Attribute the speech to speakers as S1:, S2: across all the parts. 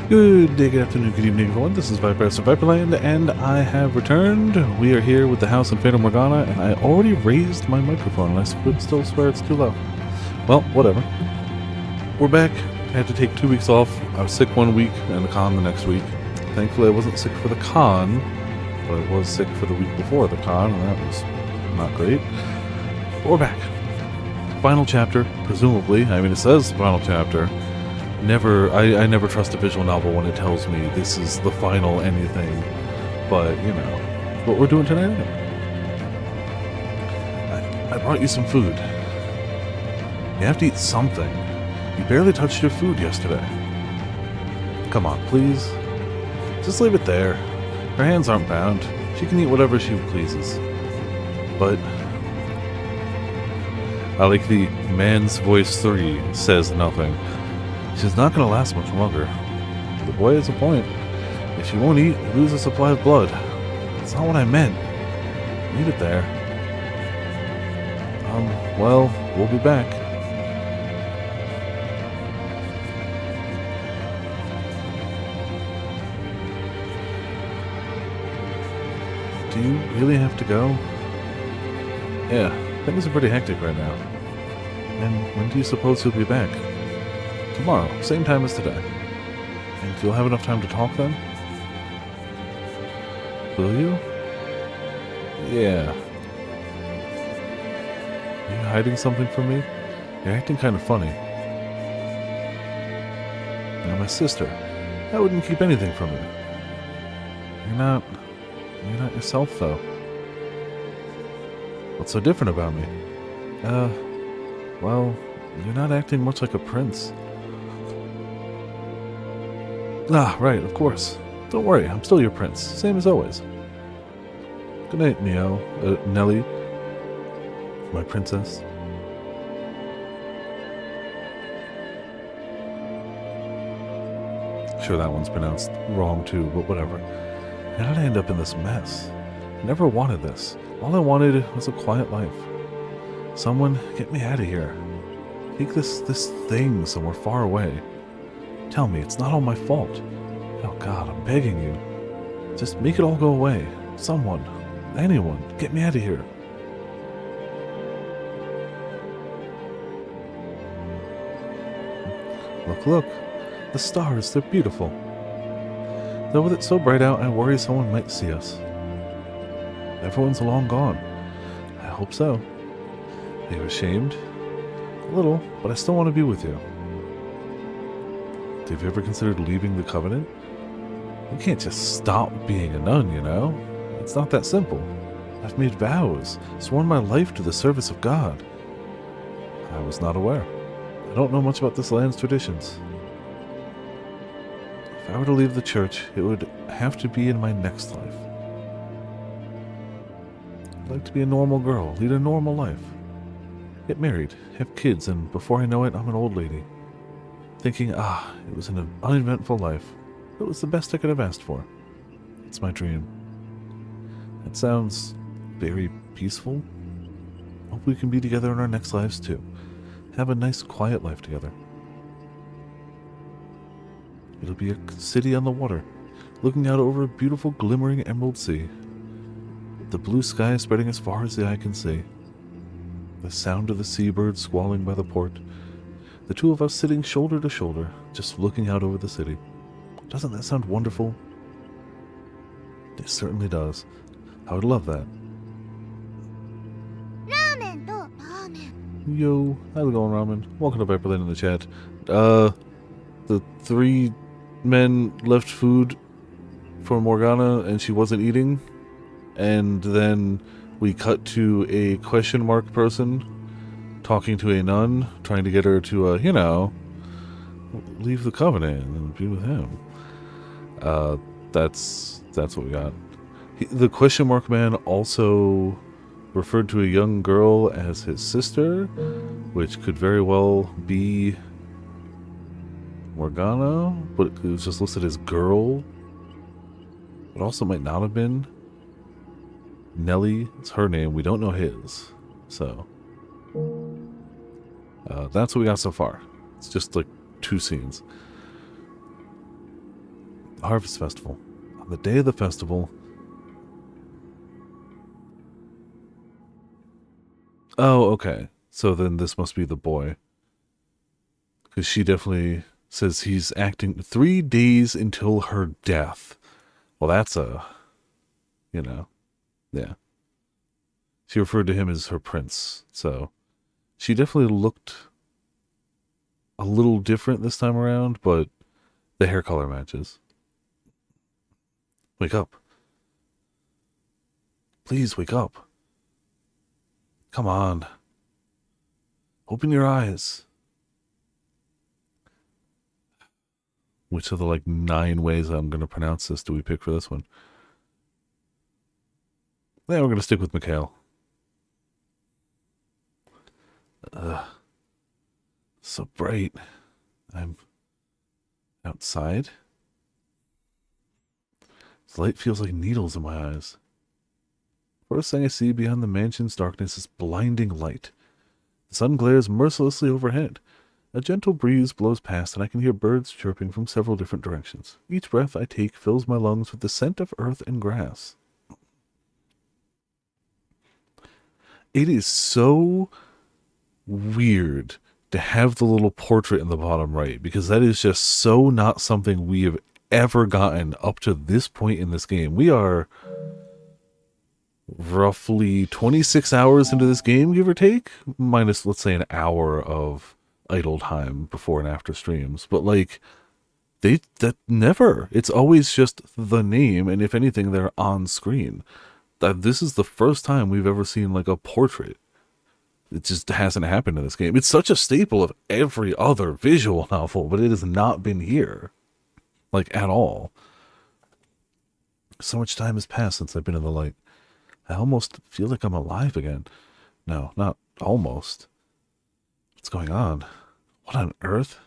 S1: Good day, good afternoon, good evening, everyone. This is Viper of Viperland, and I have returned. We are here with the house in Fata Morgana, and I already raised my microphone, and I would still swear it's too low. Well, whatever. We're back. I had to take 2 weeks off. I was sick 1 week, and the con the next week. Thankfully, I wasn't sick for the con, but I was sick for the week before the con, and that was not great. But we're back. Final chapter, presumably. I mean, it says final chapter. I never trust a visual novel when it tells me this is the final anything, but you know, what we're doing tonight. I brought you some food. You have to eat something. You barely touched your food yesterday. Come on, please. Just leave it there. Her hands aren't bound. She can eat whatever she pleases. But I like the man's voice 3 says nothing. She's not going to last much longer. The boy has a point. If she won't eat, lose a supply of blood. That's not what I meant. Leave it there. Well, we'll be back. Do you really have to go? Yeah, things are pretty hectic right now. And when do you suppose you'll be back? Tomorrow, same time as today. And you'll have enough time to talk then? Will you? Yeah. Are you hiding something from me? You're acting kind of funny. You're my sister. I wouldn't keep anything from you. You're not yourself, though. What's so different about me? Well, you're not acting much like a prince. Ah, right, of course. Don't worry, I'm still your prince, same as always. Good night, Nellie. My princess. Sure, that one's pronounced wrong too, but whatever. How did I end up in this mess? I never wanted this. All I wanted was a quiet life. Someone get me out of here. Take this thing somewhere far away. Tell me, it's not all my fault. Oh God, I'm begging you. Just make it all go away. Someone, anyone, get me out of here. Look. The stars, they're beautiful. Though with it so bright out, I worry someone might see us. Everyone's long gone. I hope so. Are you ashamed? A little, but I still want to be with you. Have you ever considered leaving the Covenant? You can't just stop being a nun, you know? It's not that simple. I've made vows, sworn my life to the service of God. I was not aware. I don't know much about this land's traditions. If I were to leave the church, it would have to be in my next life. I'd like to be a normal girl, lead a normal life. Get married, have kids, and before I know it, I'm an old lady. Thinking, it was an uneventful life. It was the best I could have asked for. It's my dream. It sounds very peaceful. Hope we can be together in our next lives too. Have a nice quiet life together. It'll be a city on the water, looking out over a beautiful glimmering emerald sea. The blue sky spreading as far as the eye can see. The sound of the seabirds squalling by the port. The two of us sitting shoulder to shoulder, just looking out over the city. Doesn't that sound wonderful? It certainly does. I would love that.
S2: Ramen.
S1: Yo, how's it going, Ramen? Welcome to Viperland in the chat. The 3 men left food for Morgana and she wasn't eating. And then we cut to a question mark person talking to a nun, trying to get her to, leave the Covenant and be with him. That's what we got. The question mark man also referred to a young girl as his sister, which could very well be Morgana, but it was just listed as girl. It also might not have been. Nellie, it's her name. We don't know his. So, that's what we got so far. It's just like 2 scenes. Harvest Festival. On the day of the festival... Oh, okay. So then this must be the boy. Because she definitely says he's acting 3 days until her death. Well, that's a... You know. Yeah. She referred to him as her prince. So she definitely looked a little different this time around, but the hair color matches. Wake up. Please wake up. Come on. Open your eyes. Which of the, like, 9 ways I'm going to pronounce this do we pick for this one? Yeah, we're going to stick with Mikhail. So bright. I'm outside. The light feels like needles in my eyes. First thing I see beyond the mansion's darkness is blinding light. The sun glares mercilessly overhead. A gentle breeze blows past and I can hear birds chirping from several different directions. Each breath I take fills my lungs with the scent of earth and grass. It is so weird to have the little portrait in the bottom right, because that is just so not something we have ever gotten up to this point in this game. We are roughly 26 hours into this game, give or take, minus, let's say, an hour of idle time before and after streams. But, like, that never. It's always just the name, and if anything, they're on screen. This is the first time we've ever seen, like, a portrait. It just hasn't happened in this game. It's such a staple of every other visual novel, but it has not been here. Like, at all. So much time has passed since I've been in the light. I almost feel like I'm alive again. No, not almost. What's going on? What on earth?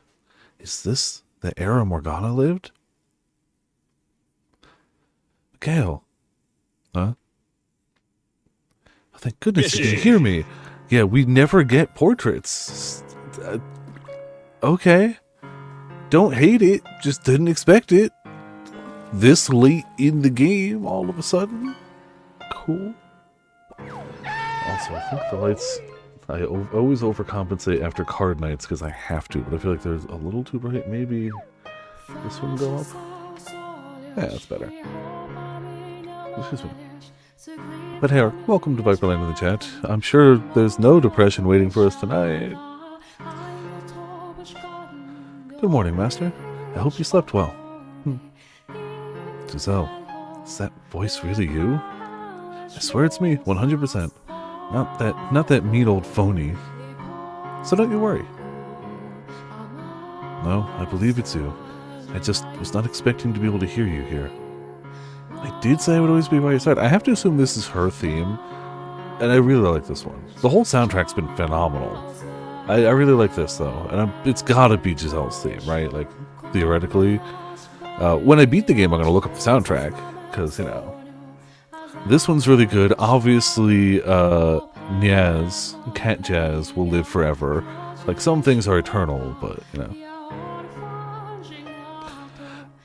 S1: Is this the era Morgana lived? Mikhail. Huh? Oh, thank goodness you can hear me. Yeah, we never get portraits. Okay. Don't hate it. Just didn't expect it. This late in the game, all of a sudden. Cool. Also, I think the lights... I always overcompensate after card nights because I have to, but I feel like there's a little too bright. Maybe this one go up? Yeah, that's better. Excuse me. But hey, welcome to Viperland in the chat. I'm sure there's no depression waiting for us tonight. Good morning, Master. I hope you slept well. Giselle, is that voice really you? I swear it's me, 100%. Not that mean old phony. So don't you worry. No, I believe it's you. I just was not expecting to be able to hear you here. I did say I would always be by your side. I have to assume this is her theme, and I really like this one. The whole soundtrack's been phenomenal. I really like this, though, and it's gotta be Giselle's theme, right? Like, theoretically. When I beat the game, I'm gonna look up the soundtrack, because, you know. This one's really good. Obviously, Nyaz, Cat Jazz, will live forever. Like, some things are eternal, but, you know.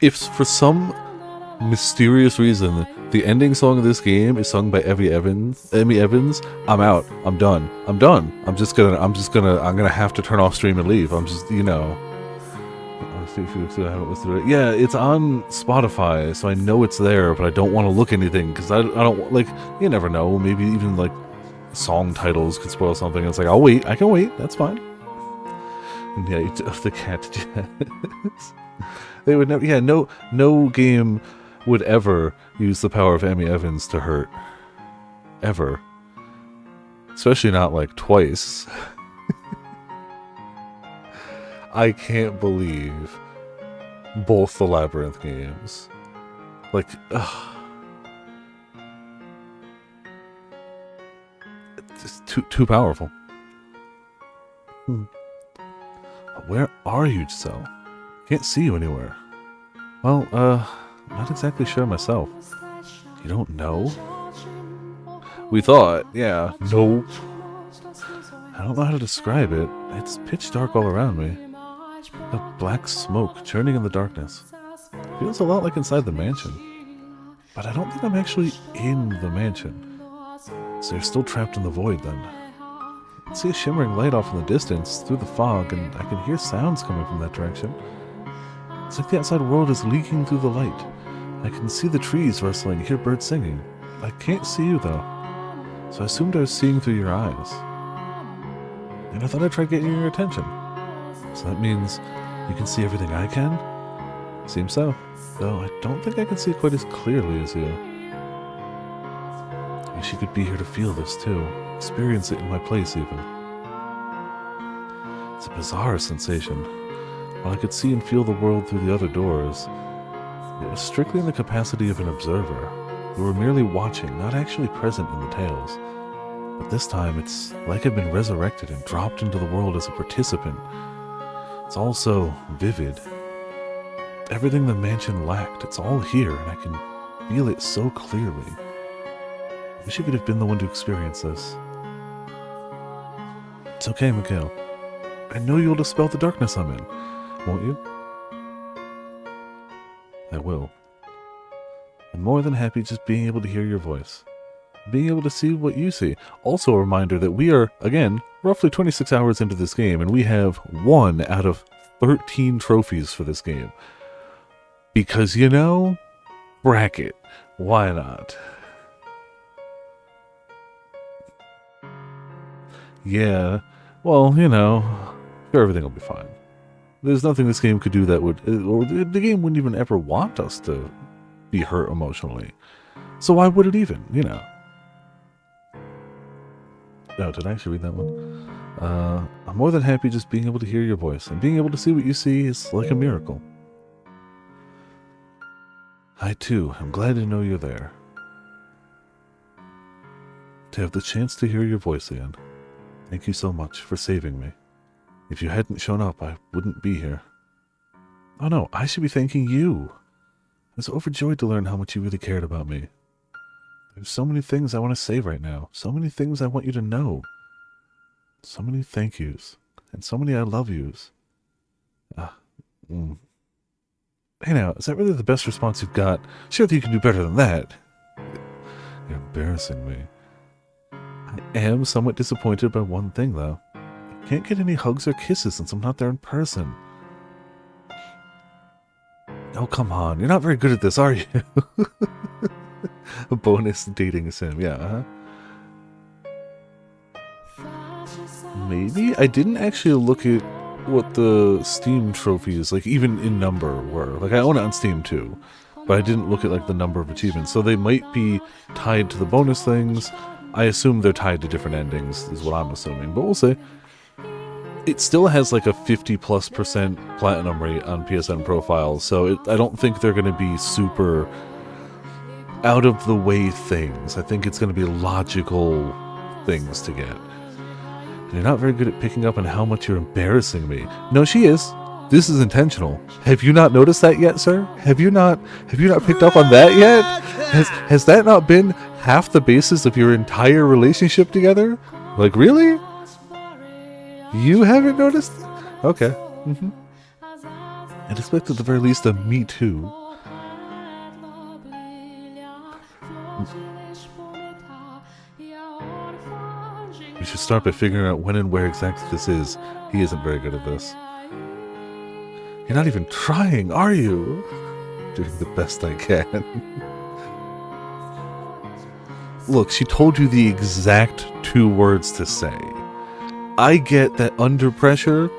S1: If for some mysterious reason the ending song of this game is sung by Emmy Evans, I'm out. I'm done. I'm gonna have to turn off stream and leave. I'm just, you know. Yeah, it's on Spotify, so I know it's there, but I don't want to look anything, because I don't, like, you never know, maybe even, like, song titles could spoil something. It's like, I'll wait, I can wait, that's fine. And yeah, the Cat Jazz. They would never, yeah, no game would ever use the power of Emmy Evans to hurt. Ever. Especially not, like, twice. I can't believe both the Labyrinth games. Like, ugh. It's too powerful. Where are you, Giselle? Can't see you anywhere. Well, not exactly sure myself. You don't know? We thought, yeah. Nope. I don't know how to describe it. It's pitch dark all around me. A black smoke churning in the darkness. Feels a lot like inside the mansion. But I don't think I'm actually in the mansion. So you're still trapped in the void then. I can see a shimmering light off in the distance through the fog, and I can hear sounds coming from that direction. It's like the outside world is leaking through the light. I can see the trees rustling, hear birds singing. I can't see you though. So I assumed I was seeing through your eyes. And I thought I'd try getting your attention. So that means you can see everything I can? Seems so. Though I don't think I can see it quite as clearly as you. I wish you could be here to feel this too. Experience it in my place even. It's a bizarre sensation. While I could see and feel the world through the other doors, it was strictly in the capacity of an observer. We were merely watching, not actually present in the tales. But this time, it's like I've been resurrected and dropped into the world as a participant. It's all so vivid. Everything the mansion lacked, it's all here, and I can feel it so clearly. I wish you could have been the one to experience this. It's okay, Mikhail. I know you'll dispel the darkness I'm in, won't you? I will. I'm more than happy just being able to hear your voice. Being able to see what you see. Also a reminder that we are, again, roughly 26 hours into this game, and we have 1 out of 13 trophies for this game. Because, you know, bracket. Why not? Yeah, well, you know, sure, everything will be fine. There's nothing this game could do that would, or the game wouldn't even ever want us to be hurt emotionally. So why would it even, you know? Oh, did I actually read that one? I'm more than happy just being able to hear your voice, and being able to see what you see is like a miracle. I too am glad to know you're there. To have the chance to hear your voice again. Thank you so much for saving me. If you hadn't shown up, I wouldn't be here. Oh no, I should be thanking you. I was overjoyed to learn how much you really cared about me. There's so many things I want to say right now. So many things I want you to know. So many thank yous. And so many I love yous. Hey now, is that really the best response you've got? Surely you can do better than that. You're embarrassing me. I am somewhat disappointed by one thing, though. I can't get any hugs or kisses since I'm not there in person. Oh, come on. You're not very good at this, are you? A bonus dating sim, yeah, Maybe? I didn't actually look at what the Steam trophies, like, even in number were. Like, I own it on Steam, too. But I didn't look at, like, the number of achievements. So they might be tied to the bonus things. I assume they're tied to different endings, is what I'm assuming. But we'll see. It still has, like, a 50+% platinum rate on PSN profiles. So I don't think they're going to be super out-of-the-way things. I think it's going to be logical things to get. You're not very good at picking up on how much you're embarrassing me. No, she is. This is intentional. Have you not noticed that yet, sir? Have you not picked up on that yet? Has that not been half the basis of your entire relationship together? Like, really? You haven't noticed? Okay. I'd expect at the very least a me too. We should start by figuring out when and where exactly this is. He isn't very good at this. You're not even trying, are you? Doing the best I can. Look, she told you the exact 2 words to say. I get that under pressure,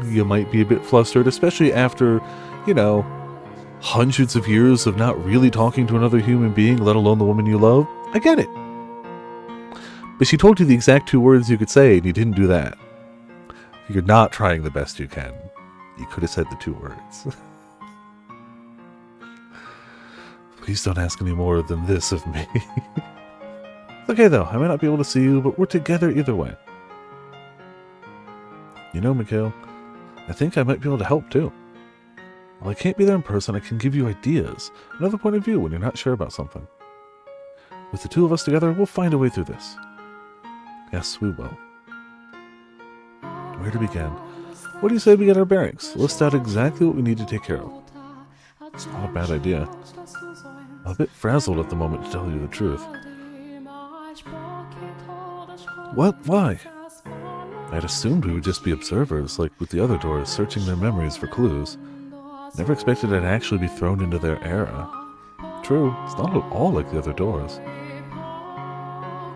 S1: you might be a bit flustered, especially after, you know, hundreds of years of not really talking to another human being, let alone the woman you love. I get it. But she told you the exact 2 words you could say, and you didn't do that. You're not trying the best you can. You could have said the 2 words. Please don't ask any more than this of me. It's okay, though. I might not be able to see you, but we're together either way. You know, Mikhail, I think I might be able to help, too. While I can't be there in person, I can give you ideas, another point of view when you're not sure about something. With the 2 of us together, we'll find a way through this. Yes, we will. Where to begin? What do you say we get our bearings? List out exactly what we need to take care of. Not a bad idea. I'm a bit frazzled at the moment, to tell you the truth. What? Why? I'd assumed we would just be observers, like with the other doors, searching their memories for clues. Never expected I'd actually be thrown into their era. True, it's not at all like the other doors.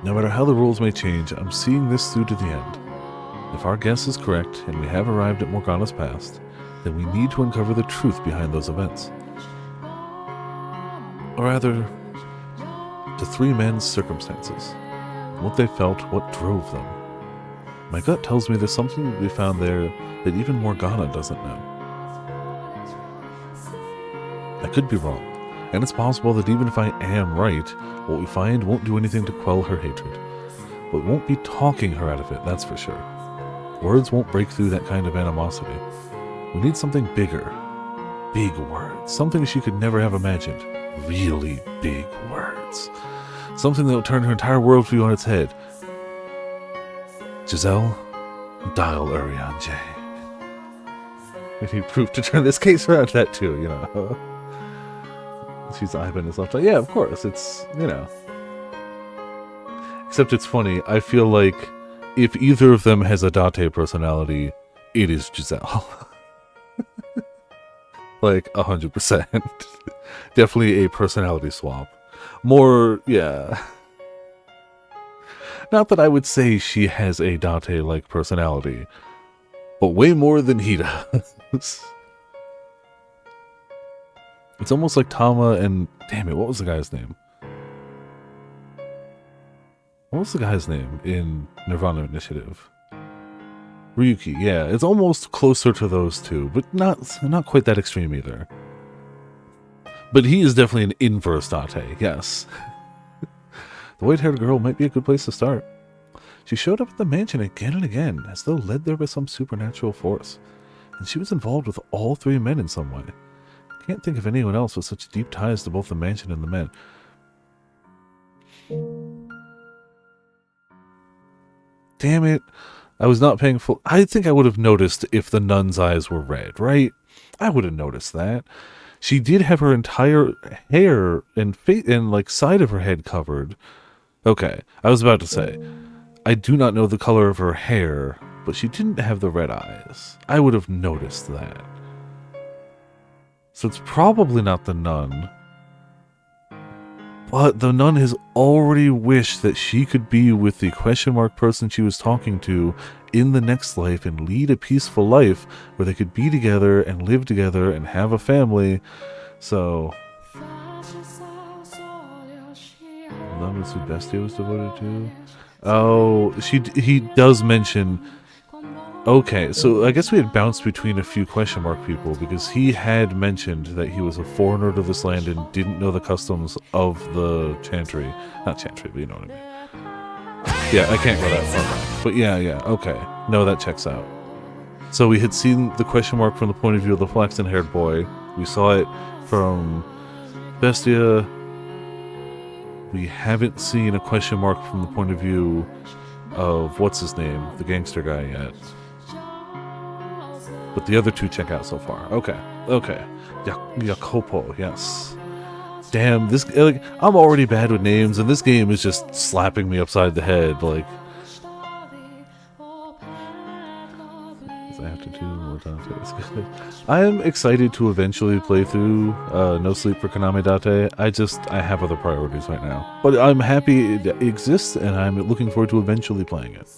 S1: No matter how the rules may change, I'm seeing this through to the end. If our guess is correct, and we have arrived at Morgana's past, then we need to uncover the truth behind those events. Or rather, the three men's circumstances. What they felt, what drove them. My gut tells me there's something to be found there that even Morgana doesn't know. I could be wrong, and it's possible that even if I am right, what we find won't do anything to quell her hatred. But we won't be talking her out of it, that's for sure. Words won't break through that kind of animosity. We need something bigger. Big words. Something she could never have imagined. Really big words. Something that will turn her entire worldview on its head. Giselle, dial Urian J. We need proof to turn this case around. That too, you know. She's Ivan is left. Yeah, of course. It's, you know. Except it's funny. I feel like if either of them has a Date personality, it is Giselle. Like 100%. Definitely a personality swap. More, yeah. Not that I would say she has a Date-like personality, but way more than he does. It's almost like Tama and... Damn it, what was the guy's name? What was the guy's name in Nirvana Initiative? Ryuki, yeah. It's almost closer to those two, but not quite that extreme either. But he is definitely an inverse Date, yes. The white-haired girl might be a good place to start. She showed up at the mansion again and again, as though led there by some supernatural force. And she was involved with all three men in some way. Can't think of anyone else with such deep ties to both the mansion and the men. Damn it. I was not paying full... I think I would have noticed if the nun's eyes were red, right? I would have noticed that. She did have her entire hair and face and like side of her head covered. Okay, I was about to say, I do not know the color of her hair, but she didn't have the red eyes. I would have noticed that. So it's probably not the nun. But the nun has already wished that she could be with the question mark person she was talking to in the next life and lead a peaceful life where they could be together and live together and have a family. So, the nun was who Bestia was devoted to? Oh, he does mention... Okay, so I guess we had bounced between a few question mark people because he had mentioned that he was a foreigner to this land and didn't know the customs of the Chantry. Not Chantry, but you know what I mean. Yeah, I can't go that far back. But yeah, okay. No, that checks out. So we had seen the question mark from the point of view of the flaxen-haired boy. We saw it from Bestia. We haven't seen a question mark from the point of view of, what's his name, the gangster guy yet. But the other two check out so far. Okay. Jacopo, yes. Damn, this, like, I'm already bad with names, and this game is just slapping me upside the head, like... I have to do more Date. It's good. I am excited to eventually play through No Sleep for Konami Date. I have other priorities right now. But I'm happy it exists, and I'm looking forward to eventually playing it.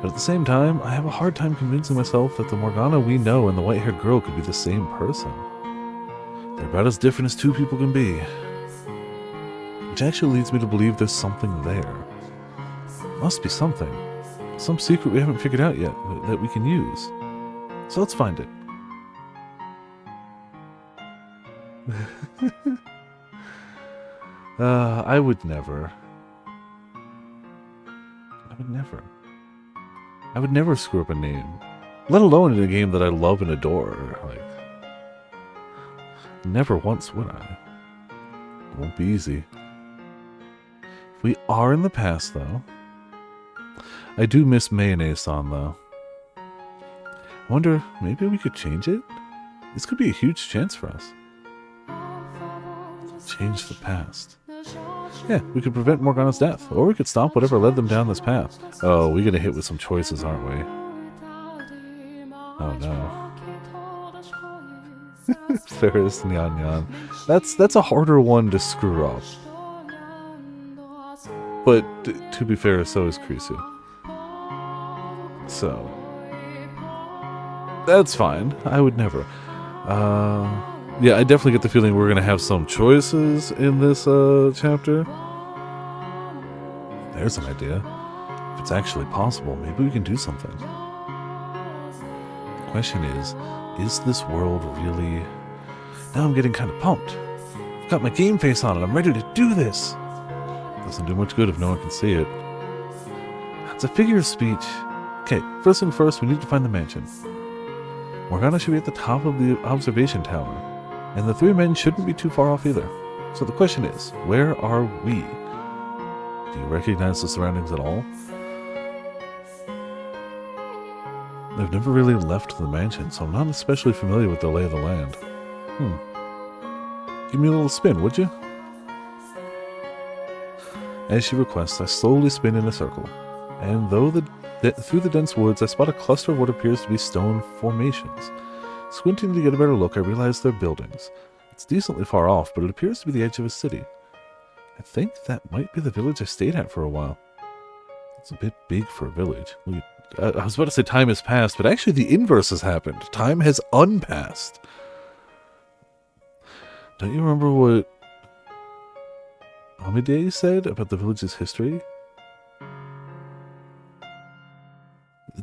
S1: But at the same time, I have a hard time convincing myself that the Morgana we know and the white-haired girl could be the same person. They're about as different as two people can be. Which actually leads me to believe there's something there. Must be something. Some secret we haven't figured out yet that we can use. So let's find it. I would never. I would never screw up a name. Let alone in a game that I love and adore. Like, never once would I. It won't be easy. We are in the past, though. I do miss Mayonnaise-san, though. I Wonder, maybe we could change it? This could be a huge chance for us. Change the past. Yeah, we could prevent Morgana's death, or we could stop whatever led them down this path. Oh, we're gonna hit with some choices, aren't we? Oh no. Ferris Nyan Nyan. That's a harder one to screw up. But to be fair, so is Krisu. So that's fine. I would never. Yeah, I definitely get the feeling we're gonna have some choices in this chapter. There's an idea. If it's actually possible, maybe we can do something. The question is this world really... Now I'm getting kind of pumped. I've got my game face on and I'm ready to do this. Doesn't do much good if no one can see it. It's a figure of speech. Okay, first thing first, we need to find the mansion. Morgana should be at the top of the observation tower, and the three men shouldn't be too far off either. So the question is, where are we? Do you recognize the surroundings at all? I've never really left the mansion, so I'm not especially familiar with the lay of the land. Give me a little spin, would you? As she requests, I slowly spin in a circle, and through the dense woods, I spot a cluster of what appears to be stone formations. Squinting to get a better look, I realize they're buildings. It's decently far off, but it appears to be the edge of a city. I think that might be the village I stayed at for a while. It's a bit big for a village. I was about to say time has passed, but actually the inverse has happened. Time has unpassed. Don't you remember what Amide said about the village's history?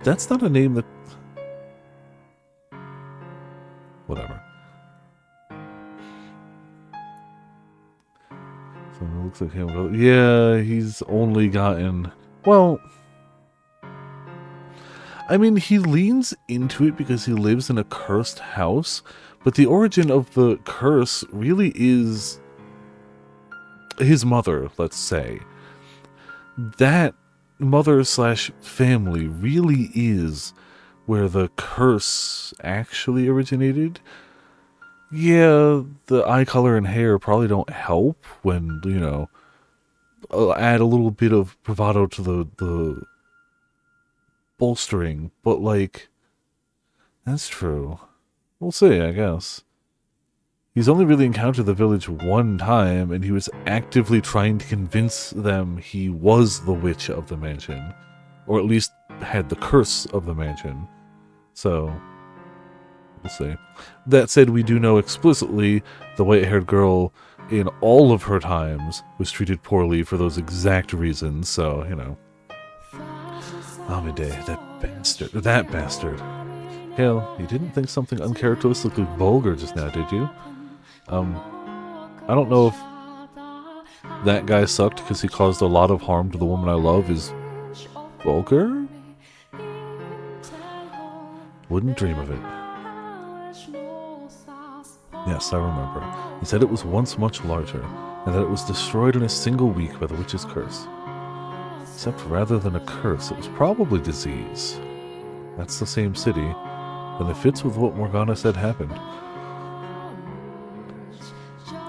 S1: That's not a name that... Whatever. So it looks like him. Yeah, he's only gotten... Well... I mean, he leans into it because he lives in a cursed house, but the origin of the curse really is his mother, let's say. That mother/family really is where the curse actually originated. Yeah, the eye color and hair probably don't help when, you know, add a little bit of bravado to the bolstering, but like, that's true. We'll see, I guess. He's only really encountered the village one time, and he was actively trying to convince them he was the witch of the mansion, or at least had the curse of the mansion. So, we'll see. That said, we do know explicitly the white-haired girl in all of her times was treated poorly for those exact reasons, so, you know. Amide, that bastard. Hale, you didn't think something uncharacteristically vulgar just now, did you? I don't know if that guy sucked because he caused a lot of harm to the woman I love is vulgar? Wouldn't dream of it. Yes, I remember. He said it was once much larger, and that it was destroyed in a single week by the witch's curse. Except rather than a curse, it was probably disease. That's the same city, and it fits with what Morgana said happened.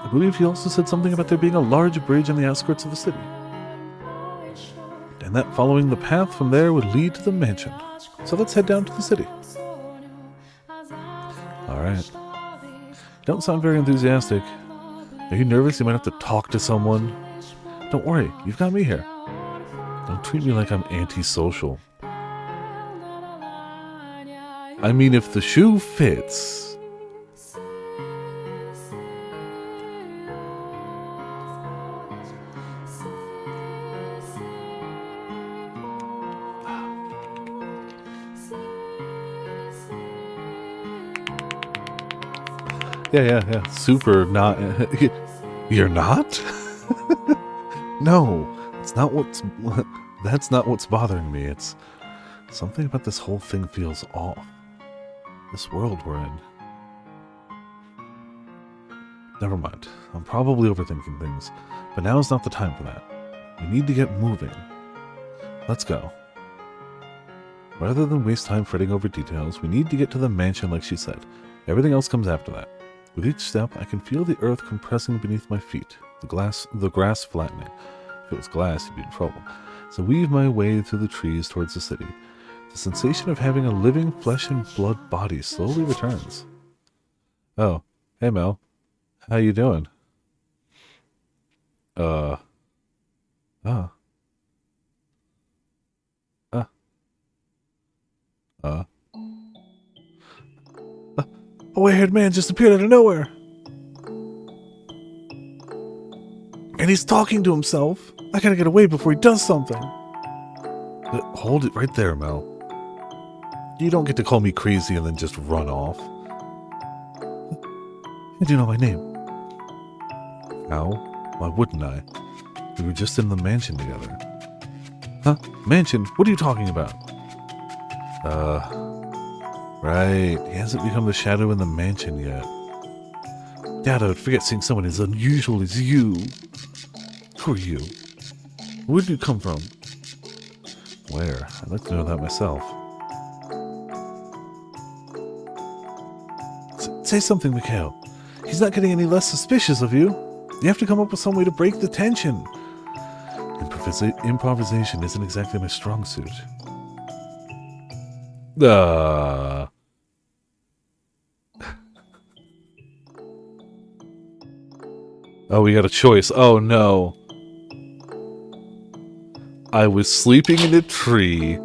S1: I believe he also said something about there being a large bridge on the outskirts of the city. And that following the path from there would lead to the mansion. So let's head down to the city. Alright. Don't sound very enthusiastic. Are you nervous you might have to talk to someone? Don't worry, you've got me here. Don't treat me like I'm antisocial. I mean, if the shoe fits... Yeah. Super not... You're not? No, it's not what's... That's not what's bothering me. It's... Something about this whole thing feels off. This world we're in. Never mind. I'm probably overthinking things. But now is not the time for that. We need to get moving. Let's go. Rather than waste time fretting over details, we need to get to the mansion like she said. Everything else comes after that. With each step, I can feel the earth compressing beneath my feet, the grass flattening. If it was glass, you'd be in trouble. So weave my way through the trees towards the city. The sensation of having a living flesh and blood body slowly returns. Oh, hey Mel. How you doing? Uh, uh, uh, uh. A white-haired man just appeared out of nowhere. And he's talking to himself. I gotta get away before he does something. Hold it right there, Mel. You don't get to call me crazy and then just run off. You do know my name. How? Why wouldn't I? We were just in the mansion together. Huh? Mansion? What are you talking about? Right. He hasn't become the shadow in the mansion yet. Dad, I would forget seeing someone as unusual as you. Who are you? Where did you come from? Where? I'd like to know that myself. Say something, Mikhail. He's not getting any less suspicious of you. You have to come up with some way to break the tension. Improvisation isn't exactly my strong suit. Oh, we got a choice. Oh, no. I was sleeping in a tree.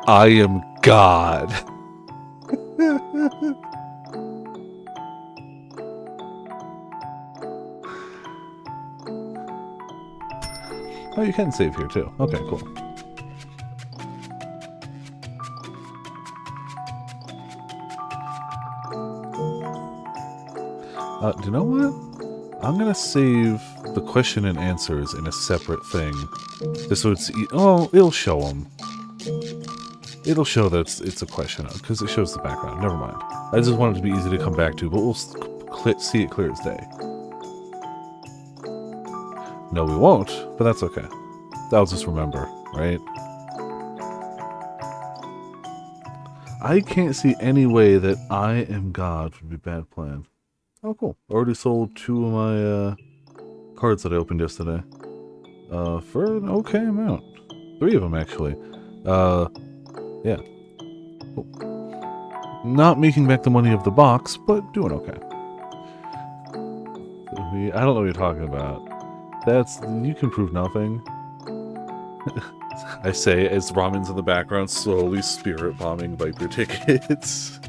S1: I am God. Oh, you can save here, too. Okay, cool. Do you know what? I'm gonna save the question and answers in a separate thing. Just so it's... it'll show them. It'll show that it's a question, because it shows the background. Never mind. I just wanted it to be easy to come back to, but we'll see it clear as day. No, we won't, but that's okay. I'll just remember, right? I can't see any way that I am God would be a bad plan. Oh, cool. Already sold 2 of my cards that I opened yesterday. For an okay amount. 3 of them, actually. Yeah. Cool. Not making back the money of the box, but doing okay. I don't know what you're talking about. You can prove nothing. I say as Ramen's in the background slowly spirit bombing Viper tickets.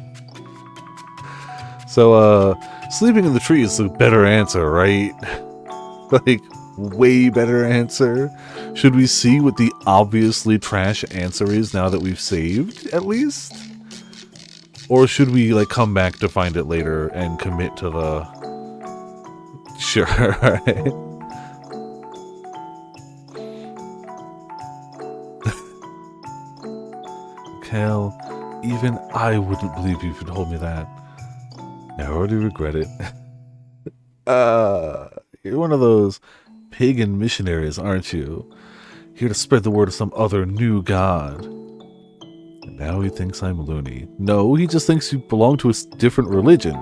S1: So, sleeping in the tree is a better answer, right? Like, way better answer. Should we see what the obviously trash answer is now that we've saved, at least? Or should we, like, come back to find it later and commit to the... Sure, alright. Hell, even I wouldn't believe you if you told me that. I already regret it. You're one of those pagan missionaries, aren't you? Here to spread the word of some other new god. And now he thinks I'm loony. No, he just thinks you belong to a different religion.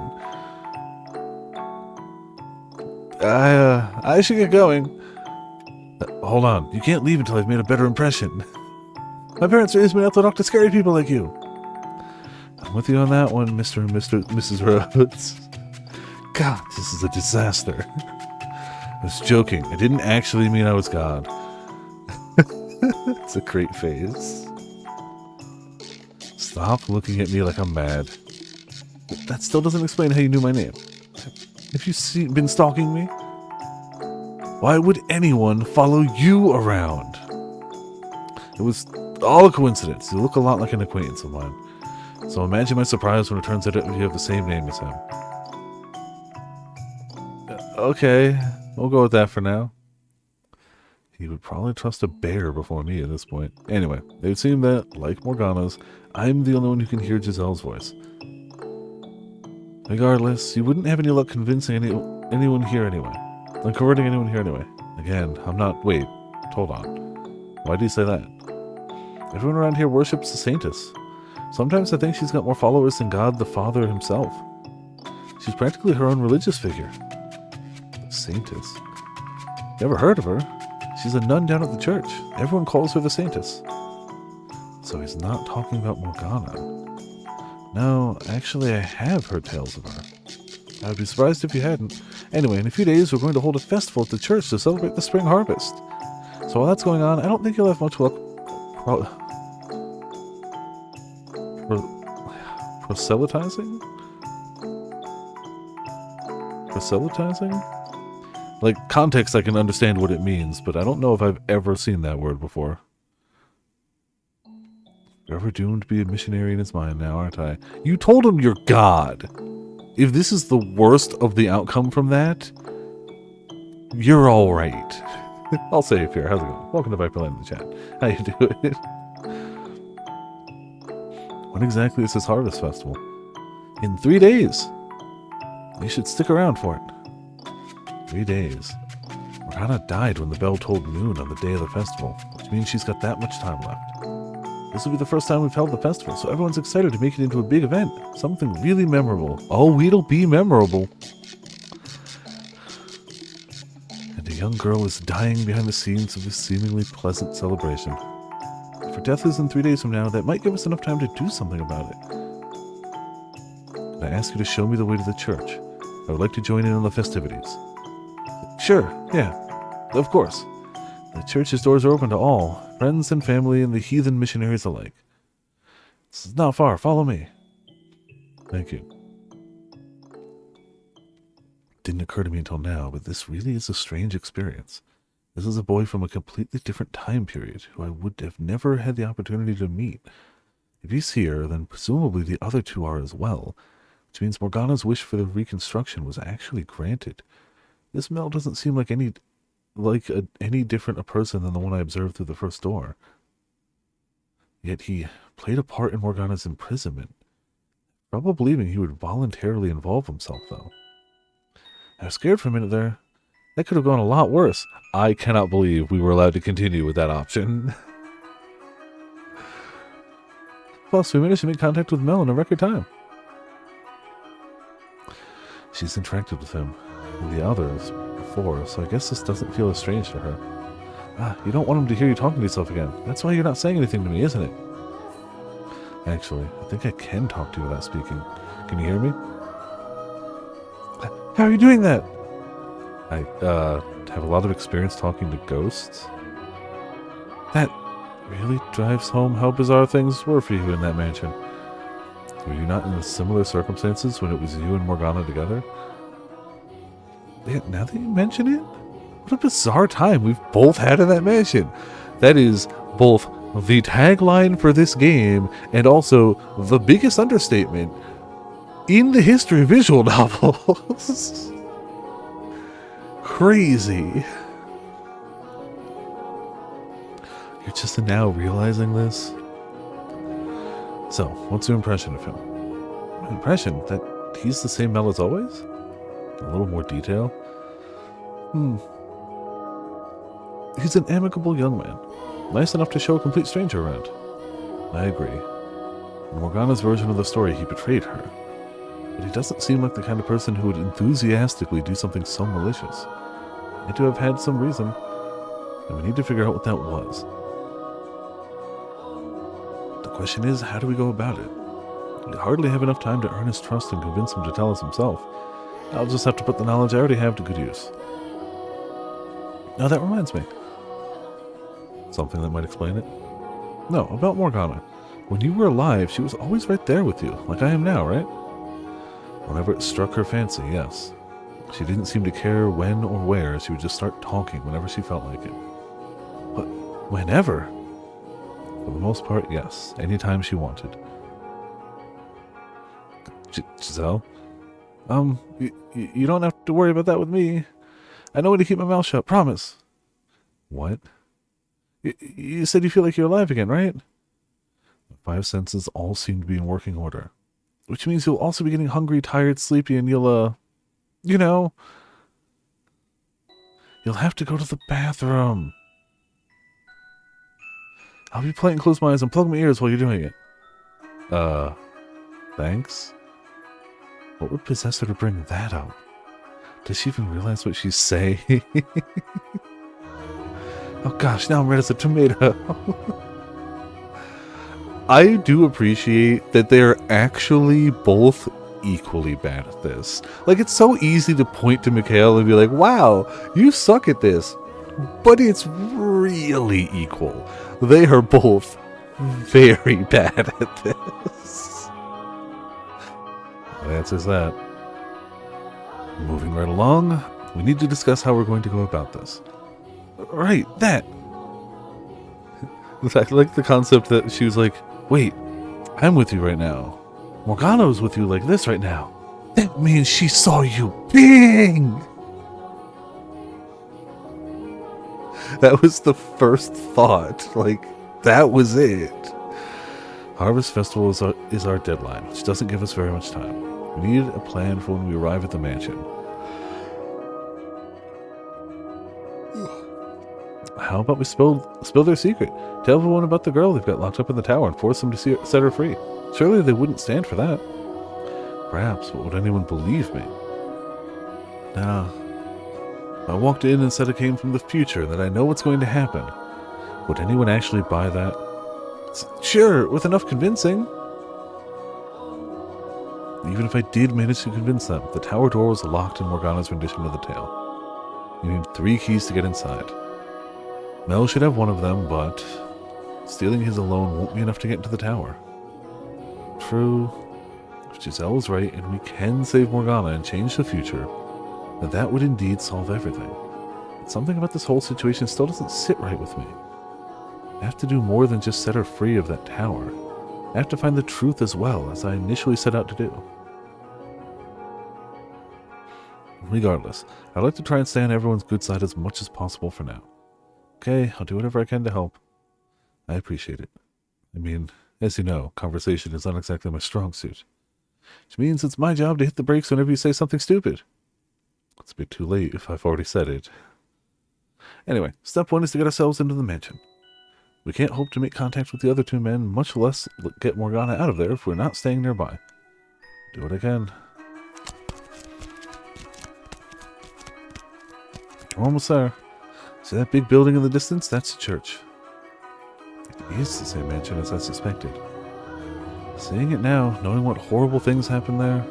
S1: I should get going. Hold on, you can't leave until I've made a better impression. My parents raised me not to talk to scary people like you. I'm with you on that one, Mr. and Mrs. Rhodes. God, this is a disaster. I was joking. I didn't actually mean I was God. It's a great face. Stop looking at me like I'm mad. That still doesn't explain how you knew my name. Have you been stalking me? Why would anyone follow you around? It was all a coincidence. You look a lot like an acquaintance of mine. So imagine my surprise when it turns out you have the same name as him. Okay, we'll go with that for now. He would probably trust a bear before me at this point. Anyway, it would seem that, like Morgana's, I'm the only one who can hear Giselle's voice. Regardless, you wouldn't have any luck convincing anyone here anyway. I'm converting anyone here anyway. Again, I'm not... Wait, hold on. Why do you say that? Everyone around here worships the Saintess. Sometimes I think she's got more followers than God the Father himself. She's practically her own religious figure. Saintess. Never heard of her. She's a nun down at the church. Everyone calls her the Saintess. So he's not talking about Morgana. No, actually I have heard tales of her. I would be surprised if you hadn't. Anyway, in a few days we're going to hold a festival at the church to celebrate the spring harvest. So while that's going on, I don't think you'll have much luck proselytizing? Proselytizing? Like, context I can understand what it means, but I don't know if I've ever seen that word before. Forever doomed to be a missionary in his mind now, aren't I? You told him you're God. If this is the worst of the outcome from that, you're alright. I'll say it here. How's it going? Welcome to Viperland in the chat. How you doing? When exactly is this harvest festival? In 3 days. You should stick around for it. 3 days. Morgana died when the bell tolled noon on the day of the festival, which means she's got that much time left. This will be the first time we've held the festival, so everyone's excited to make it into a big event. Something really memorable. Oh, it'll be memorable. And a young girl is dying behind the scenes of this seemingly pleasant celebration. If her death is in 3 days from now, that might give us enough time to do something about it. Can I ask you to show me the way to the church? I would like to join in on the festivities. Sure, yeah, of course. The church's doors are open to all, friends and family and the heathen missionaries alike. This is not far, follow me. Thank you. Didn't occur to me until now, but this really is a strange experience. This is a boy from a completely different time period, who I would have never had the opportunity to meet. If he's here, then presumably the other two are as well, which means Morgana's wish for the reconstruction was actually granted. This Mel doesn't seem like any different a person than the one I observed through the first door. Yet he played a part in Morgana's imprisonment. Trouble believing he would voluntarily involve himself, though. I was scared for a minute there. That could have gone a lot worse. I cannot believe we were allowed to continue with that option. Plus, we managed to make contact with Mel in a record time. She's interacted with him and the others before, so I guess this doesn't feel as strange to her. Ah, you don't want him to hear you talking to yourself again. That's why you're not saying anything to me, isn't it? Actually, I think I can talk to you without speaking. Can you hear me? How are you doing that? I have a lot of experience talking to ghosts. That really drives home how bizarre things were for you in that mansion. Were you not in similar circumstances when it was you and Morgana together? Yeah, now that you mention it, what a bizarre time we've both had in that mansion. That is both the tagline for this game and also the biggest understatement in the history of visual novels. Crazy. You're just now realizing this? So, what's your impression of him? My impression? That he's the same Mel as always? A little more detail? He's an amicable young man. Nice enough to show a complete stranger around. I agree. In Morgana's version of the story, he betrayed her. But he doesn't seem like the kind of person who would enthusiastically do something so malicious. He had to have had some reason, and we need to figure out what that was. The question is, how do we go about it? We hardly have enough time to earn his trust and convince him to tell us himself. I'll just have to put the knowledge I already have to good use. Now that reminds me. Something that might explain it? No, about Morgana. When you were alive, she was always right there with you, like I am now, right? Whenever it struck her fancy, yes. She didn't seem to care when or where, she would just start talking whenever she felt like it. But whenever? For the most part, yes. Anytime she wanted. Giselle? You don't have to worry about that with me. I know when to keep my mouth shut, promise. What? You said you feel like you're alive again, right? The 5 senses all seem to be in working order. Which means you'll also be getting hungry, tired, sleepy, and you'll, you'll have to go to the bathroom. I'll be playing close my eyes and plug my ears while you're doing it. Thanks? What would possess her to bring that up? Does she even realize what she's saying? Oh gosh, now I'm red as a tomato. I do appreciate that they're actually both equally bad at this. Like, it's so easy to point to Mikhail and be like, wow, you suck at this. But it's really equal. They are both very bad at this. That answers that. Moving right along, we need to discuss how we're going to go about this. Right, that. In fact, I like the concept that she was like, wait, I'm with you right now. Morgana's with you like this right now. That means she saw you. Bing! That was the first thought. Like, that was it. Harvest Festival is our deadline, which doesn't give us very much time. We need a plan for when we arrive at the mansion. How about we spill their secret? Tell everyone about the girl they've got locked up in the tower and force them to set her free. Surely they wouldn't stand for that. Perhaps, but would anyone believe me? Nah. I walked in and said it came from the future, that I know what's going to happen. Would anyone actually buy that? Sure, with enough convincing. Even if I did manage to convince them, the tower door was locked in Morgana's rendition of the tale. You need 3 keys to get inside. Mel should have one of them, but stealing his alone won't be enough to get into the tower. True. If Giselle is right and we can save Morgana and change the future, then that would indeed solve everything. But something about this whole situation still doesn't sit right with me. I have to do more than just set her free of that tower. I have to find the truth as well, as I initially set out to do. Regardless, I'd like to try and stay on everyone's good side as much as possible for now. Okay, I'll do whatever I can to help. I appreciate it. I mean, as you know, conversation is not exactly my strong suit. Which means it's my job to hit the brakes whenever you say something stupid. It's a bit too late if I've already said it. Anyway, step 1 is to get ourselves into the mansion. We can't hope to make contact with the other 2 men, much less get Morgana out of there if we're not staying nearby. Do what I can. We're almost there. See that big building in the distance? That's the church. It is the same mansion as I suspected. Seeing it now, knowing what horrible things happened there,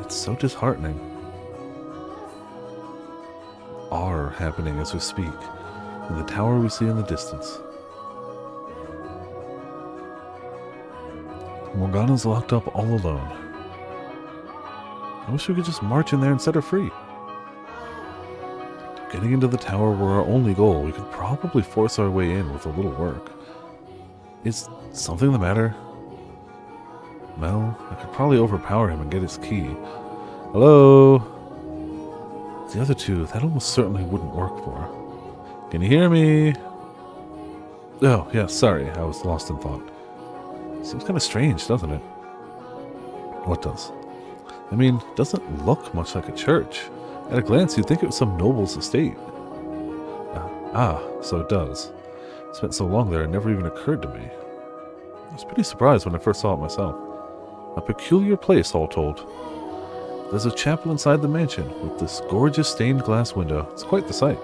S1: it's so disheartening. Are happening as we speak, in the tower we see in the distance. Morgana's locked up all alone. I wish we could just march in there and set her free. Getting into the tower were our only goal. We could probably force our way in with a little work. Is something the matter? Mel, I could probably overpower him and get his key. Hello? The other 2, that almost certainly wouldn't work for. Can you hear me? Oh, yeah, sorry, I was lost in thought. Seems kind of strange, doesn't it? What does? I mean, it doesn't look much like a church. At a glance, you'd think it was some noble's estate. So it does. Spent so long there, it never even occurred to me. I was pretty surprised when I first saw it myself. A peculiar place, all told. There's a chapel inside the mansion, with this gorgeous stained glass window. It's quite the sight.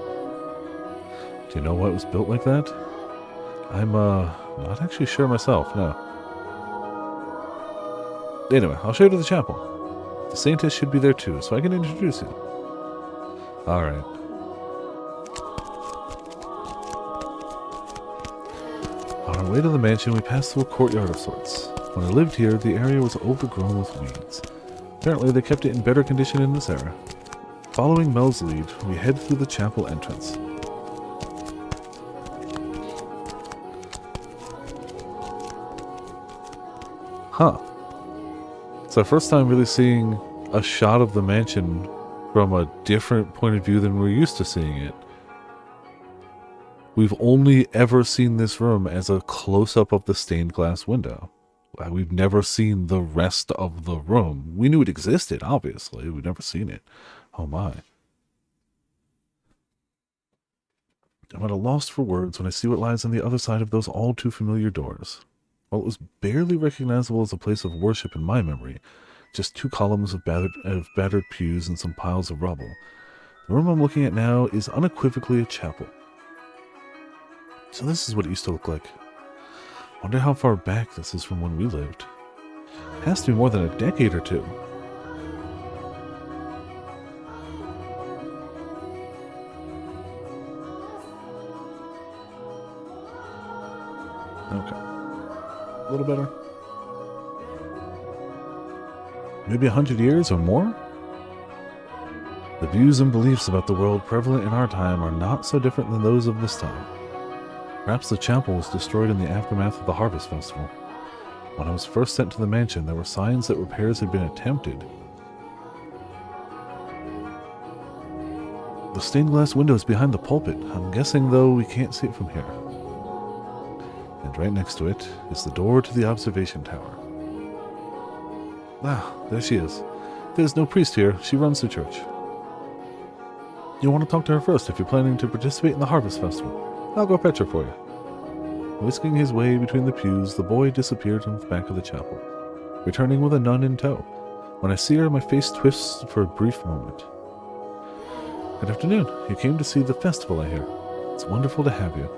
S1: Do you know why it was built like that? I'm, not actually sure myself, no. Anyway, I'll show you to the chapel. The saintess should be there too, so I can introduce you. Alright. On our way to the mansion, we passed through a courtyard of sorts. When I lived here, the area was overgrown with weeds. Apparently, they kept it in better condition in this era. Following Mel's lead, we head through the chapel entrance. Huh. It's our first time really seeing a shot of the mansion from a different point of view than we're used to seeing it. We've only ever seen this room as a close-up of the stained glass window. We've never seen the rest of the room. We knew it existed, obviously. We've never seen it. Oh my. I'm at a loss for words when I see what lies on the other side of those all too familiar doors. While it was barely recognizable as a place of worship in my memory, just 2 columns of battered pews and some piles of rubble, the room I'm looking at now is unequivocally a chapel. So this is what it used to look like. Wonder how far back this is from when we lived. It has to be more than a decade or two. Okay. A little better. Maybe 100 years or more? The views and beliefs about the world prevalent in our time are not so different than those of this time. Perhaps the chapel was destroyed in the aftermath of the Harvest Festival. When I was first sent to the mansion, there were signs that repairs had been attempted. The stained glass window is behind the pulpit. I'm guessing, though, we can't see it from here. And right next to it is the door to the observation tower. Ah, there she is. There's no priest here. She runs the church. You'll want to talk to her first if you're planning to participate in the Harvest Festival. I'll go fetch her for you. Whisking his way between the pews, the boy disappeared in the back of the chapel, returning with a nun in tow. When I see her, my face twists for a brief moment. Good afternoon. You came to see the festival, I hear. It's wonderful to have you.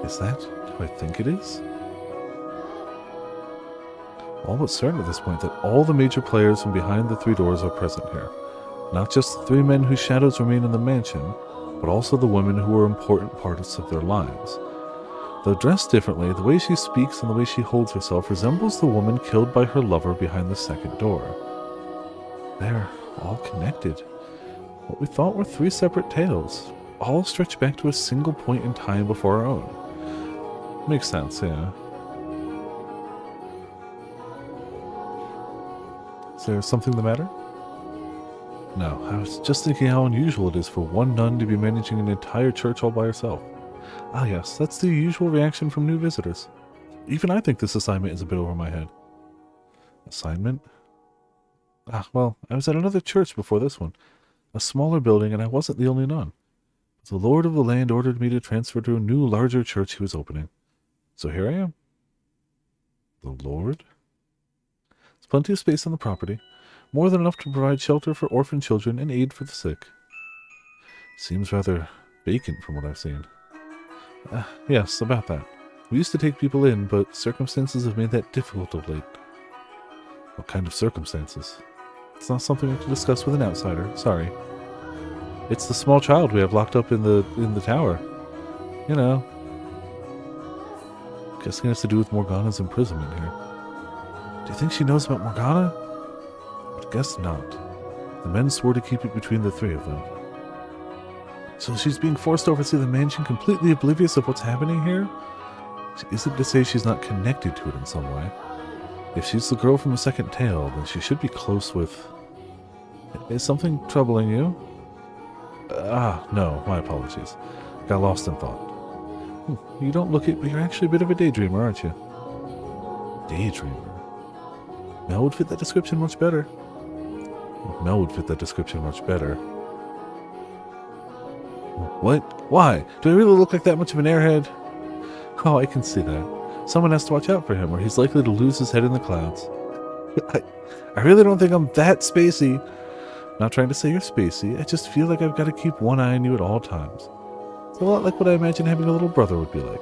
S1: Is that who I think it is? All but certain at this point that all the major players from behind the 3 doors are present here. Not just the 3 men whose shadows remain in the mansion, but also the women who are important parts of their lives. Though dressed differently, the way she speaks and the way she holds herself resembles the woman killed by her lover behind the second door. They're all connected. What we thought were 3 separate tales, all stretch back to a single point in time before our own. Makes sense, yeah. Is there something the matter? No, I was just thinking how unusual it is for one nun to be managing an entire church all by herself. Ah yes, that's the usual reaction from new visitors. Even I think this assignment is a bit over my head. Assignment? Ah, well, I was at another church before this one. A smaller building, and I wasn't the only nun. The lord of the land ordered me to transfer to a new, larger church he was opening. So here I am. The Lord? There's plenty of space on the property. More than enough to provide shelter for orphan children and aid for the sick. Seems rather vacant from what I've seen. Yes, about that. We used to take people in, but circumstances have made that difficult of late. What kind of circumstances? It's not something I can discuss with an outsider, sorry. It's the small child we have locked up in the tower. You know. Guessing it has to do with Morgana's imprisonment here. Do you think she knows about Morgana? I guess not. The men swore to keep it between the 3 of them. So she's being forced to oversee the mansion completely oblivious of what's happening here? Isn't to say she's not connected to it in some way. If she's the girl from the second tale, then she should be close with... Is something troubling you? No, my apologies. Got lost in thought. You don't look it, but you're actually a bit of a daydreamer, aren't you? Daydreamer? Mel would fit that description much better. Mel would fit that description much better. What? Why? Do I really look like that much of an airhead? Oh, I can see that. Someone has to watch out for him, or he's likely to lose his head in the clouds. I really don't think I'm that spacey. Not trying to say you're spacey, I just feel like I've got to keep one eye on you at all times. It's a lot like what I imagine having a little brother would be like.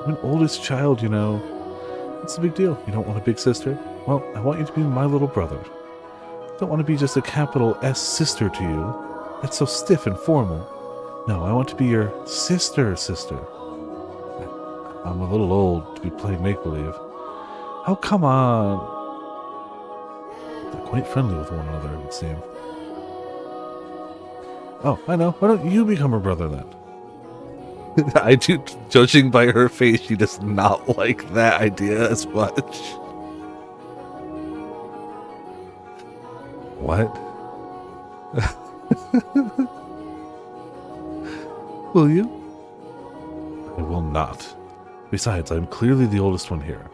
S1: I'm an oldest child, you know. What's the big deal? You don't want a big sister? Well, I want you to be my little brother. I don't want to be just a capital S sister to you. That's so stiff and formal. No, I want to be your sister. I'm a little old to be playing make-believe. Oh, come on. They're quite friendly with one another, it would seem. Oh, I know. Why don't you become her brother then? I do, judging by her face, she does not like that idea as much. What? Will you? I will not. Besides, I'm clearly the oldest one here.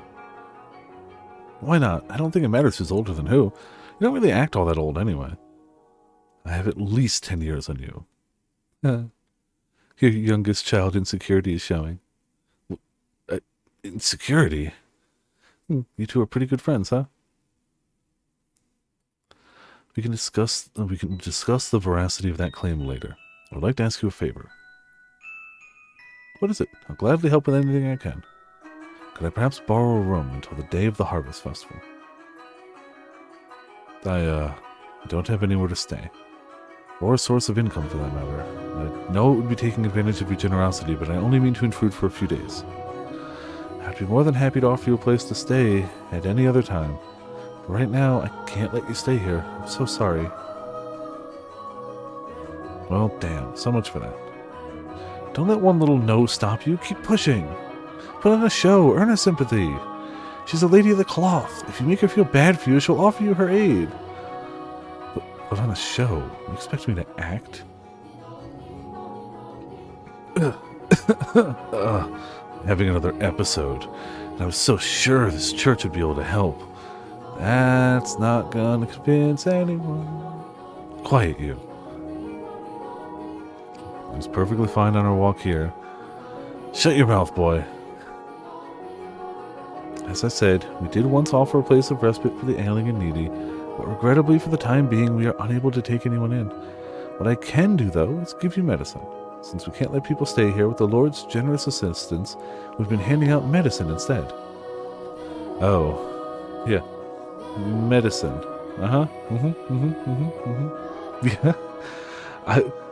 S1: Why not? I don't think it matters who's older than who. You don't really act all that old anyway. I have at least 10 years on you. Your youngest child insecurity is showing. Insecurity? You two are pretty good friends, huh? We can discuss the veracity of that claim later. I would like to ask you a favor. What is it? I'll gladly help with anything I can. Could I perhaps borrow a room until the day of the Harvest Festival? I don't have anywhere to stay. Or a source of income, for that matter. I know it would be taking advantage of your generosity, but I only mean to intrude for a few days. I'd be more than happy to offer you a place to stay at any other time. But right now, I can't let you stay here. I'm so sorry. Well, damn. So much for that. Don't let one little no stop you. Keep pushing. Put on a show. Earn her sympathy. She's a lady of the cloth. If you make her feel bad for you, she'll offer you her aid. Put on a show? You expect me to act? Having another episode. And I was so sure this church would be able to help. That's not gonna convince anyone. Quiet, you. It was perfectly fine on our walk here. Shut your mouth, boy. As I said, we did once offer a place of respite for the ailing and needy, but regrettably for the time being we are unable to take anyone in. What I can do, though, is give you medicine. Since we can't let people stay here, with the Lord's generous assistance, we've been handing out medicine instead. Oh, yeah. Medicine. Yeah.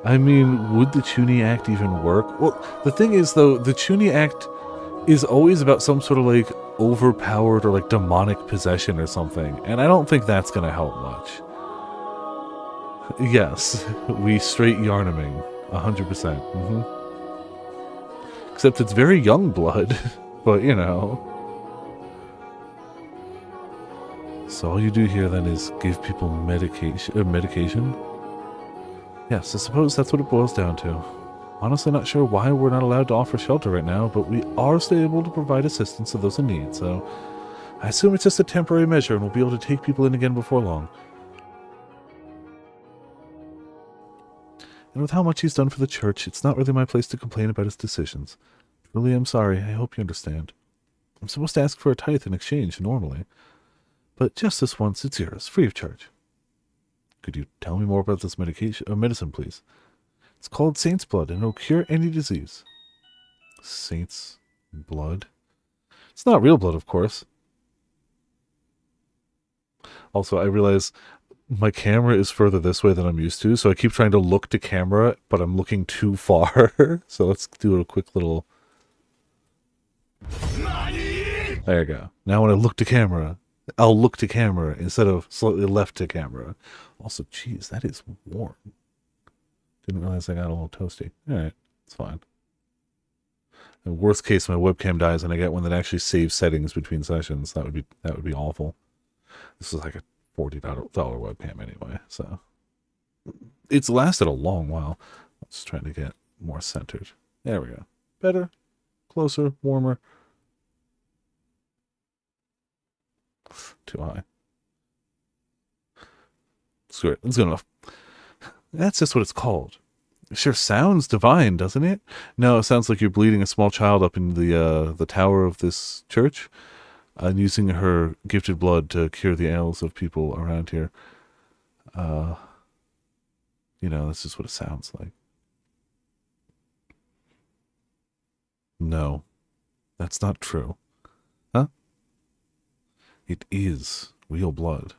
S1: I mean, would the Chuny Act even work? Well, the thing is, though, the Chuny Act is always about some sort of, like, overpowered or, like, demonic possession or something, and I don't think that's gonna help much. Yes, we straight Yarnaming. 100%. Except it's very young blood, but, you know. So all you do here, then, is give people medication? Yes, I suppose that's what it boils down to. Honestly, not sure why we're not allowed to offer shelter right now, but we are still able to provide assistance to those in need, so I assume it's just a temporary measure and we'll be able to take people in again before long. And with how much he's done for the church, it's not really my place to complain about his decisions. Really, I'm sorry. I hope you understand. I'm supposed to ask for a tithe in exchange, normally. But just this once, it's yours, free of charge. Could you tell me more about this medicine, please? It's called Saint's Blood, and it'll cure any disease. Saint's Blood? It's not real blood, of course. Also, I realize my camera is further this way than I'm used to, so I keep trying to look to camera, but I'm looking too far. So let's do a quick little... There you go. Now when I look to camera, I'll look to camera instead of slightly left to camera. Also, geez, that is warm. Didn't realize I got a little toasty. Alright, it's fine. In worst case, my webcam dies and I get one that actually saves settings between sessions. That would be awful. This is like a $40 webcam anyway, so it's lasted a long while. I'm just trying to get more centered. There we go. Better, closer, warmer. Too high. Screw it. That's good enough. That's just what it's called. It sure sounds divine, doesn't it? No, it sounds like you're bleeding a small child up in the tower of this church, and using her gifted blood to cure the ails of people around here. You know, that's just what it sounds like. No, that's not true. Huh? It is real blood.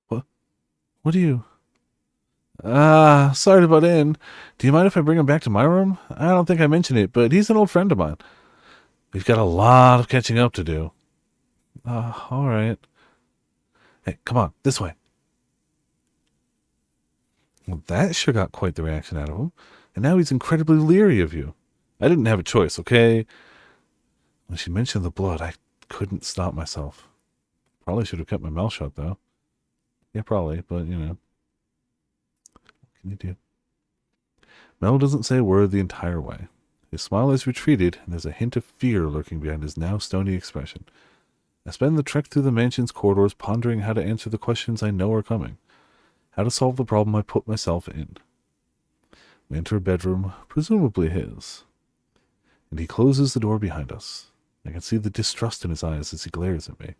S1: What? What do you... sorry to butt in. Do you mind if I bring him back to my room? I don't think I mentioned it, but he's an old friend of mine. We've got a lot of catching up to do. Alright. Hey, come on, this way. Well, that sure got quite the reaction out of him. And now he's incredibly leery of you. I didn't have a choice, okay? When she mentioned the blood, I couldn't stop myself. Probably should have kept my mouth shut, though. Yeah, probably, but, you know. What can you do? Mel doesn't say a word the entire way. His smile has retreated, and there's a hint of fear lurking behind his now stony expression. I spend the trek through the mansion's corridors pondering how to answer the questions I know are coming. How to solve the problem I put myself in. We enter a bedroom, presumably his. And he closes the door behind us. I can see the distrust in his eyes as he glares at me.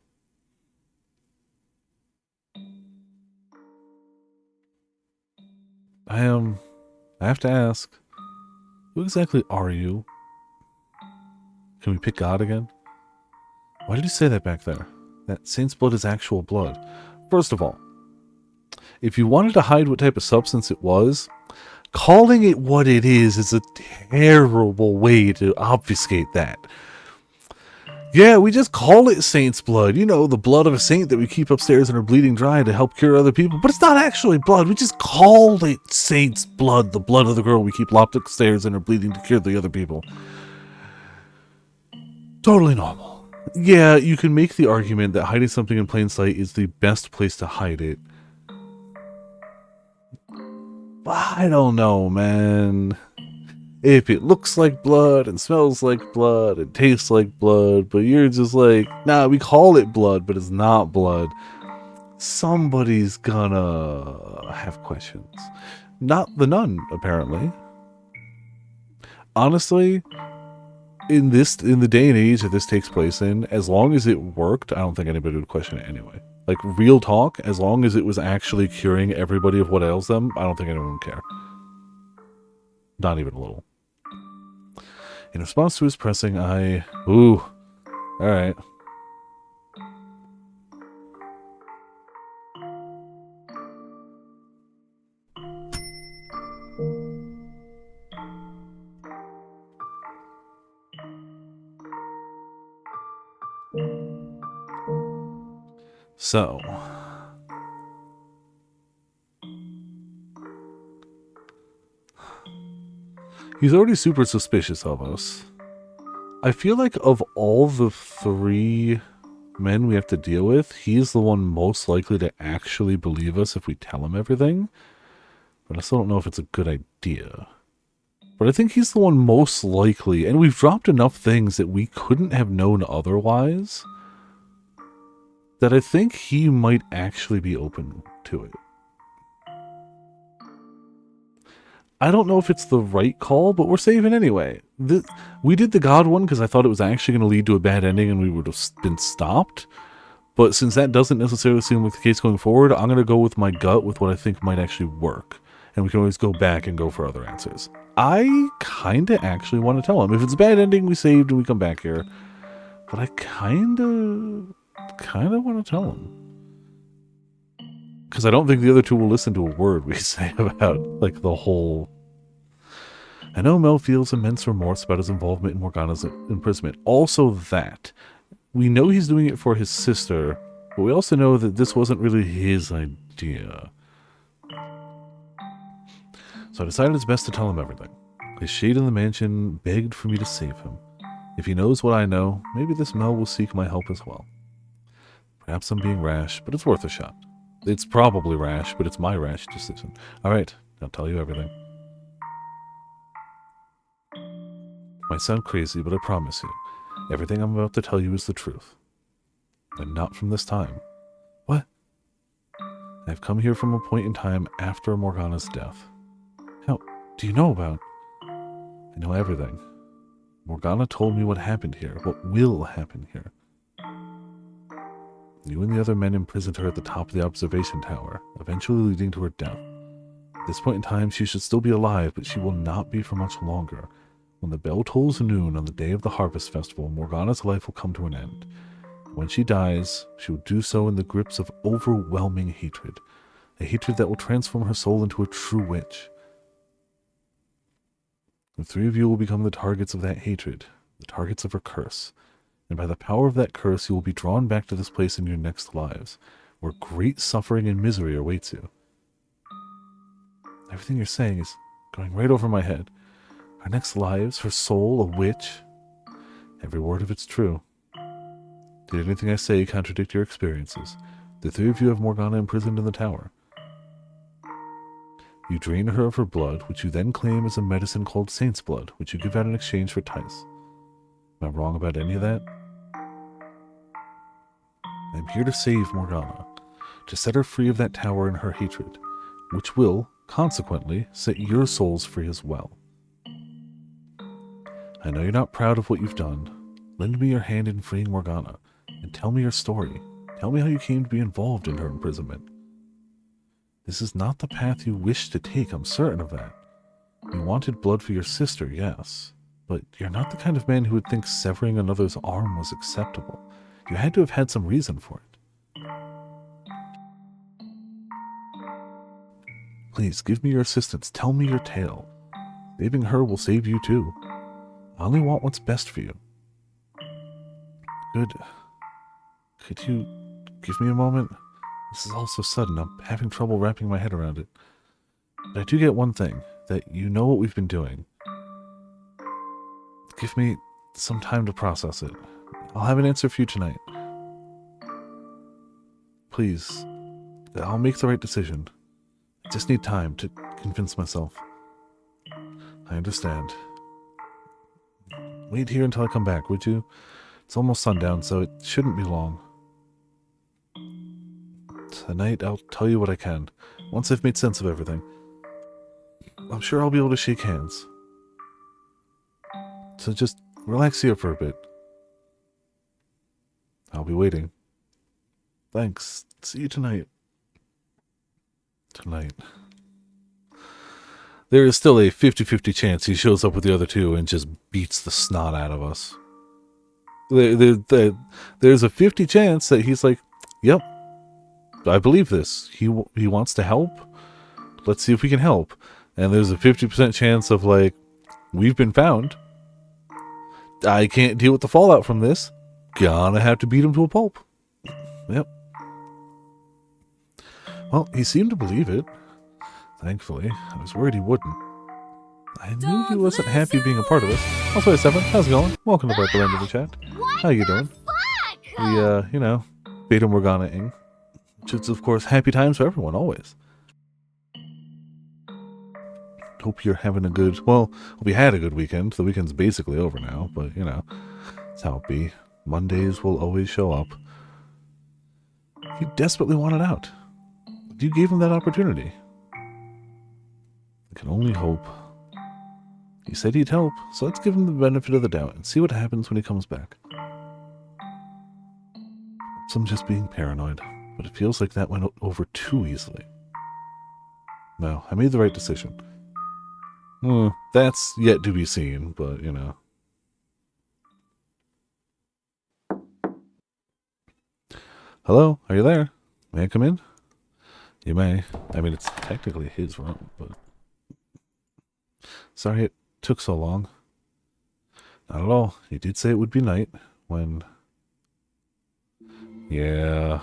S1: I have to ask, who exactly are you? Can we pick God again? Why did you say that back there? That saint's blood is actual blood. First of all, if you wanted to hide what type of substance it was, calling it what it is a terrible way to obfuscate that. Yeah, we just call it saint's blood. You know, the blood of a saint that we keep upstairs in our bleeding dry to help cure other people. But it's not actually blood. We just call it saint's blood, the blood of the girl we keep locked upstairs in her bleeding to cure the other people. Totally normal. Yeah, you can make the argument that hiding something in plain sight is the best place to hide it. But I don't know, man. If it looks like blood and smells like blood and tastes like blood, but you're just like, nah, we call it blood, but it's not blood, somebody's gonna have questions. Not the nun, apparently. Honestly, in the day and age that this takes place in, as long as it worked, I don't think anybody would question it anyway. Like, real talk, as long as it was actually curing everybody of what ails them, I don't think anyone would care. Not even a little. In response to his pressing, ooh, alright. So, he's already super suspicious of us. I feel like of all the 3 men we have to deal with, he's the one most likely to actually believe us if we tell him everything. But I still don't know if it's a good idea. But I think he's the one most likely, and we've dropped enough things that we couldn't have known otherwise, that I think he might actually be open to it. I don't know if it's the right call, but we're saving anyway. We did the God one because I thought it was actually going to lead to a bad ending and we would have been stopped. But since that doesn't necessarily seem like the case going forward, I'm going to go with my gut with what I think might actually work. And we can always go back and go for other answers. I kind of actually want to tell him. If it's a bad ending, we saved and we come back here. But I kind of want to tell him. Because I don't think the other 2 will listen to a word we say about, like, the whole... I know Mel feels immense remorse about his involvement in Morgana's imprisonment. Also that. We know he's doing it for his sister, but we also know that this wasn't really his idea. So I decided it's best to tell him everything. His shade in the mansion begged for me to save him. If he knows what I know, maybe this Mel will seek my help as well. Perhaps I'm being rash, but it's worth a shot. It's probably rash, but it's my rash decision. Alright, I'll tell you everything. Might sound crazy, but I promise you, everything I'm about to tell you is the truth. And not from this time. What? I've come here from a point in time after Morgana's death. How do you know about? I know everything. Morgana told me what happened here, what will happen here. You and the other men imprisoned her at the top of the observation tower, eventually leading to her death. At this point in time, she should still be alive, but she will not be for much longer. When the bell tolls noon on the day of the Harvest Festival, Morgana's life will come to an end. When she dies, she will do so in the grips of overwhelming hatred. A hatred that will transform her soul into a true witch. The 3 of you will become the targets of that hatred, the targets of her curse. And by the power of that curse, you will be drawn back to this place in your next lives, where great suffering and misery awaits you. Everything you're saying is going right over my head. Our next lives, her soul, a witch. Every word of it's true. Did anything I say contradict your experiences? The 3 of you have Morgana imprisoned in the tower. You drain her of her blood, which you then claim is a medicine called Saint's Blood, which you give out in exchange for Tice. Am I wrong about any of that? I'm here to save Morgana, to set her free of that tower and her hatred, which will, consequently, set your souls free as well. I know you're not proud of what you've done. Lend me your hand in freeing Morgana, and tell me your story. Tell me how you came to be involved in her imprisonment. This is not the path you wished to take, I'm certain of that. You wanted blood for your sister, yes, but you're not the kind of man who would think severing another's arm was acceptable. You had to have had some reason for it. Please, give me your assistance. Tell me your tale. Saving her will save you too. I only want what's best for you. Could you give me a moment? This is all so sudden. I'm having trouble wrapping my head around it. But I do get one thing, that you know what we've been doing. Give me some time to process it. I'll have an answer for you tonight. Please, I'll make the right decision. I just need time to convince myself. I understand. Wait here until I come back, would you? It's almost sundown, so it shouldn't be long. Tonight, I'll tell you what I can, once I've made sense of everything. I'm sure I'll be able to shake hands. So just relax here for a bit. I'll be waiting. Thanks. See you tonight. Tonight. There is still a 50-50 chance he shows up with the other two and just beats the snot out of us. There's a 50 chance that he's like, yep, I believe this. He wants to help. Let's see if we can help. And there's a 50% chance of like, we've been found. I can't deal with the fallout from this. Gonna have to beat him to a pulp. Yep. Well, he seemed to believe it. Thankfully. I was worried he wouldn't. I knew he wasn't happy being a part of this. Also, hey, Seven, how's it going? Welcome to Viperland in the chat. How you doing? We, Fata Morgana-ing. Which is, of course, happy times for everyone, always. Hope you're having a good, well, hope you had a good weekend. The weekend's basically over now, but, that's how it be. Mondays will always show up. He desperately wanted out. You gave him that opportunity. I can only hope. He said he'd help, so let's give him the benefit of the doubt and see what happens when he comes back. I'm just being paranoid, but it feels like that went over too easily. No, I made the right decision. That's yet to be seen, but, Hello, are you there? May I come in? You may. I mean, it's technically his room, but... Sorry it took so long. Not at all. He did say it would be night when... Yeah.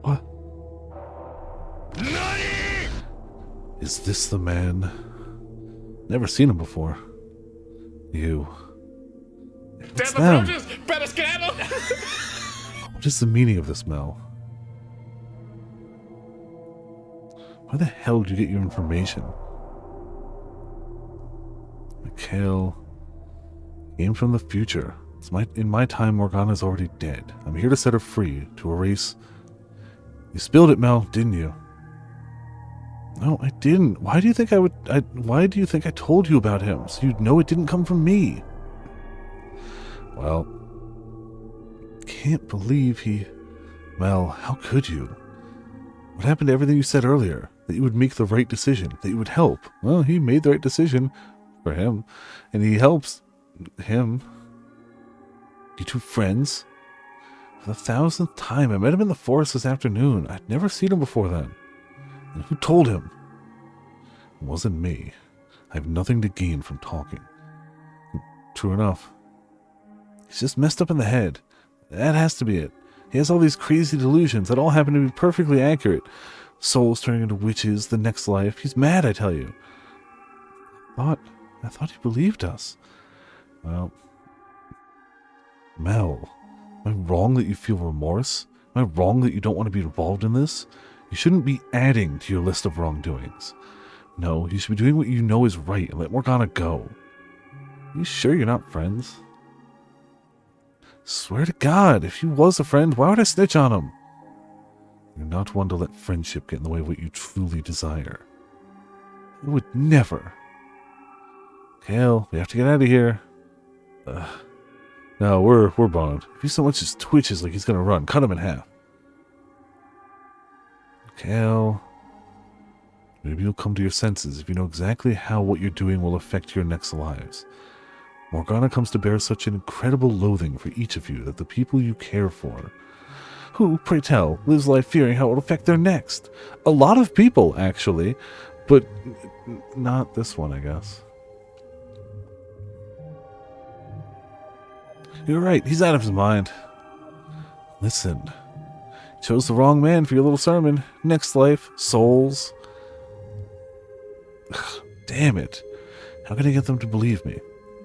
S1: What? Nani? Is this the man? Never seen him before. You. It's them. What is the meaning of this smell? Where the hell did you get your information? Mikhail came from the future. In my time, Morgana's already dead. I'm here to set her free, to erase... You spilled it, Mel, didn't you? No, I didn't. Why do you think why do you think I told you about him? So you'd know it didn't come from me. Well, can't believe he... Mel, how could you? What happened to everything you said earlier? That you would make the right decision, that you would help. Well, he made the right decision for him, and he helps him. You two friends? For the 1,000th time, I met him in the forest this afternoon. I'd never seen him before then. And who told him? It wasn't me. I have nothing to gain from talking. True enough. He's just messed up in the head. That has to be it. He has all these crazy delusions that all happen to be perfectly accurate. Souls turning into witches, the next life. He's mad, I tell you. I thought he believed us. Well, Mel, am I wrong that you feel remorse? Am I wrong that you don't want to be involved in this? You shouldn't be adding to your list of wrongdoings. No, you should be doing what you know is right and let Morgana go. Are you sure you're not friends? Swear to God, if he was a friend, why would I snitch on him? You're not one to let friendship get in the way of what you truly desire. I would never. Kale, we have to get out of here. No, we're boned. If he so much as twitches like he's gonna run, cut him in half. Kale, maybe you'll come to your senses if you know exactly how what you're doing will affect your next lives. Morgana comes to bear such an incredible loathing for each of you that the people you care for, who, pray tell, lives life fearing how it will affect their next. A lot of people, actually, but not this one, I guess. You're right, he's out of his mind. Listen, chose the wrong man for your little sermon. Next life, souls. Ugh, damn it. How can I get them to believe me?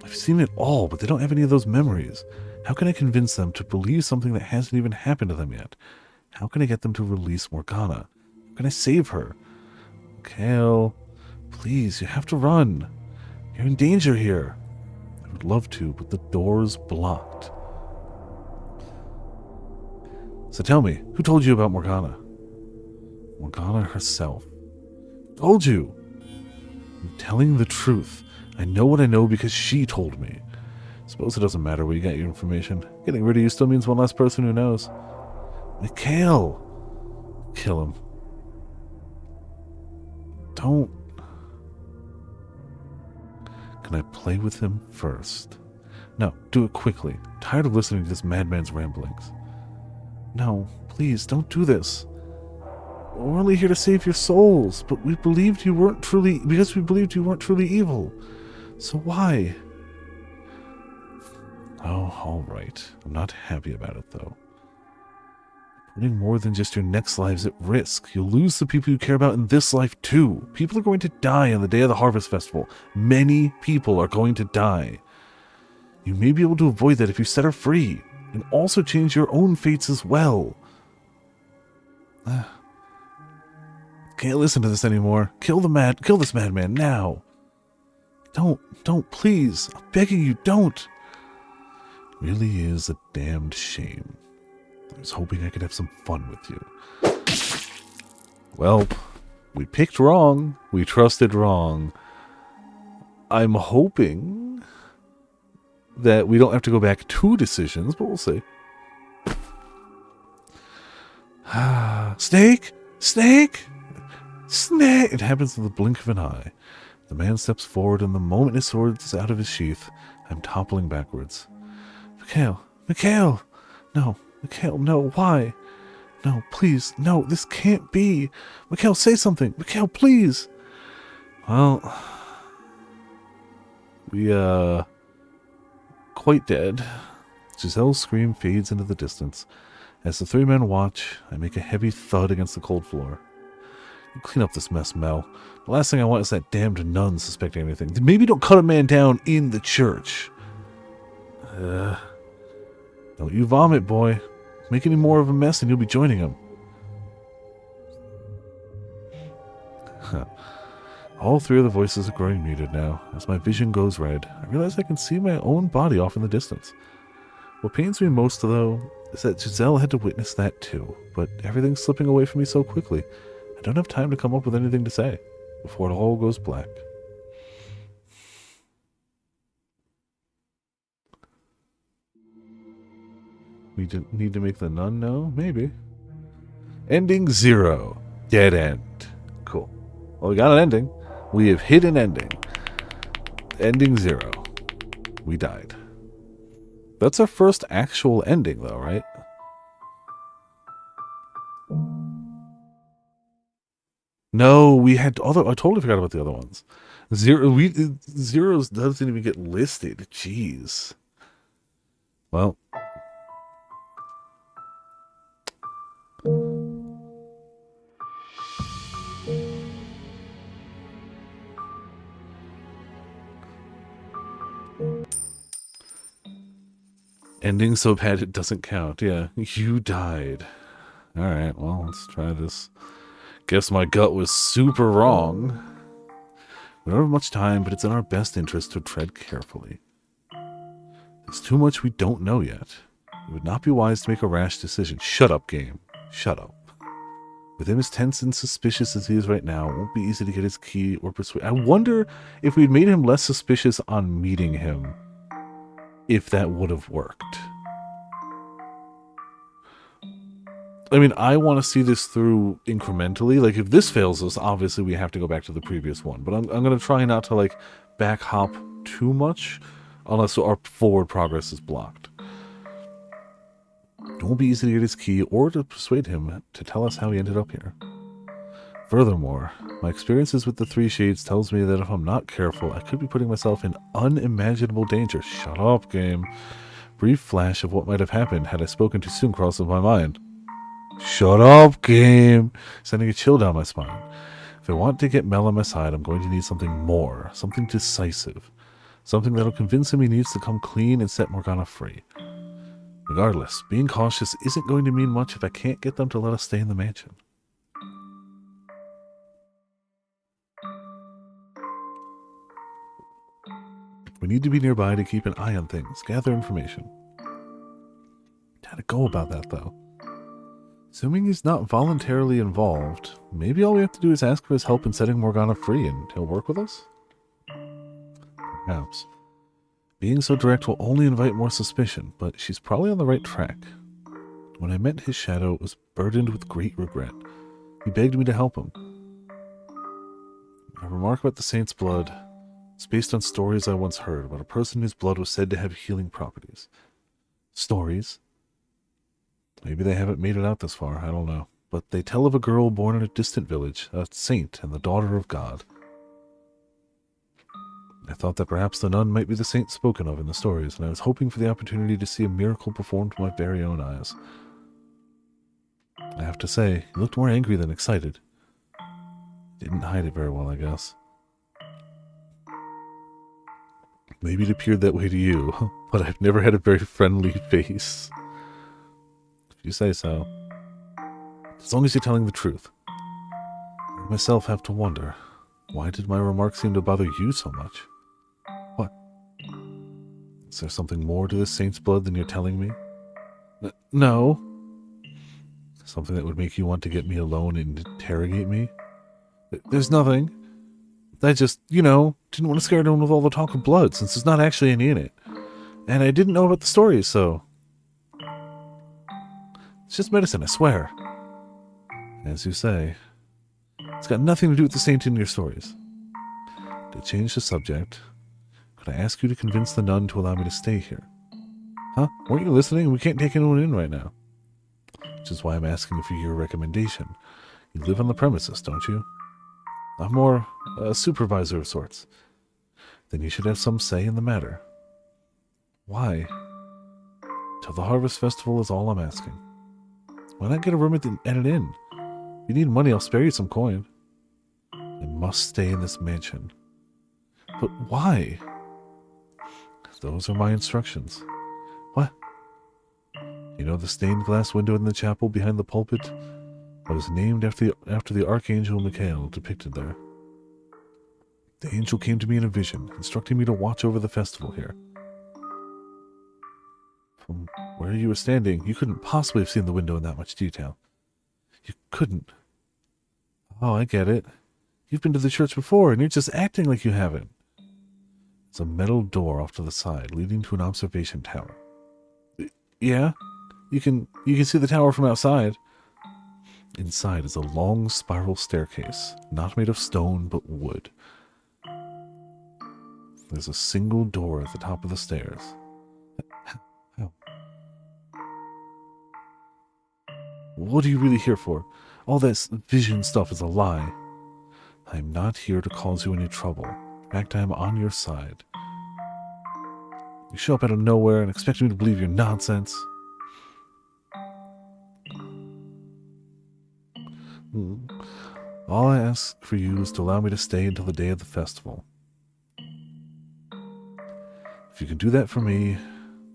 S1: I've seen it all, but they don't have any of those memories. How can I convince them to believe something that hasn't even happened to them yet? How can I get them to release Morgana? How can I save her? Kale, please, you have to run. You're in danger here. I would love to, but the door's blocked. So tell me, who told you about Morgana? Morgana herself. Told you. I'm telling the truth. I know what I know because she told me. Suppose it doesn't matter where you got your information. Getting rid of you still means one less person who knows. Mikhail! Kill him. Don't. Can I play with him first? No, do it quickly. I'm tired of listening to this madman's ramblings. No, please, don't do this. We're only here to save your souls, but we believed you weren't truly evil. So why? Oh, all right. I'm not happy about it, though. Putting more than just your next lives at risk. You'll lose the people you care about in this life, too. People are going to die on the day of the Harvest Festival. Many people are going to die. You may be able to avoid that if you set her free, and also change your own fates as well. Can't listen to this anymore. Kill this madman now. Don't, please. I'm begging you, don't. It really is a damned shame. I was hoping I could have some fun with you. Well, we picked wrong. We trusted wrong. I'm hoping that we don't have to go back 2 decisions, but we'll see. Snake! Snake! Snake! It happens in the blink of an eye. The man steps forward, and the moment his sword is out of his sheath, I'm toppling backwards. Mikhail! No, Mikhail, no, why? No, please, no, this can't be. Mikhail, say something. Mikhail, please. Well, we, quite dead. Giselle's scream fades into the distance. As the 3 men watch, I make a heavy thud against the cold floor. You clean up this mess, Mel. The last thing I want is that damned nun suspecting anything. Maybe don't cut a man down in the church. Don't you vomit, boy. Make any more of a mess and you'll be joining him. All 3 of the voices are growing muted now. As my vision goes red, I realize I can see my own body off in the distance. What pains me most, though, is that Giselle had to witness that too, but everything's slipping away from me so quickly. I don't have time to come up with anything to say before it all goes black. We need to make the nun know? Maybe. Ending 0. Dead end. Cool. Well, we got an ending. We have hit an ending. Ending 0. We died. That's our first actual ending, though, right? No, we had other. I totally forgot about the other ones. Zeros doesn't even get listed. Jeez. Well. Ending so bad it doesn't count. Yeah, you died. Alright, well, let's try this. Guess my gut was super wrong. We don't have much time, but it's in our best interest to tread carefully. There's too much we don't know yet. It would not be wise to make a rash decision. Shut up, game. Shut up. With him as tense and suspicious as he is right now, it won't be easy to get his key or persuade. I wonder if we'd made him less suspicious on meeting him, if that would have worked. I mean, I want to see this through incrementally. Like, if this fails us, obviously we have to go back to the previous one. But I'm going to try not to, like, back hop too much, unless our forward progress is blocked. It won't be easy to get his key or to persuade him to tell us how he ended up here. Furthermore, my experiences with the Three Shades tells me that if I'm not careful, I could be putting myself in unimaginable danger. Shut up, game. Brief flash of what might have happened had I spoken too soon crosses my mind. Shut up, game. Sending a chill down my spine. If I want to get Mel on my side, I'm going to need something more. Something decisive. Something that'll convince him he needs to come clean and set Morgana free. Regardless, being cautious isn't going to mean much if I can't get them to let us stay in the mansion. We need to be nearby to keep an eye on things, gather information. How to go about that, though? Assuming he's not voluntarily involved, maybe all we have to do is ask for his help in setting Morgana free and he'll work with us? Perhaps. Being so direct will only invite more suspicion, but she's probably on the right track. When I met his shadow, it was burdened with great regret. He begged me to help him. A remark about the saint's blood is based on stories I once heard about a person whose blood was said to have healing properties. Stories? Maybe they haven't made it out this far, I don't know. But they tell of a girl born in a distant village, a saint and the daughter of God. I thought that perhaps the nun might be the saint spoken of in the stories, and I was hoping for the opportunity to see a miracle performed with my very own eyes. I have to say, he looked more angry than excited. Didn't hide it very well, I guess. Maybe it appeared that way to you, but I've never had a very friendly face. If you say so. As long as you're telling the truth. I myself have to wonder, why did my remarks seem to bother you so much? What? Is there something more to this saint's blood than you're telling me? No. Something that would make you want to get me alone and interrogate me? There's nothing. I just, didn't want to scare anyone with all the talk of blood, since there's not actually any in it. And I didn't know about the stories, so... It's just medicine, I swear. As you say, it's got nothing to do with the saint in your stories. To change the subject, could I ask you to convince the nun to allow me to stay here? Huh? Weren't you listening? We can't take anyone in right now. Which is why I'm asking for your recommendation. You live on the premises, don't you? I'm more a supervisor of sorts. Then you should have some say in the matter. Why? Till the Harvest Festival is all I'm asking. Why not get a room at an inn? If you need money, I'll spare you some coin. I must stay in this mansion. But why? Those are my instructions. What? You know the stained glass window in the chapel behind the pulpit? I was named after the Archangel Michael depicted there. The angel came to me in a vision, instructing me to watch over the festival here. From where you were standing, you couldn't possibly have seen the window in that much detail. You couldn't. Oh, I get it. You've been to the church before, and you're just acting like you haven't. It's a metal door off to the side, leading to an observation tower. Yeah? You can see the tower from outside. Inside is a long spiral staircase, not made of stone but wood. There's a single door at the top of the stairs. How? What are you really here for? All this vision stuff is a lie. I'm not here to cause you any trouble. In fact, I am on your side. You show up out of nowhere and expect me to believe your nonsense. All I ask for you is to allow me to stay until the day of the festival. If you can do that for me,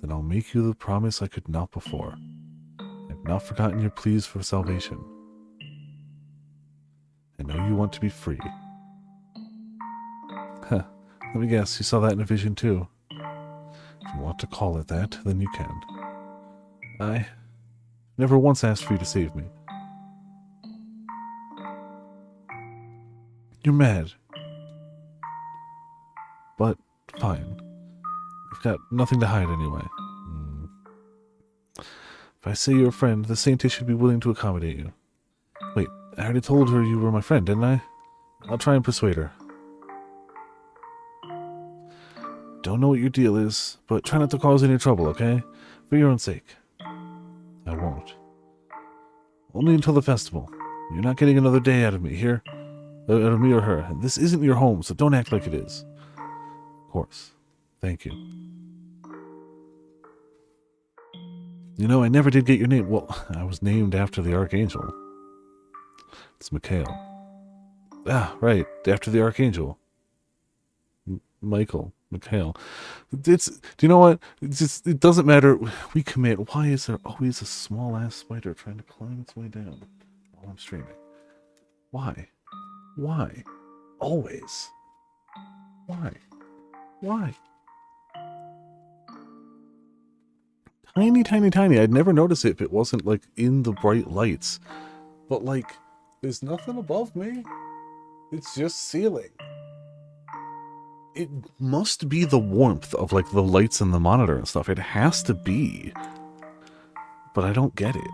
S1: then I'll make you the promise I could not before. I've not forgotten your pleas for salvation. I know you want to be free. Huh. Let me guess, you saw that in a vision too. If you want to call it that, then you can. I never once asked for you to save me. You're mad. But, fine. You've got nothing to hide anyway. If I say you're a friend, the Saintess should be willing to accommodate you. Wait, I already told her you were my friend, didn't I? I'll try and persuade her. Don't know what your deal is, but try not to cause any trouble, okay? For your own sake. I won't. Only until the festival. You're not getting another day out of me here. Out of me or her. This isn't your home, so don't act like it is. Of course. Thank you. You know, I never did get your name. Well, I was named after the Archangel. It's Mikhail. Ah, right. After the Archangel. Michael. Mikhail. Do you know what? It doesn't matter. We commit. Why is there always a small-ass spider trying to climb its way down while I'm streaming? Why? Why? Always. Why? Why? Tiny, tiny, tiny. I'd never notice it if it wasn't, like, in the bright lights. But, like, there's nothing above me. It's just ceiling. It must be the warmth of, like, the lights in the monitor and stuff. It has to be. But I don't get it.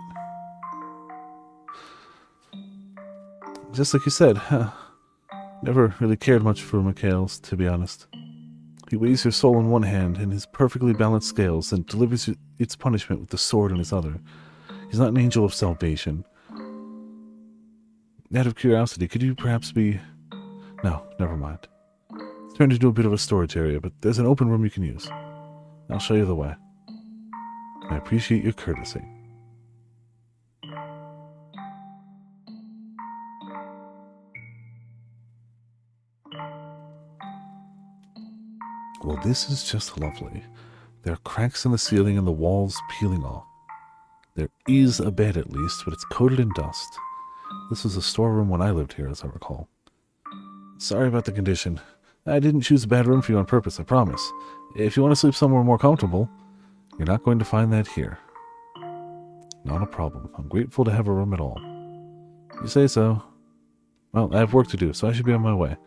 S1: Just like you said, never really cared much for Mikhail's, to be honest. He weighs your soul in one hand in his perfectly balanced scales and delivers its punishment with the sword in his other. He's not an angel of salvation. Out of curiosity, could you perhaps be... No, never mind. It's turned into a bit of a storage area, but there's an open room you can use. I'll show you the way. I appreciate your courtesy. Well, this is just lovely. There are cracks in the ceiling and the walls peeling off. There is a bed at least, but it's coated in dust. This was a storeroom when I lived here, as I recall. Sorry about the condition. I didn't choose a bad room for you on purpose, I promise. If you want to sleep somewhere more comfortable, you're not going to find that here. Not a problem. I'm grateful to have a room at all. You say so. Well, I have work to do, so I should be on my way.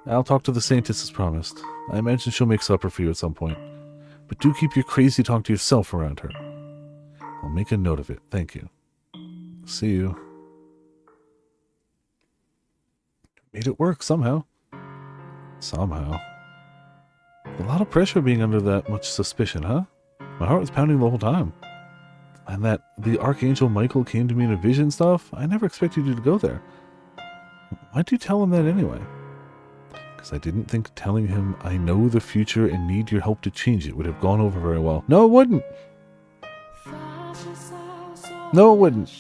S1: I'll talk to the Saintess as promised. I imagine she'll make supper for you at some point. But do keep your crazy talk to yourself around her. I'll make a note of it. Thank you. See you. Made it work somehow. Somehow. A lot of pressure being under that much suspicion, huh? My heart was pounding the whole time. And that the Archangel Michael came to me in a vision stuff, I never expected you to go there. Why'd you tell him that anyway? Because I didn't think telling him I know the future and need your help to change it would have gone over very well. No, it wouldn't. No, it wouldn't.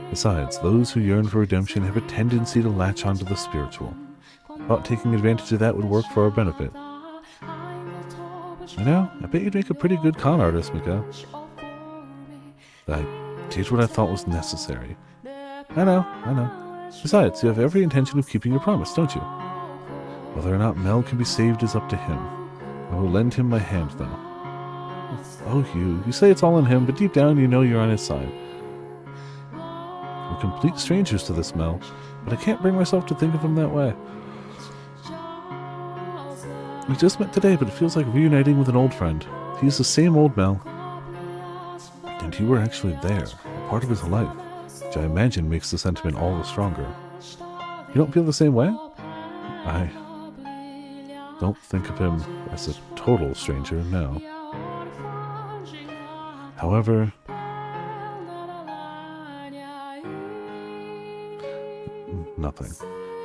S1: Besides, those who yearn for redemption have a tendency to latch onto the spiritual. Thought taking advantage of that would work for our benefit. You know, I bet you'd make a pretty good con artist, Mika. I did what I thought was necessary. I know. Besides, you have every intention of keeping your promise, don't you? Whether or not Mel can be saved is up to him. I will lend him my hand, though. Oh, you say it's all on him, but deep down you know you're on his side. We're complete strangers to this Mel, but I can't bring myself to think of him that way. We just met today, but it feels like reuniting with an old friend. He's the same old Mel. And you were actually there, a part of his life, which I imagine makes the sentiment all the stronger. You don't feel the same way? I don't think of him as a total stranger, no. However, nothing.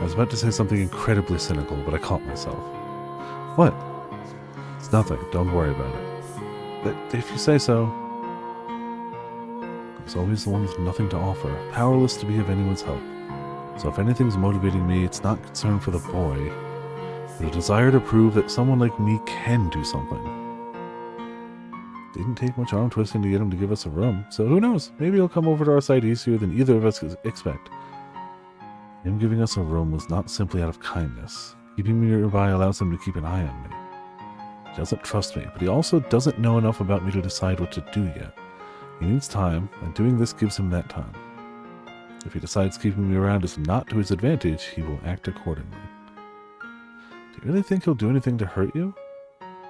S1: I was about to say something incredibly cynical, but I caught myself. What? It's nothing. Don't worry about it. But if you say so, I was always the one with nothing to offer, powerless to be of anyone's help. So if anything's motivating me, it's not concern for the boy, but a desire to prove that someone like me can do something. Didn't take much arm twisting to get him to give us a room, so who knows? Maybe he'll come over to our side easier than either of us expect. Him giving us a room was not simply out of kindness. Keeping me nearby allows him to keep an eye on me. He doesn't trust me, but he also doesn't know enough about me to decide what to do yet. He needs time, and doing this gives him that time. If he decides keeping me around is not to his advantage, he will act accordingly. Do you really think he'll do anything to hurt you?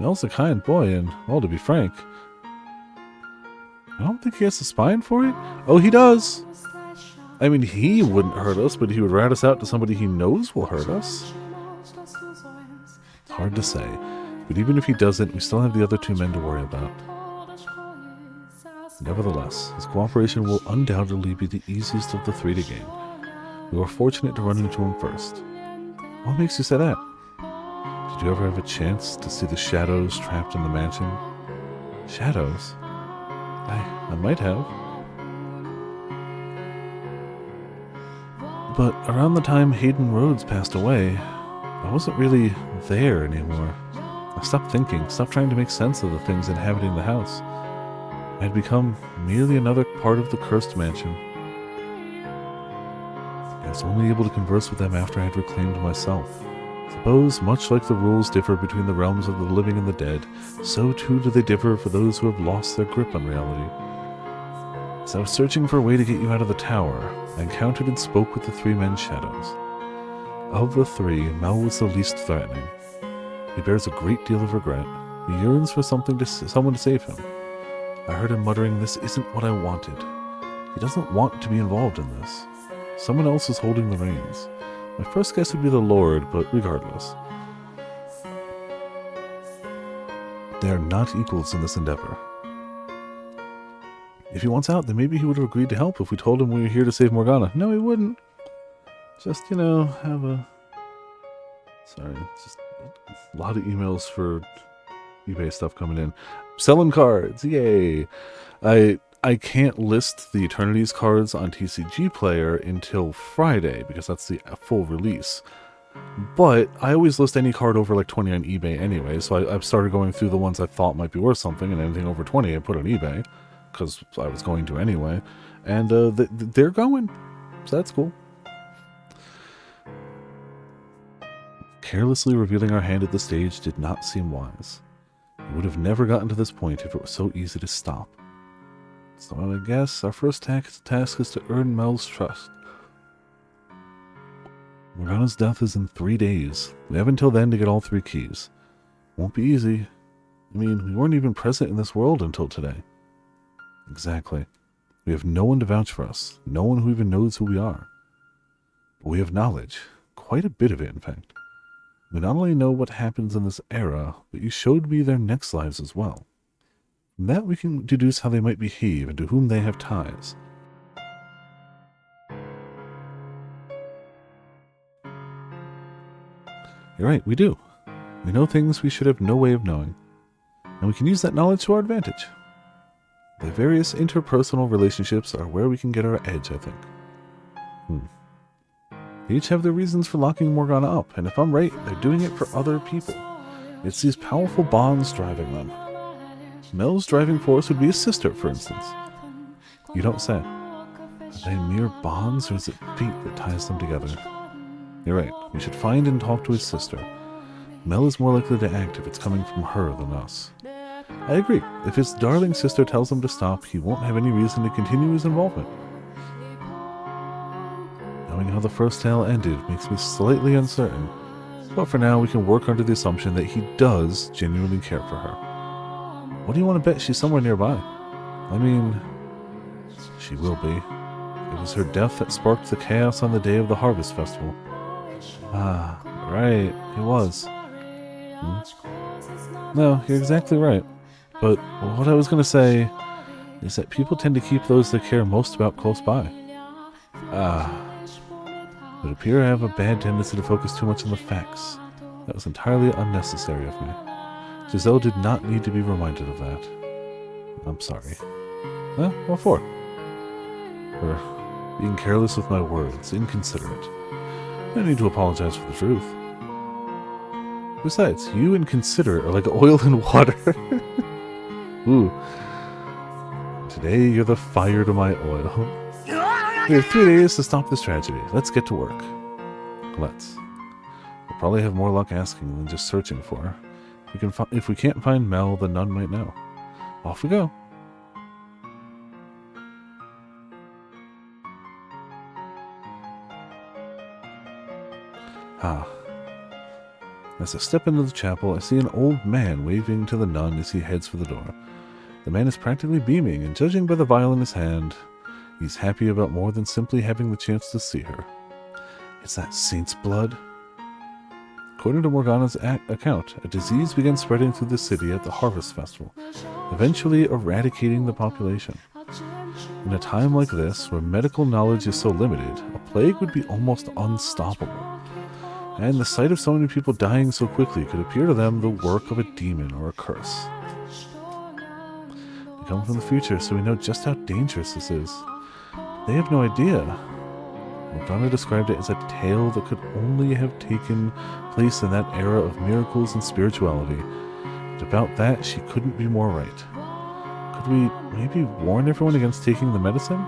S1: Mel's a kind boy, and, well, to be frank, I don't think he has the spine for it. Oh, he does! I mean, he wouldn't hurt us, but he would rat us out to somebody he knows will hurt us. Hard to say, but even if he doesn't, we still have the other two men to worry about. Nevertheless, his cooperation will undoubtedly be the easiest of the three to gain. We were fortunate to run into him first. What makes you say that? Did you ever have a chance to see the shadows trapped in the mansion? Shadows? I might have. But around the time Hayden Rhodes passed away, I wasn't really there anymore. I stopped thinking, stopped trying to make sense of the things inhabiting the house. I had become merely another part of the cursed mansion. I was only able to converse with them after I had reclaimed myself. Suppose, much like the rules differ between the realms of the living and the dead, so too do they differ for those who have lost their grip on reality. As I was searching for a way to get you out of the tower, I encountered and spoke with the three men's shadows. Of the three, Mel was the least threatening. He bears a great deal of regret. He yearns for someone to save him. I heard him muttering, "This isn't what I wanted." He doesn't want to be involved in this. Someone else is holding the reins. My first guess would be the Lord, but regardless. They are not equals in this endeavor. If he wants out, then maybe he would have agreed to help if we told him we were here to save Morgana. No, he wouldn't. Just, have a... Sorry, just a lot of emails for eBay stuff coming in. Selling cards, yay! I can't list the Eternities cards on TCG Player until Friday, because that's the full release. But I always list any card over like 20 on eBay anyway, so I've started going through the ones I thought might be worth something, and anything over 20 I put on eBay, because I was going to anyway. And they're going, so that's cool. Carelessly revealing our hand at the stage did not seem wise. We would have never gotten to this point if it was so easy to stop. So I guess our first task is to earn Mel's trust. Morgana's death is in 3 days. We have until then to get all 3 keys. Won't be easy. I mean, we weren't even present in this world until today. Exactly. We have no one to vouch for us. No one who even knows who we are. But we have knowledge. Quite a bit of it, in fact. We not only know what happens in this era, but you showed me their next lives as well. From that we can deduce how they might behave and to whom they have ties. You're right, we do. We know things we should have no way of knowing. And we can use that knowledge to our advantage. The various interpersonal relationships are where we can get our edge, I think. They each have their reasons for locking Morgana up, and if I'm right, they're doing it for other people. It's these powerful bonds driving them. Mel's driving force would be his sister, for instance. You don't say. Are they mere bonds, or is it fate that ties them together? You're right. We should find and talk to his sister. Mel is more likely to act if it's coming from her than us. I agree. If his darling sister tells him to stop, he won't have any reason to continue his involvement. Knowing how the first tale ended makes me slightly uncertain, but for now we can work under the assumption that he does genuinely care for her. What do you want to bet she's somewhere nearby? I mean, she will be. It was her death that sparked the chaos on the day of the Harvest Festival. Ah, right, it was. No, you're exactly right. But what I was going to say is that people tend to keep those they care most about close by. It would appear I have a bad tendency to focus too much on the facts. That was entirely unnecessary of me. Giselle did not need to be reminded of that. I'm sorry. What for? For being careless with my words, inconsiderate. I don't need to apologize for the truth. Besides, you and considerate are like oil and water. Ooh. Today you're the fire to my oil. We have 3 days to stop this tragedy. Let's get to work. Let's. We'll probably have more luck asking than just searching for her. If we can't find Mel, then none might know. Off we go. Ah. As I step into the chapel, I see an old man waving to the nun as he heads for the door. The man is practically beaming, and judging by the vial in his hand, he's happy about more than simply having the chance to see her. Is that saint's blood? According to Morgana's account, a disease began spreading through the city at the Harvest Festival, eventually eradicating the population. In a time like this, where medical knowledge is so limited, a plague would be almost unstoppable. And the sight of so many people dying so quickly could appear to them the work of a demon or a curse. We come from the future, so we know just how dangerous this is. They have no idea. Morgana described it as a tale that could only have taken place in that era of miracles and spirituality. And about that, she couldn't be more right. Could we maybe warn everyone against taking the medicine?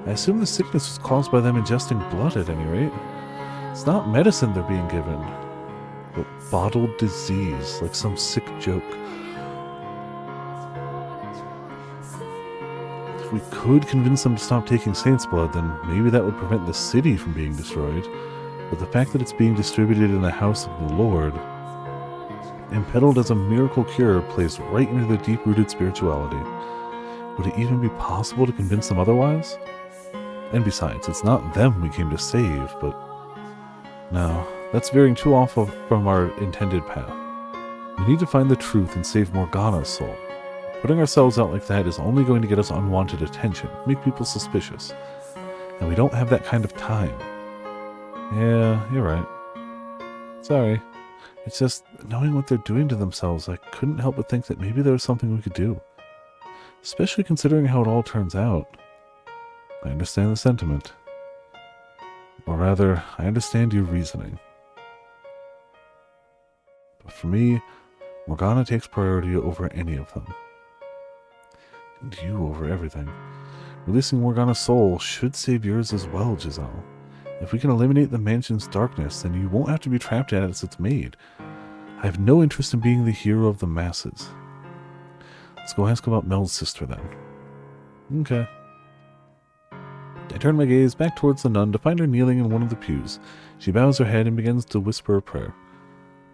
S1: I assume the sickness was caused by them ingesting blood at any rate. It's not medicine they're being given, but bottled disease, like some sick joke. If we could convince them to stop taking saint's blood, then maybe that would prevent the city from being destroyed. But the fact that it's being distributed in the house of the Lord and peddled as a miracle cure plays right into their deep-rooted spirituality. Would it even be possible to convince them otherwise? And besides, it's not them we came to save, but... No, that's veering too off from our intended path. We need to find the truth and save Morgana's soul. Putting ourselves out like that is only going to get us unwanted attention, make people suspicious. And we don't have that kind of time. Yeah, you're right. Sorry. It's just, knowing what they're doing to themselves, I couldn't help but think that maybe there was something we could do. Especially considering how it all turns out. I understand the sentiment. Or rather, I understand your reasoning. But for me, Morgana takes priority over any of them. And you over everything. Releasing Morgana's soul should save yours as well, Giselle. If we can eliminate the mansion's darkness, then you won't have to be trapped in it as it's made. I have no interest in being the hero of the masses. Let's go ask about Mel's sister then. Okay. I turn my gaze back towards the nun to find her kneeling in one of the pews. She bows her head and begins to whisper a prayer.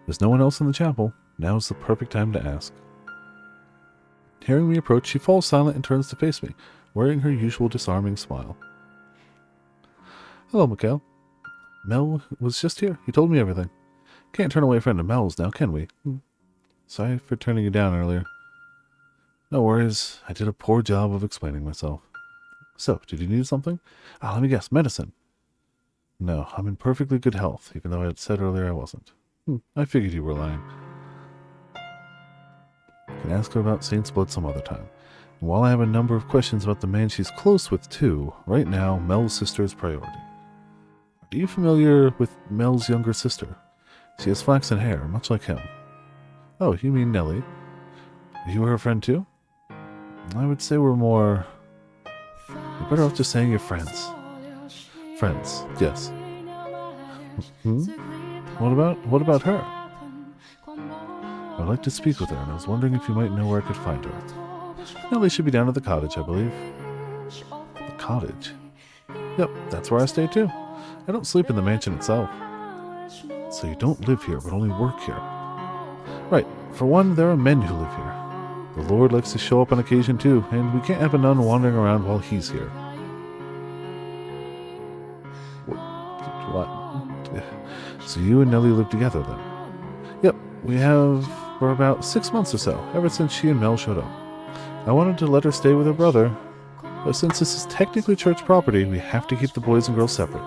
S1: There's no one else in the chapel. Now is the perfect time to ask. Hearing me approach, she falls silent and turns to face me, wearing her usual disarming smile. Hello, Mikhail. Mel was just here. He told me everything. Can't turn away a friend of Mel's now, can we? Sorry for turning you down earlier. No worries. I did a poor job of explaining myself. So, did you need something? Let me guess. Medicine. No, I'm in perfectly good health, even though I had said earlier I wasn't. I figured you were lying. I can ask her about Saint's Blood some other time. And while I have a number of questions about the man she's close with too, right now, Mel's sister is priority. Are you familiar with Mel's younger sister? She has flaxen hair, much like him. Oh, you mean Nellie. Are you her friend too? I would say we're more... You're better off just saying you're friends. Friends, yes. What about her? I'd like to speak with her, and I was wondering if you might know where I could find her. Nellie should be down at the cottage, I believe. The cottage? Yep, that's where I stay too. I don't sleep in the mansion itself. So you don't live here, but only work here. Right, for one, there are men who live here. The Lord likes to show up on occasion too, and we can't have a nun wandering around while he's here. What? So you and Nellie live together then? Yep, we have for about 6 months or so, ever since she and Mel showed up. I wanted to let her stay with her brother, but since this is technically church property, we have to keep the boys and girls separate.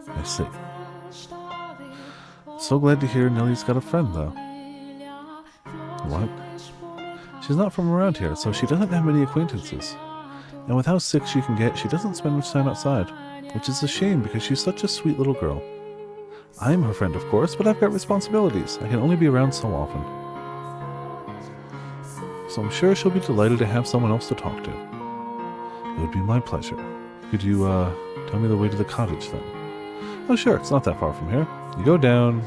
S1: I see. So glad to hear Nellie's got a friend, though. What? She's not from around here, so she doesn't have many acquaintances. And with how sick she can get, she doesn't spend much time outside, which is a shame because she's such a sweet little girl. I'm her friend, of course, but I've got responsibilities. I can only be around so often. So I'm sure she'll be delighted to have someone else to talk to. It would be my pleasure. Could you, tell me the way to the cottage, then? Oh, sure, it's not that far from here. You go down...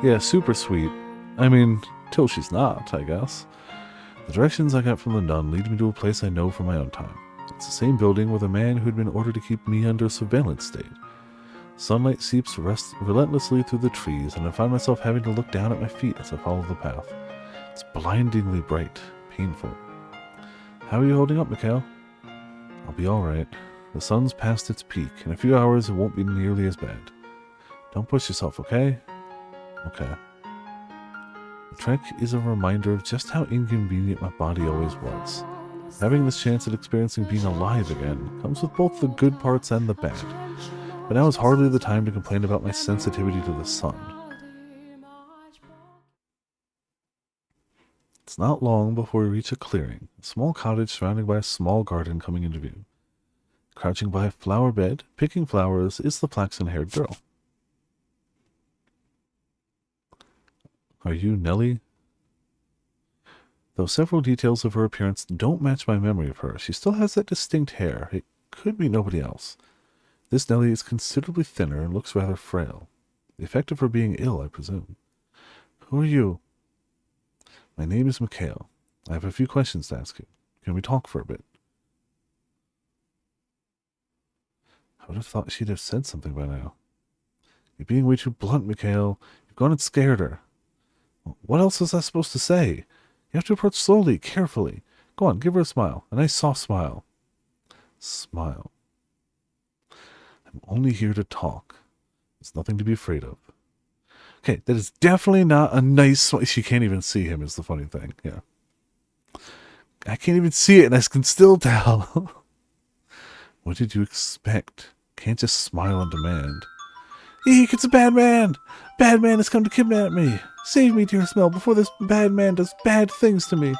S1: Yeah, super sweet. I mean, till she's not, I guess. The directions I got from the nun lead me to a place I know from my own time. It's the same building where the man who'd been ordered to keep me under surveillance stayed. Sunlight seeps relentlessly through the trees, and I find myself having to look down at my feet as I follow the path. It's blindingly bright, painful. How are you holding up, Mikhail? I'll be alright. The sun's past its peak. In a few hours, it won't be nearly as bad. Don't push yourself, okay? Okay. The trek is a reminder of just how inconvenient my body always was. Having this chance at experiencing being alive again comes with both the good parts and the bad. But now is hardly the time to complain about my sensitivity to the sun. It's not long before we reach a clearing, a small cottage surrounded by a small garden coming into view. Crouching by a flower bed, picking flowers, is the flaxen-haired girl. Are you Nellie? Though several details of her appearance don't match my memory of her, she still has that distinct hair. It could be nobody else. This Nellie is considerably thinner and looks rather frail. The effect of her being ill, I presume. Who are you? My name is Mikhail. I have a few questions to ask you. Can we talk for a bit? I would have thought she'd have said something by now. You're being way too blunt, Mikhail. You've gone and scared her. What else was I supposed to say? You have to approach slowly, carefully. Go on, give her a smile. A nice soft smile. Smile. I'm only here to talk. There's nothing to be afraid of. Okay, that is definitely not a nice smile. She can't even see him is the funny thing. Yeah. I can't even see it and I can still tell. What did you expect? Can't just smile on demand. Eek, it's a bad man! Bad man has come to kidnap me! Save me, dear Smell, before this bad man does bad things to me!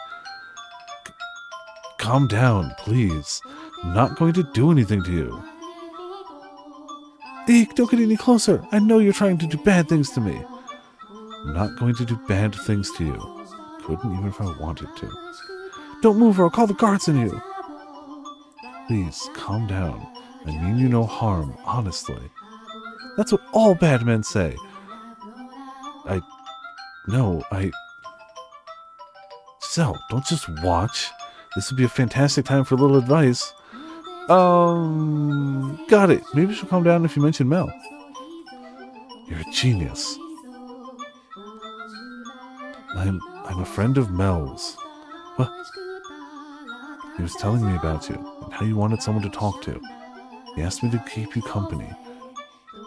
S1: Calm down, please. I'm not going to do anything to you. Eek, don't get any closer! I know you're trying to do bad things to me! I'm not going to do bad things to you. Couldn't even if I wanted to. Don't move or I'll call the guards on you! Please, calm down. I mean you no harm, honestly. That's what all bad men say. Giselle, don't just watch. This would be a fantastic time for a little advice. Got it. Maybe she'll calm down if you mention Mel. You're a genius. I'm a friend of Mel's. What? He was telling me about you and how you wanted someone to talk to. He asked me to keep you company.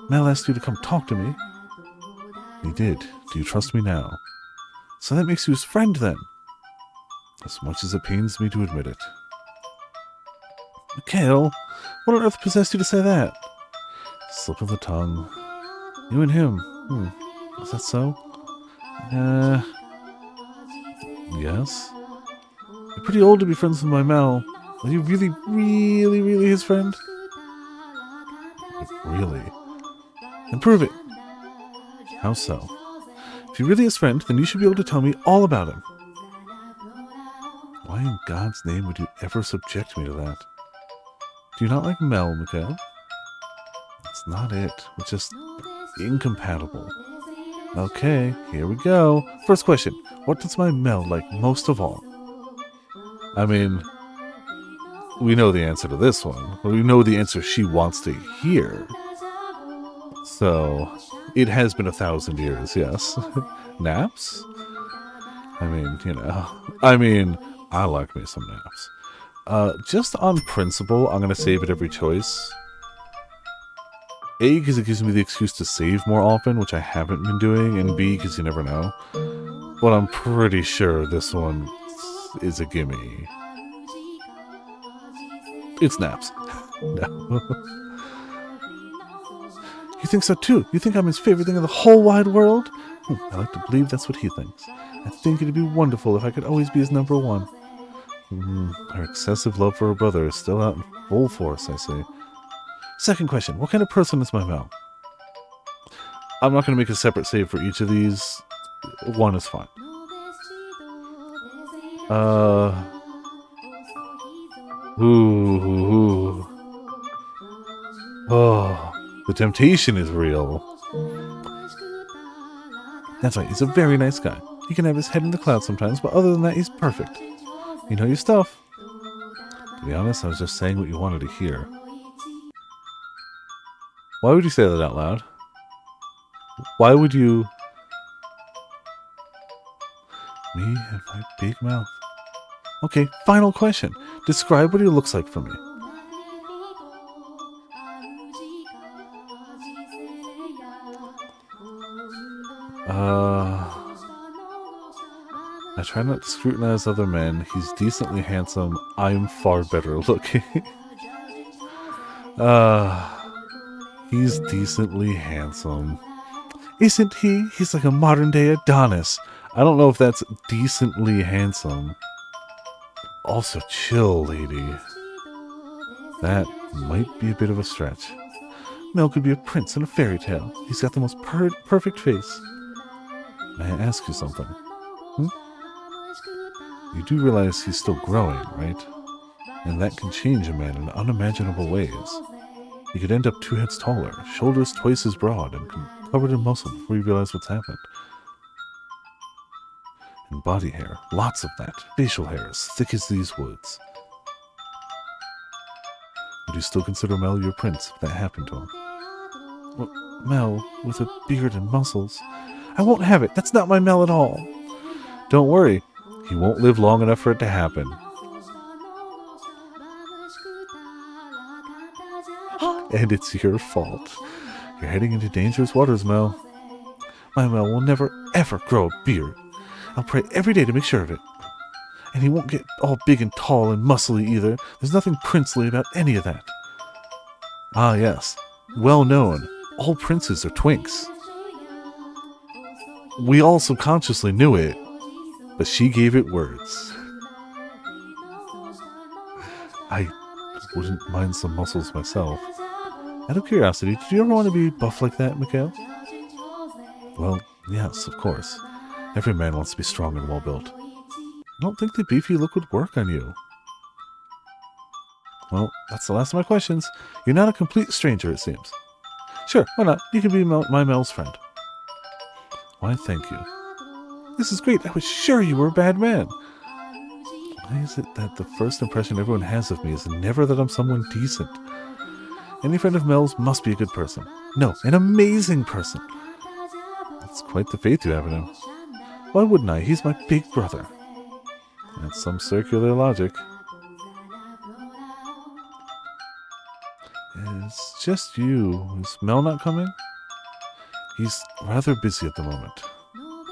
S1: Mel asked you to come talk to me. He did. Do you trust me now? So that makes you his friend then. As much as it pains me to admit it. Mikhail, what on earth possessed you to say that? Slip of the tongue. You and him. Is that so? Yes. You're pretty old to be friends with my Mel. Are you really, really, really his friend? Really? Then prove it. How so? If you're really his friend, then you should be able to tell me all about him. Why in God's name would you ever subject me to that? Do you not like Mel, Mikhail? That's not it. We're just incompatible. Okay, here we go. First question. What does my Mel like most of all? I mean, we know the answer to this one. But we know the answer she wants to hear. So, it has been 1,000 years, yes. Naps? I mean, I like me some naps. Just on principle, I'm going to save at every choice. A, because it gives me the excuse to save more often, which I haven't been doing, and B, because you never know. But I'm pretty sure this one is a gimme. It's naps. No. You think so too? You think I'm his favorite thing in the whole wide world? I like to believe that's what he thinks. I think it'd be wonderful if I could always be his number one. Her excessive love for her brother is still out in full force, I see. Second question, what kind of person is my Mel? I'm not going to make a separate save for each of these. One is fine. Oh, the temptation is real. That's right, he's a very nice guy. He can have his head in the clouds sometimes, but other than that, he's perfect. You know your stuff. To be honest, I was just saying what you wanted to hear. Why would you say that out loud? Why would you... Me and my big mouth. Okay, final question. Describe what he looks like for me. I try not to scrutinize other men. He's decently handsome. I'm far better looking. He's decently handsome. Isn't he? He's like a modern day Adonis. I don't know if that's decently handsome. Also chill, lady. That might be a bit of a stretch. Mel could be a prince in a fairy tale. He's got the most perfect face. May I ask you something? You do realize he's still growing, right? And that can change a man in unimaginable ways. He could end up 2 heads taller, shoulders twice as broad, and covered in muscle before you realize what's happened. And body hair, lots of that. Facial hair as thick as these woods. Would you still consider Mel your prince if that happened to him? Well, Mel, with a beard and muscles. I won't have it. That's not my Mel at all. Don't worry. He won't live long enough for it to happen. And it's your fault. You're heading into dangerous waters, Mel. My Mel will never, ever grow a beard. I'll pray every day to make sure of it. And he won't get all big and tall and muscly either. There's nothing princely about any of that. Ah, yes. Well known. All princes are twinks. We all subconsciously knew it, but she gave it words. I wouldn't mind some muscles myself. Out of curiosity, did you ever want to be buff like that, Mikhail? Well, yes, of course. Every man wants to be strong and well-built. I don't think the beefy look would work on you. Well, that's the last of my questions. You're not a complete stranger, it seems. Sure, why not? You can be my Mel's friend. Why, thank you. This is great. I was sure you were a bad man. Why is it that the first impression everyone has of me is never that I'm someone decent? Any friend of Mel's must be a good person. No, an amazing person. That's quite the faith you have in him. Why wouldn't I? He's my big brother. That's some circular logic. It's just you. Is Mel not coming? He's rather busy at the moment.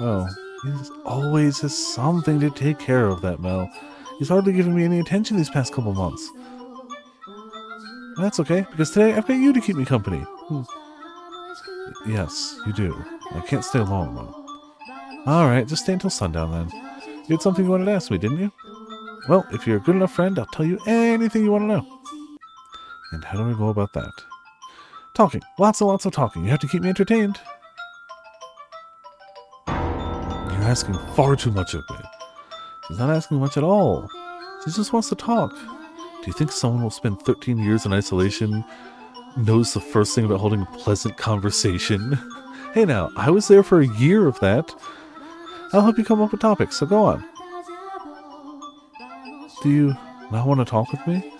S1: Oh, he always has something to take care of, that Mel. He's hardly given me any attention these past couple months. That's okay, because today I've got you to keep me company. Yes, you do. I can't stay long, though. Alright, just stay until sundown, then. You had something you wanted to ask me, didn't you? Well, if you're a good enough friend, I'll tell you anything you want to know. And how do I go about that? Talking. Lots and lots of talking. You have to keep me entertained. You're asking far too much of me. She's not asking much at all. She just wants to talk. Do you think someone will spend 13 years in isolation knows the first thing about holding a pleasant conversation? Hey now, I was there for a year of that. I'll help you come up with topics, so go on. Do you not want to talk with me?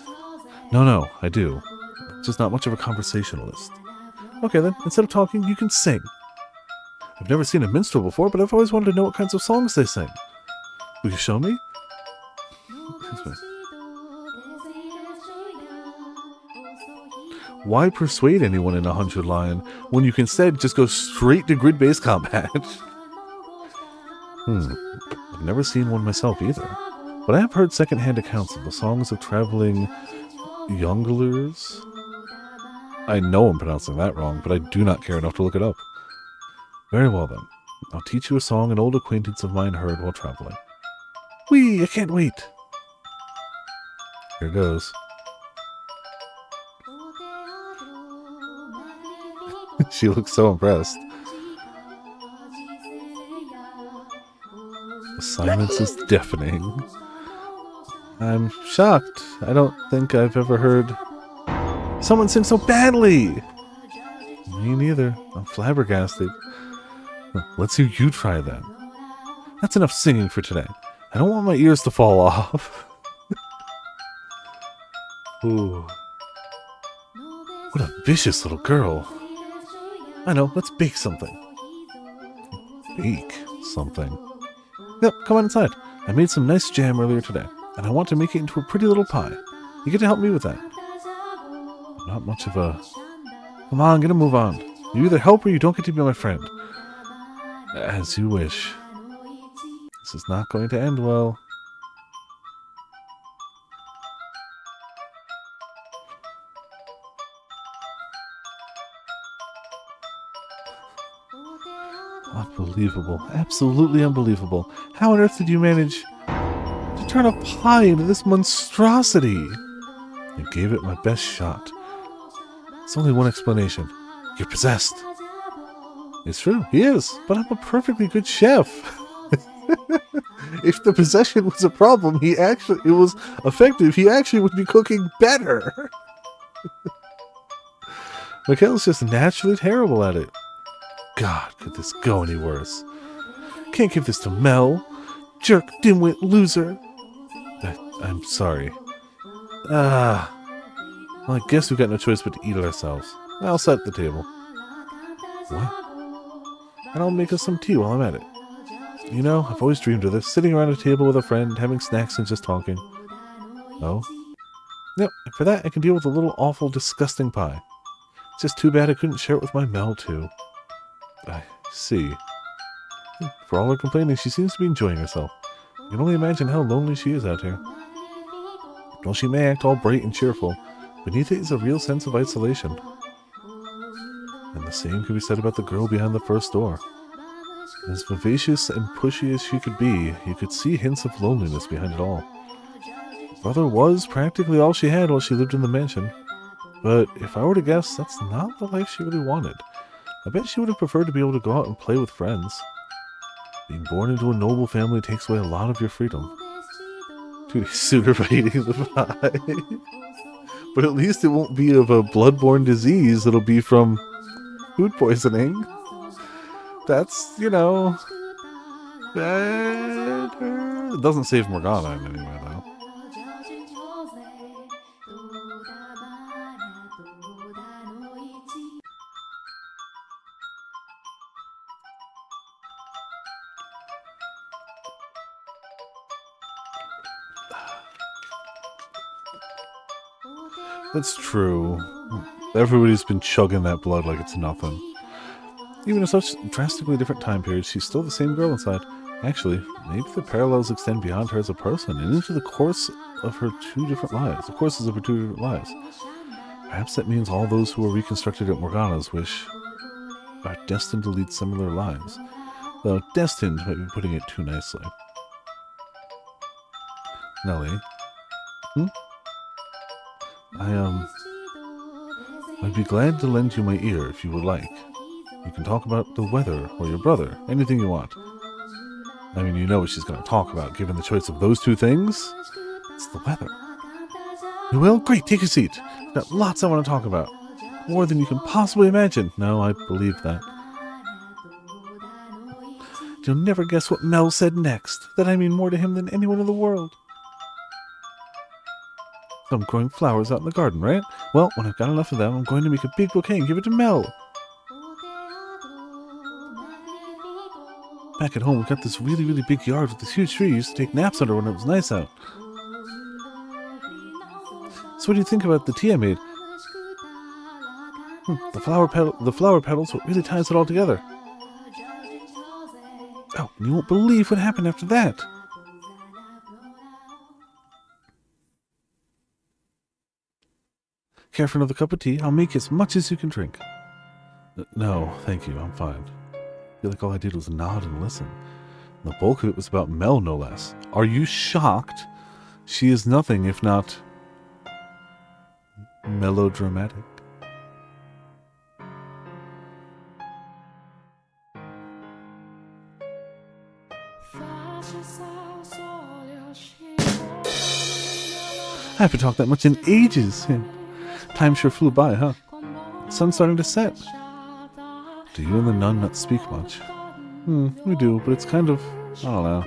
S1: No, I do. Just not much of a conversationalist. Okay then, instead of talking, you can sing. I've never seen a minstrel before, but I've always wanted to know what kinds of songs they sing. Will you show me? Excuse me. Why persuade anyone in 100 line when you can instead just go straight to grid-based combat? I've never seen one myself either, but I have heard second-hand accounts of the songs of traveling jongleurs. I know I'm pronouncing that wrong, but I do not care enough to look it up. Very well then, I'll teach you a song an old acquaintance of mine heard while traveling. Whee! I can't wait! Here goes. She looks so impressed. The silence is deafening. I'm shocked. I don't think I've ever heard someone sing so badly. Me neither. I'm flabbergasted. Let's hear you try then. That's enough singing for today. I don't want my ears to fall off. Ooh. What a vicious little girl. I know, let's bake something. Bake something? Yep, come on inside. I made some nice jam earlier today, and I want to make it into a pretty little pie. You get to help me with that. I'm not much of a... Come on, get a move on. You either help or you don't get to be my friend. As you wish. This is not going to end well. Unbelievable. Absolutely unbelievable. How on earth did you manage to turn a pie into this monstrosity? I gave it my best shot. It's only one explanation. You're possessed. It's true, he is, but I'm a perfectly good chef. If the possession was a problem, it was effective, he actually would be cooking better. Mikhail's just naturally terrible at it. God, could this go any worse? Can't give this to Mel. Jerk, dimwit, loser. I'm sorry. Well, I guess we've got no choice but to eat it ourselves. I'll set the table. What? And I'll make us some tea while I'm at it. You know, I've always dreamed of this, sitting around a table with a friend, having snacks and just talking. Oh? Yep, and for that I can deal with a little awful, disgusting pie. It's just too bad I couldn't share it with my Mel, too. I see. For all her complaining, she seems to be enjoying herself. I can only imagine how lonely she is out here. While she may act all bright and cheerful, beneath it is a real sense of isolation. And the same could be said about the girl behind the first door. As vivacious and pushy as she could be, you could see hints of loneliness behind it all. Brother was practically all she had while she lived in the mansion. But if I were to guess, that's not the life she really wanted. I bet she would have preferred to be able to go out and play with friends. Being born into a noble family takes away a lot of your freedom. To sooner by eating the pie. But at least it won't be of a bloodborne disease. It'll be from food poisoning. That's, you know, better. It doesn't save Morgana in any way, though. That's true. Everybody's been chugging that blood like it's nothing. Even in such drastically different time periods, she's still the same girl inside. Actually, maybe the parallels extend beyond her as a person and into the course of her two different lives. The courses of her two different lives. Perhaps that means all those who are reconstructed at Morgana's wish are destined to lead similar lives. Though destined might be putting it too nicely. Nellie? I'd be glad to lend you my ear if you would like. You can talk about the weather or your brother, anything you want. I mean, you know what she's going to talk about, given the choice of those two things. It's the weather. You will? Great, take a seat. I've got lots I want to talk about. More than you can possibly imagine. No, I believe that. You'll never guess what Mel said next. That I mean more to him than anyone in the world. I'm growing flowers out in the garden, right? Well, when I've got enough of them, I'm going to make a big bouquet and give it to Mel. Back at home, we've got this really, really big yard with this huge tree. I used to take naps under when it was nice out. So what do you think about the tea I made? The flower petals, what really ties it all together. Oh, you won't believe what happened after that. Care for another cup of tea? I'll make as much as you can drink. No, thank you, I'm fine. I feel like all I did was nod and listen. And the bulk of it was about Mel, no less. Are you shocked? She is nothing if not melodramatic. I haven't talked that much in ages. Time sure flew by, huh? The sun's starting to set. Do you and the nun not speak much? We do, but it's kind of, I don't know,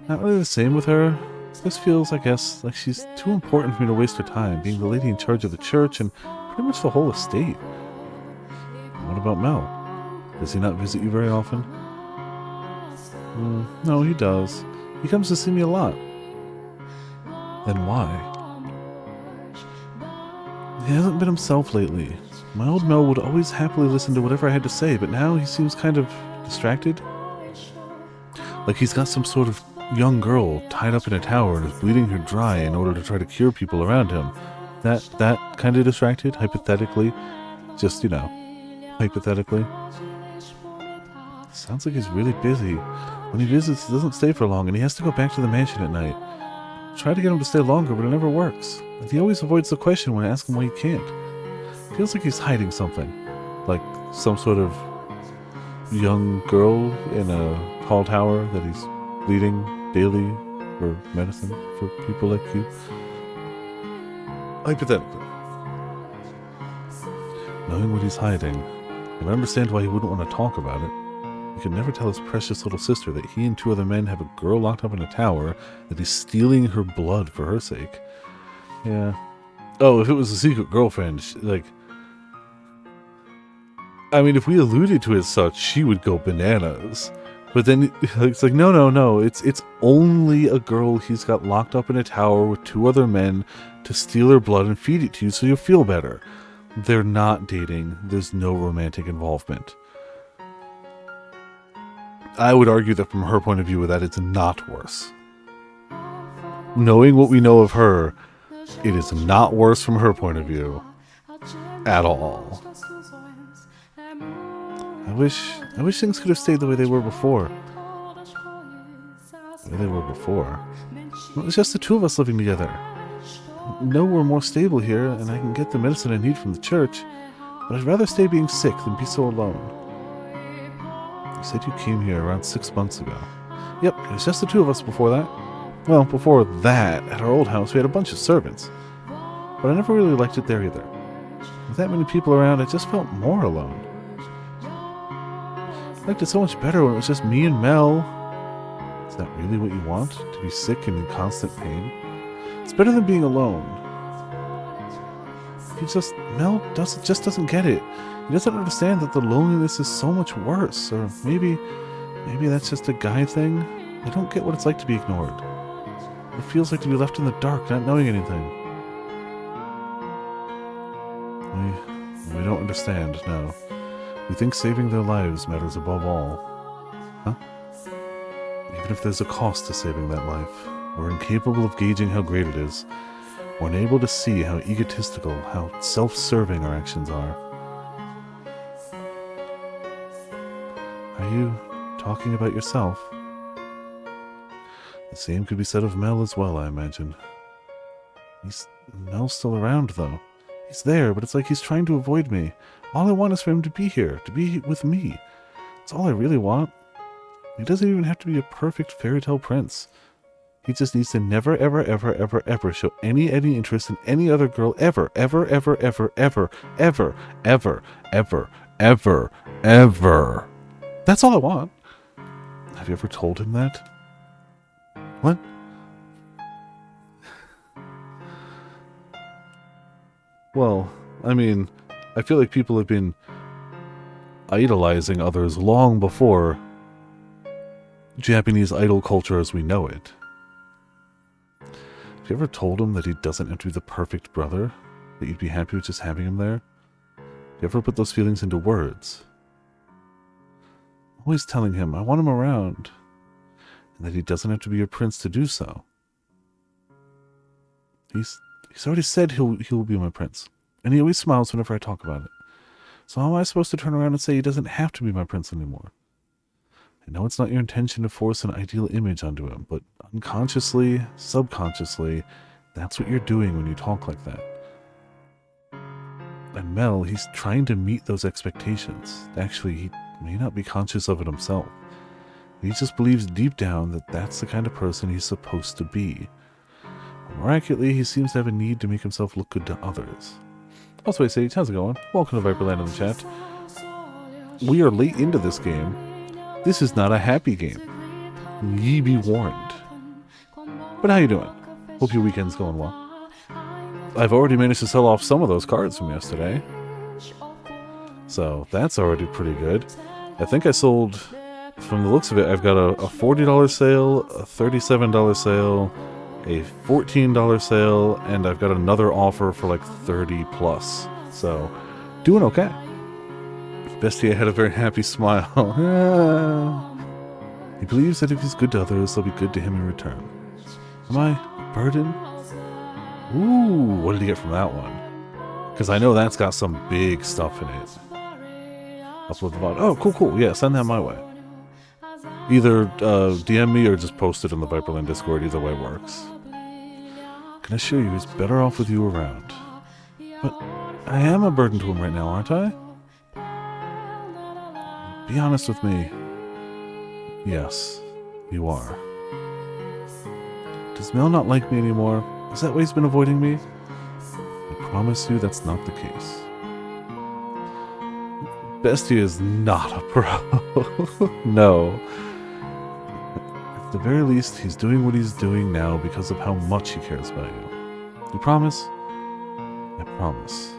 S1: not really the same with her. This feels, I guess, like she's too important for me to waste her time, being the lady in charge of the church and pretty much the whole estate. And what about Mel? Does he not visit you very often? No, he does. He comes to see me a lot. Then why? He hasn't been himself lately. My old Mel would always happily listen to whatever I had to say, but now he seems kind of distracted. Like he's got some sort of young girl tied up in a tower and is bleeding her dry in order to try to cure people around him. That kind of distracted, hypothetically. Just, hypothetically. Sounds like he's really busy. When he visits, he doesn't stay for long, and he has to go back to the mansion at night. Try to get him to stay longer, but it never works. And he always avoids the question when I ask him why he can't. Feels like he's hiding something. Like some sort of young girl in a tall tower that he's bleeding daily for medicine for people like you. Hypothetically. Knowing what he's hiding, I can understand why he wouldn't want to talk about it. He could never tell his precious little sister that he and two other men have a girl locked up in a tower, that he's stealing her blood for her sake. Yeah. Oh, if it was a secret girlfriend, I mean, if we alluded to it as such, she would go bananas. But then it's like, no. It's only a girl he's got locked up in a tower with two other men to steal her blood and feed it to you so you'll feel better. They're not dating. There's no romantic involvement. I would argue that from her point of view, that it's not worse. Knowing what we know of her, it is not worse from her point of view. At all. I wish things could have stayed the way they were before. The way they were before. Well, it's just the two of us living together. I know we're more stable here, and I can get the medicine I need from the church, but I'd rather stay being sick than be so alone. You said you came here around 6 months ago. Yep, it was just the two of us before that. Well, before that, at our old house, we had a bunch of servants. But I never really liked it there either. With that many people around, I just felt more alone. I liked it so much better when it was just me and Mel. Is that really what you want? To be sick and in constant pain? It's better than being alone. Mel just doesn't get it. He doesn't understand that the loneliness is so much worse. Or maybe that's just a guy thing. I don't get what it's like to be ignored. It feels like to be left in the dark, not knowing anything. We don't understand, no. We think saving their lives matters above all. Huh? Even if there's a cost to saving that life, we're incapable of gauging how great it is. We're unable to see how egotistical, how self-serving our actions are. Are you talking about yourself? The same could be said of Mel as well, I imagine. Mel's still around, though. He's there, but it's like he's trying to avoid me. All I want is for him to be here, to be with me. That's all I really want. He doesn't even have to be a perfect fairy tale prince. He just needs to never, ever, ever, ever, ever show any interest in any other girl ever, ever, ever, ever, ever, ever, ever, ever, ever, ever. That's all I want. Have you ever told him that? What? Well, I mean, I feel like people have been idolizing others long before Japanese idol culture as we know it. Have you ever told him that he doesn't have to be the perfect brother? That you'd be happy with just having him there? You ever put those feelings into words? Always telling him, I want him around. And that he doesn't have to be a prince to do so. He's already said he'll be my prince. And he always smiles whenever I talk about it. So how am I supposed to turn around and say he doesn't have to be my prince anymore? I know it's not your intention to force an ideal image onto him, but unconsciously, subconsciously, that's what you're doing when you talk like that. And Mel, he's trying to meet those expectations. Actually, he may not be conscious of it himself. He just believes deep down that that's the kind of person he's supposed to be. More accurately, he seems to have a need to make himself look good to others. Also, hey Sage, how's it going? Welcome to Viperland in the chat. We are late into this game. This is not a happy game. Ye be warned. But how you doing? Hope your weekend's going well. I've already managed to sell off some of those cards from yesterday. So that's already pretty good. I think I sold, from the looks of it, I've got a $40 sale, a $37 sale, a $14 sale, and I've got another offer for like 30 plus. So, doing okay. Bestie had a very happy smile. He believes that if he's good to others, they'll be good to him in return. Am I a burden? Ooh, what did he get from that one? Because I know that's got some big stuff in it. Upload the VOD. Oh, cool. Yeah, send that my way. Either DM me or just post it in the Viperland Discord. Either way works. Can assure you he's better off with you around. But I am a burden to him right now, aren't I? Be honest with me. Yes, you are. Does Mel not like me anymore? Is that why he's been avoiding me? I promise you that's not the case. Bestie is not a pro. No. At the very least, he's doing what he's doing now because of how much he cares about you. You promise? I promise.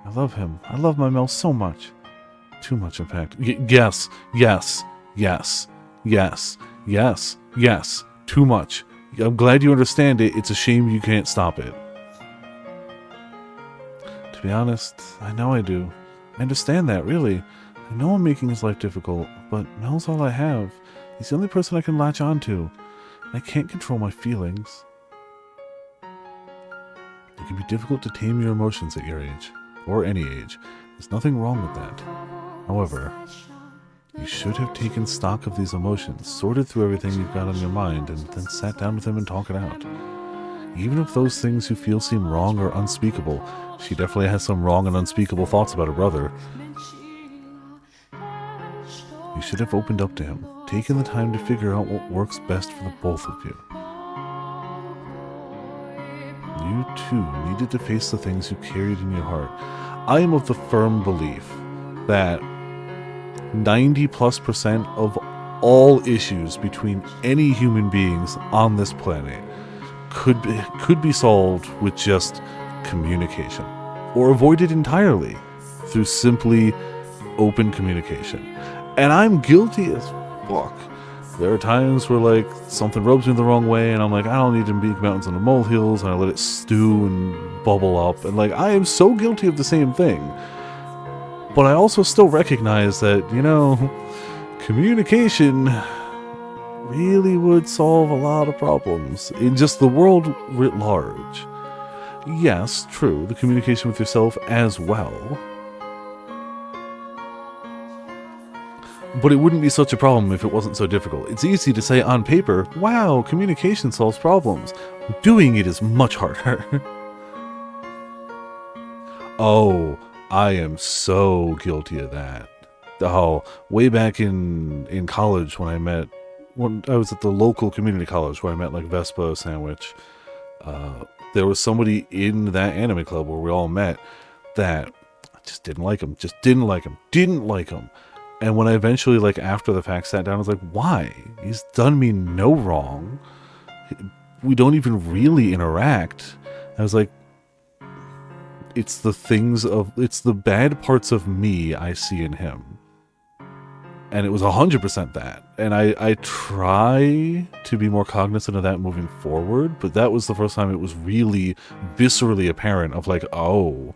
S1: I love him. I love my Mel so much. Too much, in fact. Yes. Too much. I'm glad you understand it. It's a shame you can't stop it. To be honest, I know I do. I understand that, really. I know I'm making his life difficult, but Mel's all I have. He's the only person I can latch on to. I can't control my feelings. It can be difficult to tame your emotions at your age, or any age. There's nothing wrong with that. However, you should have taken stock of these emotions, sorted through everything you've got on your mind, and then sat down with him and talked it out. Even if those things you feel seem wrong or unspeakable, she definitely has some wrong and unspeakable thoughts about her brother. You should have opened up to him, taken the time to figure out what works best for the both of you. You too needed to face the things you carried in your heart. I am of the firm belief that 90+% of all issues between any human beings on this planet could be solved with just communication, or avoided entirely through simply open communication. And I'm guilty as fuck. There are times where like something rubs me the wrong way and I'm like, I don't need to make mountains into molehills, and I let it stew and bubble up, and like I am so guilty of the same thing. But I also still recognize that, you know, communication really would solve a lot of problems in just the world writ large. Yes, true, the communication with yourself as well. But it wouldn't be such a problem if it wasn't so difficult. It's easy to say on paper, wow, communication solves problems. Doing it is much harder. Oh, I am so guilty of that. Oh, way back in college when I was at the local community college where I met like Vespa Sandwich, there was somebody in that anime club where we all met that I just didn't like him, didn't like him. And when I eventually, like after the fact, sat down, I was like, why? He's done me no wrong. We don't even really interact. I was like, it's the bad parts of me I see in him. And it was 100% that. And I try to be more cognizant of that moving forward, but that was the first time it was really viscerally apparent of like, oh,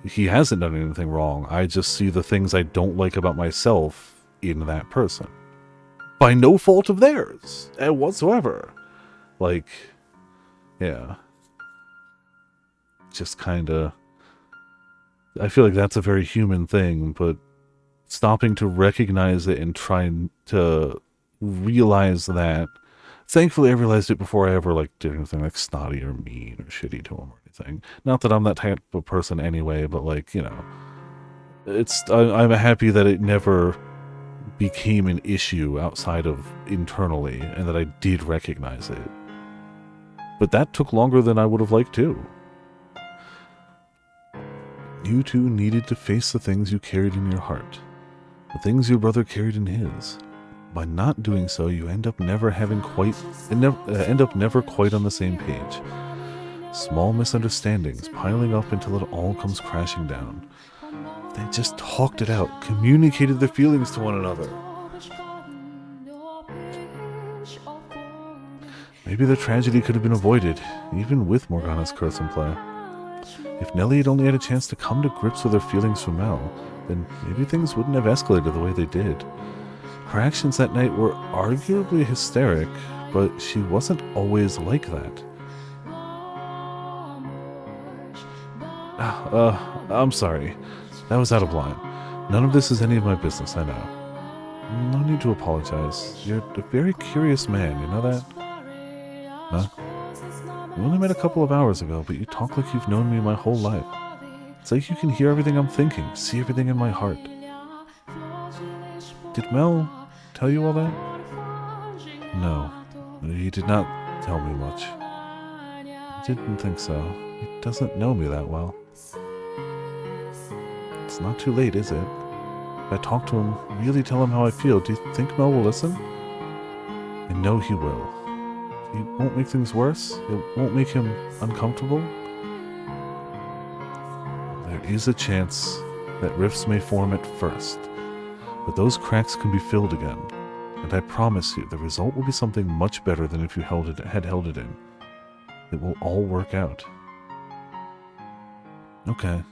S1: he hasn't done anything wrong. I just see the things I don't like about myself in that person. By no fault of theirs whatsoever. Like, yeah. Just kind of... I feel like that's a very human thing, but stopping to recognize it and trying to realize that. Thankfully, I realized it before I ever like did anything like snotty or mean or shitty to him or anything. Not that I'm that type of person anyway, but like, you know, I'm happy that it never became an issue outside of internally, and that I did recognize it. But that took longer than I would have liked to. You two needed to face the things you carried in your heart. The things your brother carried in his. By not doing so, you end up never quite on the same page. Small misunderstandings piling up until it all comes crashing down. They just talked it out, communicated their feelings to one another. Maybe the tragedy could have been avoided, even with Morgana's curse in play. If Nellie had only had a chance to come to grips with her feelings for Mel, then maybe things wouldn't have escalated the way they did. Her actions that night were arguably hysteric, but she wasn't always like that. I'm sorry. That was out of line. None of this is any of my business, I know. No need to apologize. You're a very curious man, you know that? Huh? We only met a couple of hours ago, but you talk like you've known me my whole life. It's like you can hear everything I'm thinking, see everything in my heart. Did Mel tell you all that? No, he did not tell me much. I didn't think so. He doesn't know me that well. It's not too late, is it? If I talk to him, really tell him how I feel, do you think Mel will listen? I know he will. It won't make things worse. It won't make him uncomfortable. There is a chance that rifts may form at first, but those cracks can be filled again. And I promise you, the result will be something much better than if you had held it in. It will all work out. Okay.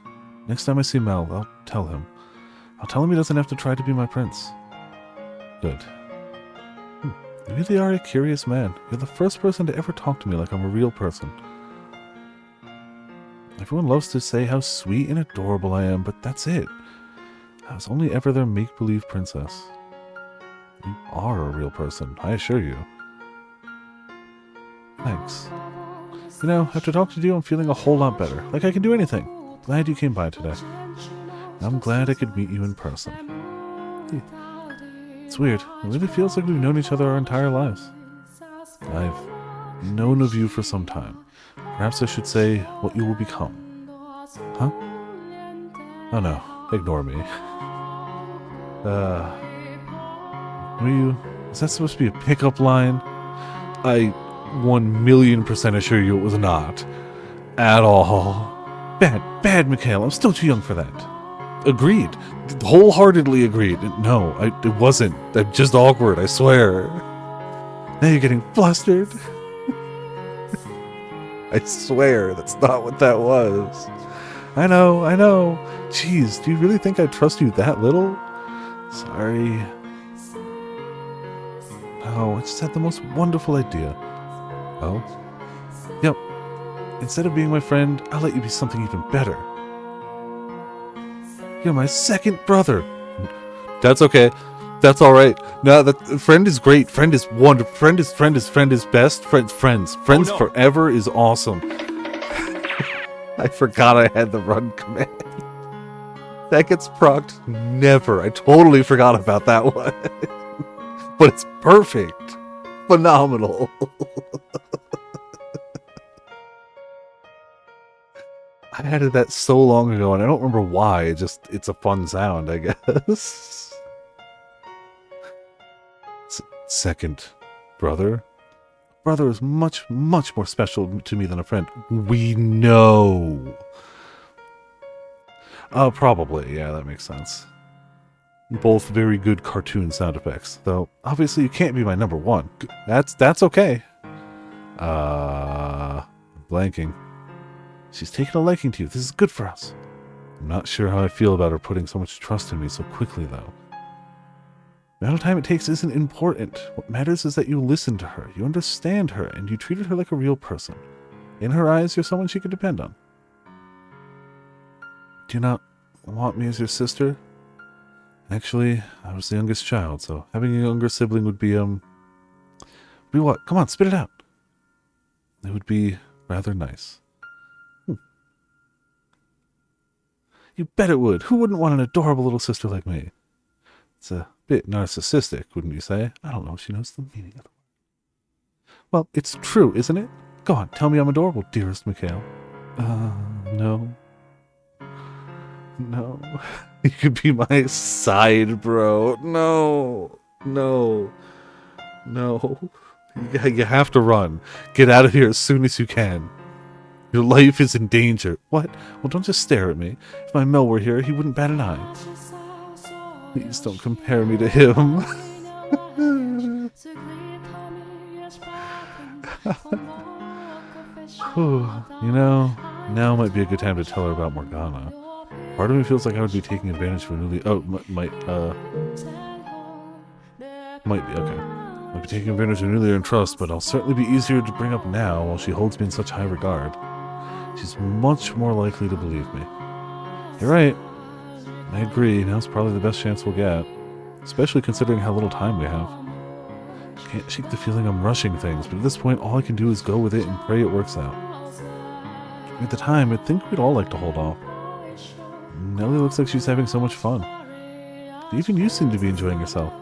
S1: Next time I see Mel, I'll tell him. I'll tell him he doesn't have to try to be my prince. Good. You really are a curious man. You're the first person to ever talk to me like I'm a real person. Everyone loves to say how sweet and adorable I am, but that's it. I was only ever their make-believe princess. You are a real person, I assure you. Thanks. You know, after talking to you, I'm feeling a whole lot better. Like I can do anything. Glad you came by today. I'm glad I could meet you in person. It's weird. It really feels like we've known each other our entire lives. I've known of you for some time. Perhaps I should say what you will become. Huh? Oh no, ignore me. Were you... Is that supposed to be a pickup line? I 1,000,000% assure you it was not. At all. Bad, Mikhail. I'm still too young for that. Agreed. Wholeheartedly agreed. No, it wasn't. I'm just awkward, I swear. Now you're getting flustered. I swear, that's not what that was. I know. Jeez, do you really think I trust you that little? Sorry. No, I just had the most wonderful idea. Oh? Yep. Instead of being my friend, I'll let you be something even better. You're my second brother. That's okay. That's all right. No, that friend is great. Friend is wonderful. Friend is best. Friends forever is awesome. I forgot I had the run command. That gets procced. Never. I totally forgot about that one. But it's perfect. Phenomenal. I added that so long ago, and I don't remember why. It's a fun sound, I guess. Second brother? Brother is much more special to me than a friend. We know. Probably. Yeah, that makes sense. Both very good cartoon sound effects. Though, obviously you can't be my number one. That's okay. Blanking. She's taken a liking to you. This is good for us. I'm not sure how I feel about her putting so much trust in me so quickly, though. The amount of time it takes isn't important. What matters is that you listen to her, you understand her, and you treated her like a real person. In her eyes, you're someone she can depend on. Do you not want me as your sister? Actually, I was the youngest child, so having a younger sibling would be, Be what? Come on, spit it out. It would be rather nice. You bet it would. Who wouldn't want an adorable little sister like me? It's a bit narcissistic, wouldn't you say? I don't know if she knows the meaning of the word. Well, it's true, isn't it? Go on, tell me I'm adorable, dearest Mikhail. No. No. You could be my side bro. No. No. No. You have to run. Get out of here as soon as you can. Your life is in danger. What? Well, don't just stare at me. If my Mel were here, he wouldn't bat an eye. Please don't compare me to him. You know, now might be a good time to tell her about Morgana. Part of me feels like I would be taking advantage of a newly... Oh, might be, okay. Might be taking advantage of a newly earned trust, but I'll certainly be easier to bring up now while she holds me in such high regard. She's much more likely to believe me. You're right. I agree, now's probably the best chance we'll get. Especially considering how little time we have. I can't shake the feeling I'm rushing things, but at this point all I can do is go with it and pray it works out. At the time, I'd think we'd all like to hold off. Nellie looks like she's having so much fun. Even you seem to be enjoying yourself.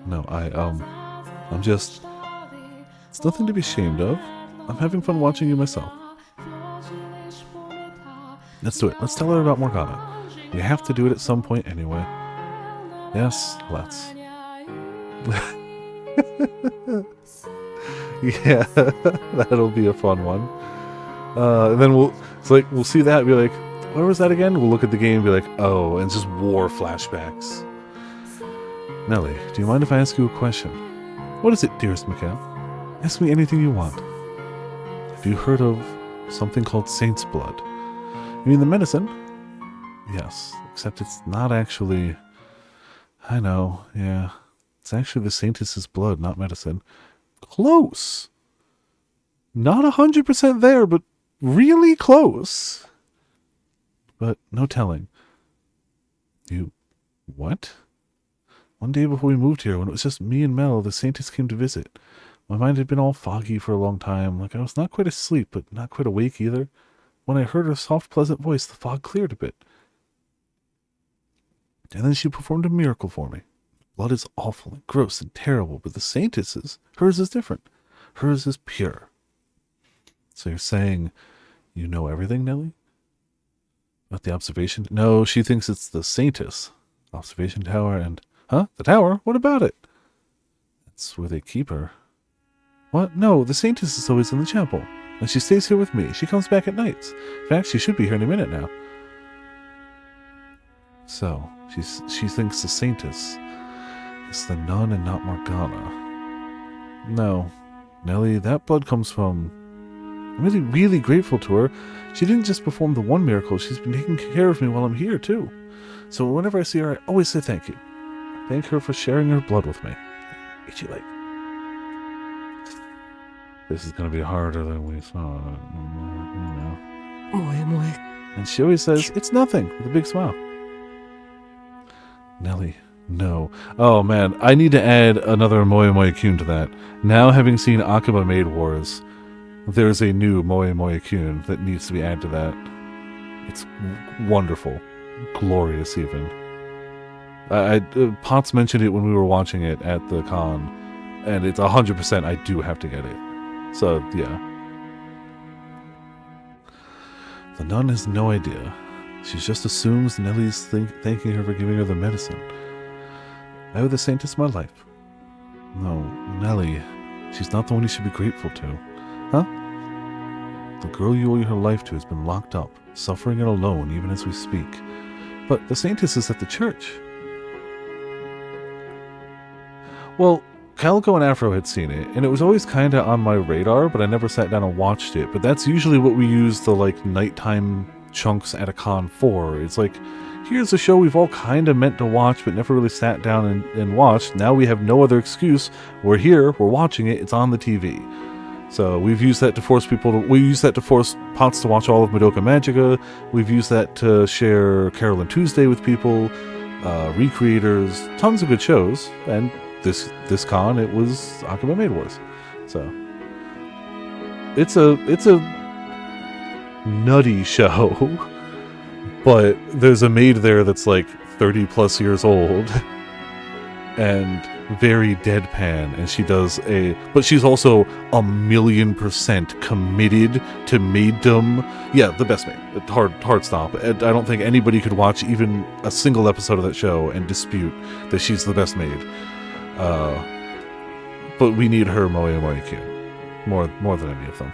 S1: No, I'm just... It's nothing to be ashamed of. I'm having fun watching you myself. Let's do it. Let's tell her about Morgana. We have to do it at some point anyway. Yes, let's. Yeah, that'll be a fun one. And then we'll see that and be like, where was that again? We'll look at the game and be like, oh, and it's just war flashbacks. Nellie, do you mind if I ask you a question? What is it, dearest Mikhail? Ask me anything you want. Have you heard of something called saint's blood? You mean the medicine? Yes, except it's not actually... I know, yeah. It's actually the saintess's blood, not medicine. Close! Not 100% there, but really close. But no telling. You... what? One day before we moved here, when it was just me and Mel, the saintess came to visit. My mind had been all foggy for a long time, like I was not quite asleep, but not quite awake either. When I heard her soft, pleasant voice, the fog cleared a bit. And then she performed a miracle for me. Blood is awful and gross and terrible, but the saintess's, hers is different. Hers is pure. So you're saying you know everything, Nellie? About the observation? No, she thinks it's the saintess. Observation tower and... Huh? The tower? What about it? That's where they keep her. What? No, the saintess is always in the chapel. And she stays here with me. She comes back at nights. In fact, she should be here any minute now. So, she thinks the saintess is the nun and not Morgana. No, Nellie, that blood comes from... I'm really, really grateful to her. She didn't just perform the one miracle, she's been taking care of me while I'm here, too. So whenever I see her, I always say thank you. Thank her for sharing her blood with me. Is she like... This is going to be harder than we thought, you know. And she always says, it's nothing, with a big smile. Nellie, no. Oh man, I need to add another Moe Moe Kyun to that. Now having seen Akaba Maid Wars, there's a new Moe Moe Kyun that needs to be added to that. It's wonderful. Glorious even. Potts mentioned it when we were watching it at the con, and it's 100% I do have to get it. So, yeah. The nun has no idea. She just assumes Nellie's thanking her for giving her the medicine. I owe the saintess my life. No, Nellie, she's not the one you should be grateful to. Huh? The girl you owe her life to has been locked up, suffering and alone even as we speak. But the saintess is at the church. Well, Calico and Afro had seen it, and it was always kind of on my radar, but I never sat down and watched it. But that's usually what we use the, like, nighttime chunks at a con for. It's like, here's a show we've all kind of meant to watch, but never really sat down and watched. Now we have no other excuse. We're here, we're watching it, it's on the TV. So we've used that to force people to... We use that to force Potts to watch all of Madoka Magica. We've used that to share Carol and Tuesday with people. Recreators. Tons of good shows. And this con, it was Akaba Maid Wars. So it's a nutty show, but there's a maid there that's like 30 plus years old and very deadpan, and she does but she's also 1,000,000% committed to maiddom. Yeah, the best maid. Hard stop. I don't think anybody could watch even a single episode of that show and dispute that she's the best maid. But we need her Moe Moe-Q. More than any of them.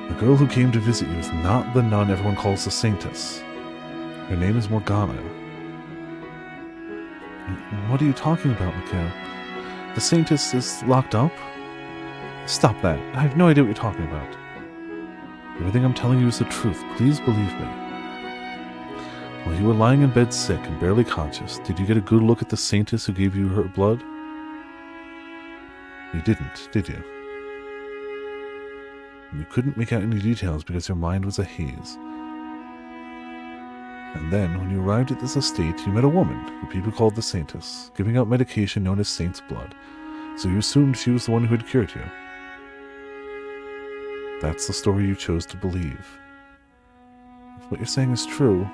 S1: The girl who came to visit you is not the nun everyone calls the Saintess. Her name is Morgana. What are you talking about, Mikhail? The Saintess is locked up? Stop that. I have no idea what you're talking about. Everything I'm telling you is the truth. Please believe me. While you were lying in bed sick and barely conscious, did you get a good look at the Saintess who gave you her blood? You didn't, did you? You couldn't make out any details because your mind was a haze. And then, when you arrived at this estate, you met a woman, who people called the Saintess, giving out medication known as Saint's Blood, so you assumed she was the one who had cured you. That's the story you chose to believe. If what you're saying is true,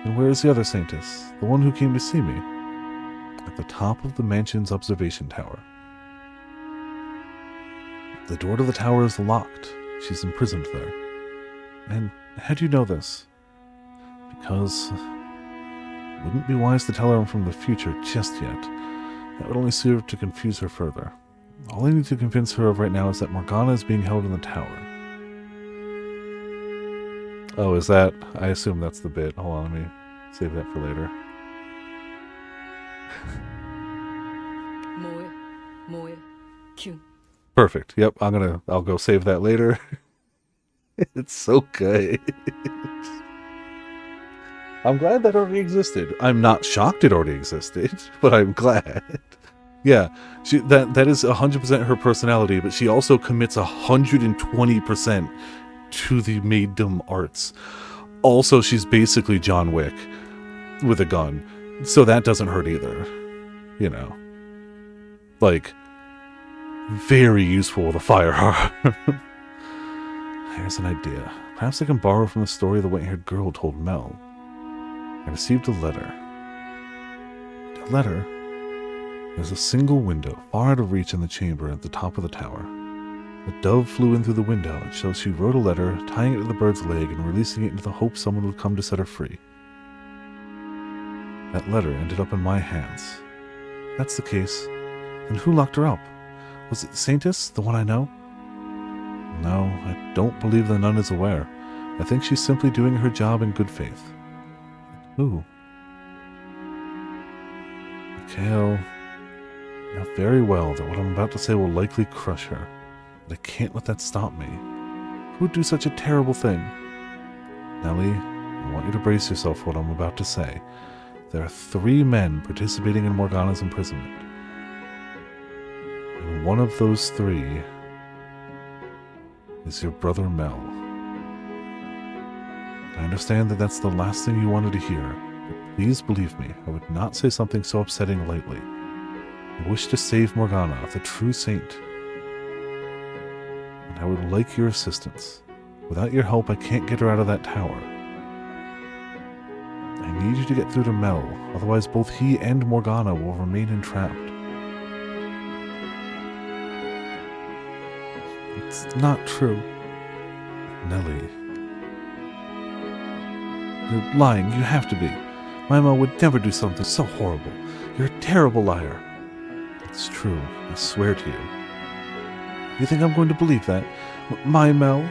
S1: then where is the other Saintess, the one who came to see me? At the top of the mansion's observation tower. The door to the tower is locked. She's imprisoned there. And how do you know this? Because it wouldn't be wise to tell her I'm from the future just yet. That would only serve to confuse her further. All I need to convince her of right now is that Morgana is being held in the tower. Oh, is that? I assume that's the bit. Hold on, let me save that for later. Perfect. Yep, I'll go save that later. It's so good. I'm glad that already existed. I'm not shocked it already existed, but I'm glad. Yeah, that is 100% her personality, but she also commits 120% to the maiddom arts. Also, she's basically John Wick with a gun, so that doesn't hurt either. You know, like, very useful with a firearm. Here's an idea. Perhaps I can borrow from the story the white-haired girl told Mel. I received a letter. A letter? There's a single window, far out of reach in the chamber at the top of the tower. A dove flew in through the window, and so she wrote a letter, tying it to the bird's leg and releasing it into the hope someone would come to set her free. That letter ended up in my hands. If that's the case, then who locked her up? Was it the Saintess, the one I know? No, I don't believe the nun is aware. I think she's simply doing her job in good faith. Who? Mikhail, you know very well that what I'm about to say will likely crush her. But I can't let that stop me. Who would do such a terrible thing? Nellie, I want you to brace yourself for what I'm about to say. There are 3 men participating in Morgana's imprisonment. And one of those 3 is your brother Mel. I understand that that's the last thing you wanted to hear, but please believe me, I would not say something so upsetting lightly. I wish to save Morgana, the true saint. And I would like your assistance. Without your help, I can't get her out of that tower. I need you to get through to Mel, otherwise both he and Morgana will remain entrapped. It's not true. Nellie. You're lying, you have to be. My Mel would never do something so horrible. You're a terrible liar. It's true, I swear to you. You think I'm going to believe that? My Mel?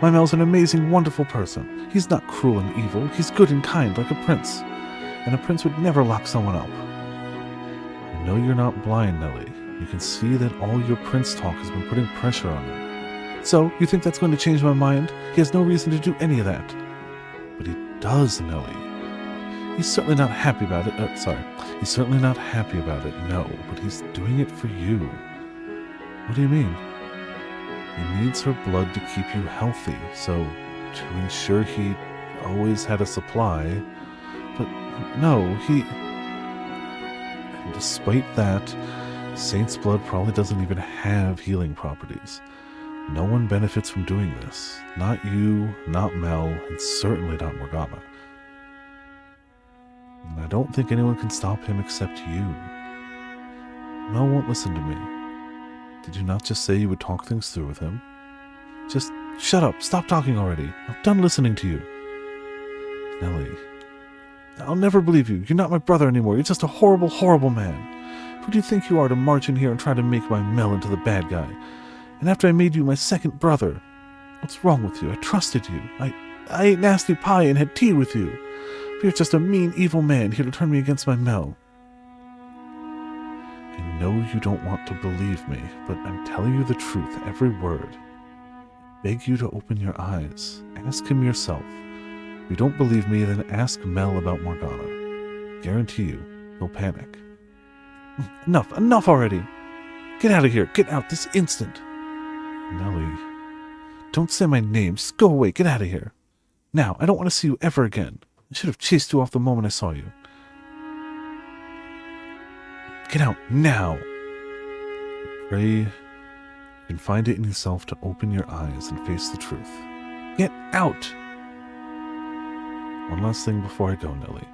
S1: My Mel's an amazing, wonderful person. He's not cruel and evil. He's good and kind, like a prince. And a prince would never lock someone up. I know you're not blind, Nellie. You can see that all your prince talk has been putting pressure on him. So, you think that's going to change my mind? He has no reason to do any of that. But he does, Nellie. He's certainly not happy about it. He's certainly not happy about it, no. But he's doing it for you. What do you mean? He needs her blood to keep you healthy, so to ensure he always had a supply. But no, And despite that, Saint's blood probably doesn't even have healing properties. No one benefits from doing this. Not you, not Mel, and certainly not Morgana. And I don't think anyone can stop him except you. Mel won't listen to me. Did you not just say you would talk things through with him? Just shut up. Stop talking already. I'm done listening to you. Nellie, I'll never believe you. You're not my brother anymore. You're just a horrible, horrible man Who do you think you are to march in here and try to make my Mel into the bad guy? And after I made you my second brother, what's wrong with you? I trusted you. I ate nasty pie and had tea with you. But you're just a mean, evil man here to turn me against my Mel. I know you don't want to believe me, but I'm telling you the truth, every word. I beg you to open your eyes. Ask him yourself. If you don't believe me, then ask Mel about Morgana. Guarantee you, he'll panic. Enough already! Get out of here! Get out this instant! Nellie, don't say my name. Just go away. Get out of here. Now, I don't want to see you ever again. I should have chased you off the moment I saw you. Get out now! Pray you can find it in yourself to open your eyes and face the truth. Get out! One last thing before I go, Nellie.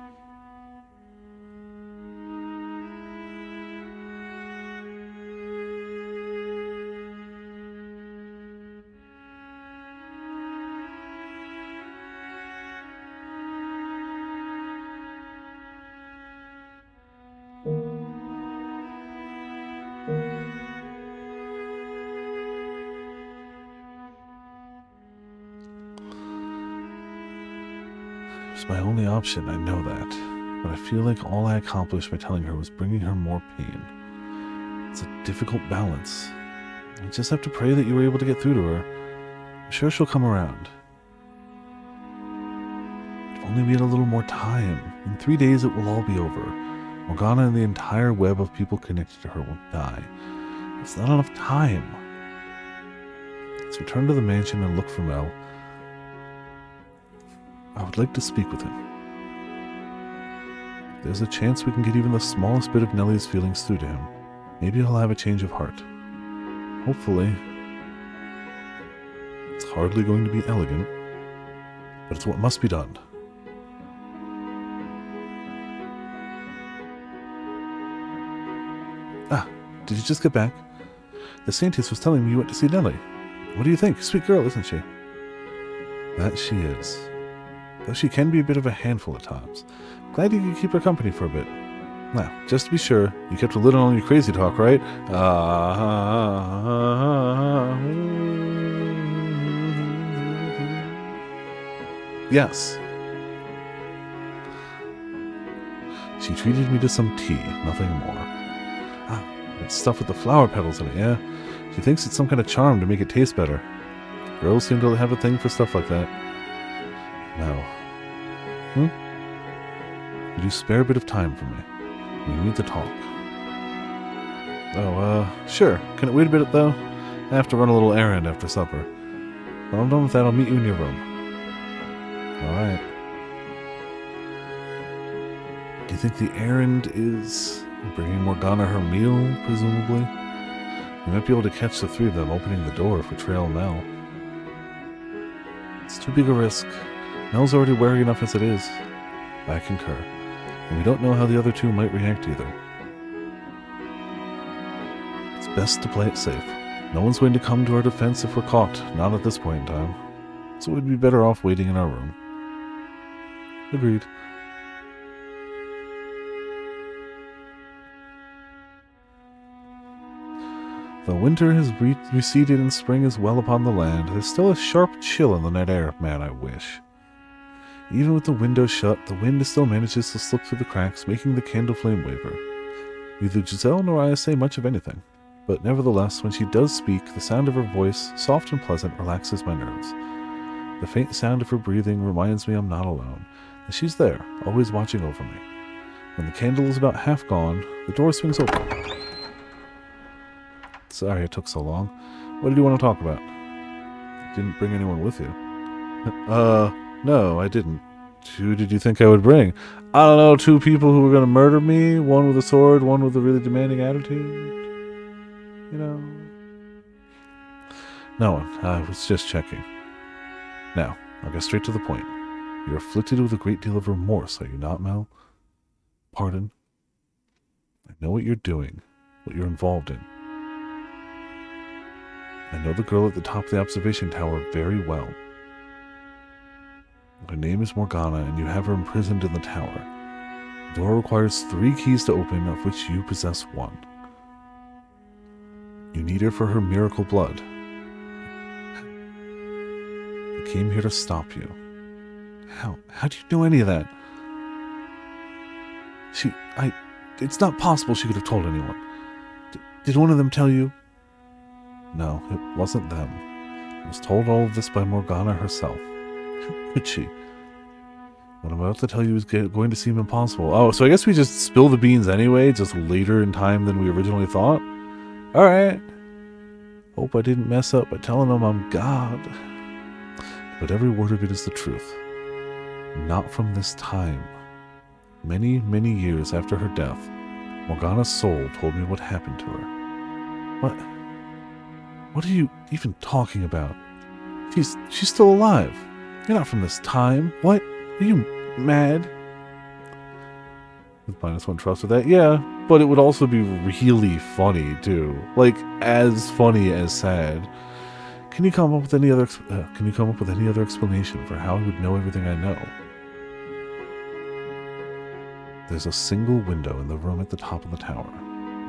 S1: It was my only option, I know that. But I feel like all I accomplished by telling her was bringing her more pain. It's a difficult balance. I just have to pray that you were able to get through to her. I'm sure she'll come around. If only we had a little more time. In 3 days it will all be over. Morgana and the entire web of people connected to her will die. It's not enough time. Let's return to the mansion and look for Mel. I would like to speak with him. If there's a chance we can get even the smallest bit of Nellie's feelings through to him, maybe he'll have a change of heart. Hopefully. It's hardly going to be elegant, but it's what must be done. Ah, did you just get back? The Saintess was telling me you went to see Nellie. What do you think? Sweet girl, isn't she? That she is. Though she can be a bit of a handful at times. Glad you could keep her company for a bit. Now, just to be sure, you kept a lid on your crazy talk, right? Yes. She treated me to some tea, nothing more. Ah, that stuff with the flower petals in it, yeah? She thinks it's some kind of charm to make it taste better. Girls seem to have a thing for stuff like that. Now, Could you spare a bit of time for me? We need to talk. Oh, sure. Can it wait a bit, though? I have to run a little errand after supper. When I'm done with that, I'll meet you in your room. Alright. Do you think the errand is bringing Morgana her meal, presumably? We might be able to catch the three of them opening the door if we trail Mel. It's too big a risk. Mel's already wary enough as it is. I concur. And we don't know how the other two might react either. It's best to play it safe. No one's going to come to our defense if we're caught, not at this point in time. So we'd be better off waiting in our room. Agreed. Though winter has receded and spring is well upon the land, there's still a sharp chill in the night air, man, I wish. Even with the window shut, the wind still manages to slip through the cracks, making the candle flame waver. Neither Giselle nor I say much of anything, but nevertheless, when she does speak, the sound of her voice, soft and pleasant, relaxes my nerves. The faint sound of her breathing reminds me I'm not alone, that she's there, always watching over me. When the candle is about half gone, the door swings open. Sorry it took so long. What did you want to talk about? You didn't bring anyone with you. No, I didn't. Who did you think I would bring? I don't know, two people who were going to murder me, one with a sword, one with a really demanding attitude. You know. No one. I was just checking. Now, I'll get straight to the point. You're afflicted with a great deal of remorse, are you not, Mel? Pardon? I know what you're doing, what you're involved in. I know the girl at the top of the observation tower very well. Her name is Morgana, and you have her imprisoned in the tower. The door requires 3 keys to open, of which you possess 1. You need her for her miracle blood. I came here to stop you. How do you know any of that? It's not possible she could have told anyone. Did one of them tell you? No, it wasn't them. I was told all of this by Morgana herself. How could she? What I'm about to tell you is going to seem impossible. Oh, so I guess we just spill the beans anyway, just later in time than we originally thought? Alright. Hope I didn't mess up by telling them I'm God. But every word of it is the truth. Not from this time. Many, many years after her death, Morgana's soul told me what happened to her. What are you even talking about? She's still alive. You're not from this time. What? Are you mad? With -1 trust with that, yeah, but it would also be really funny too. Like, as funny as sad. Can you come up with any other explanation for how I would know everything I know? There's a single window in the room at the top of the tower.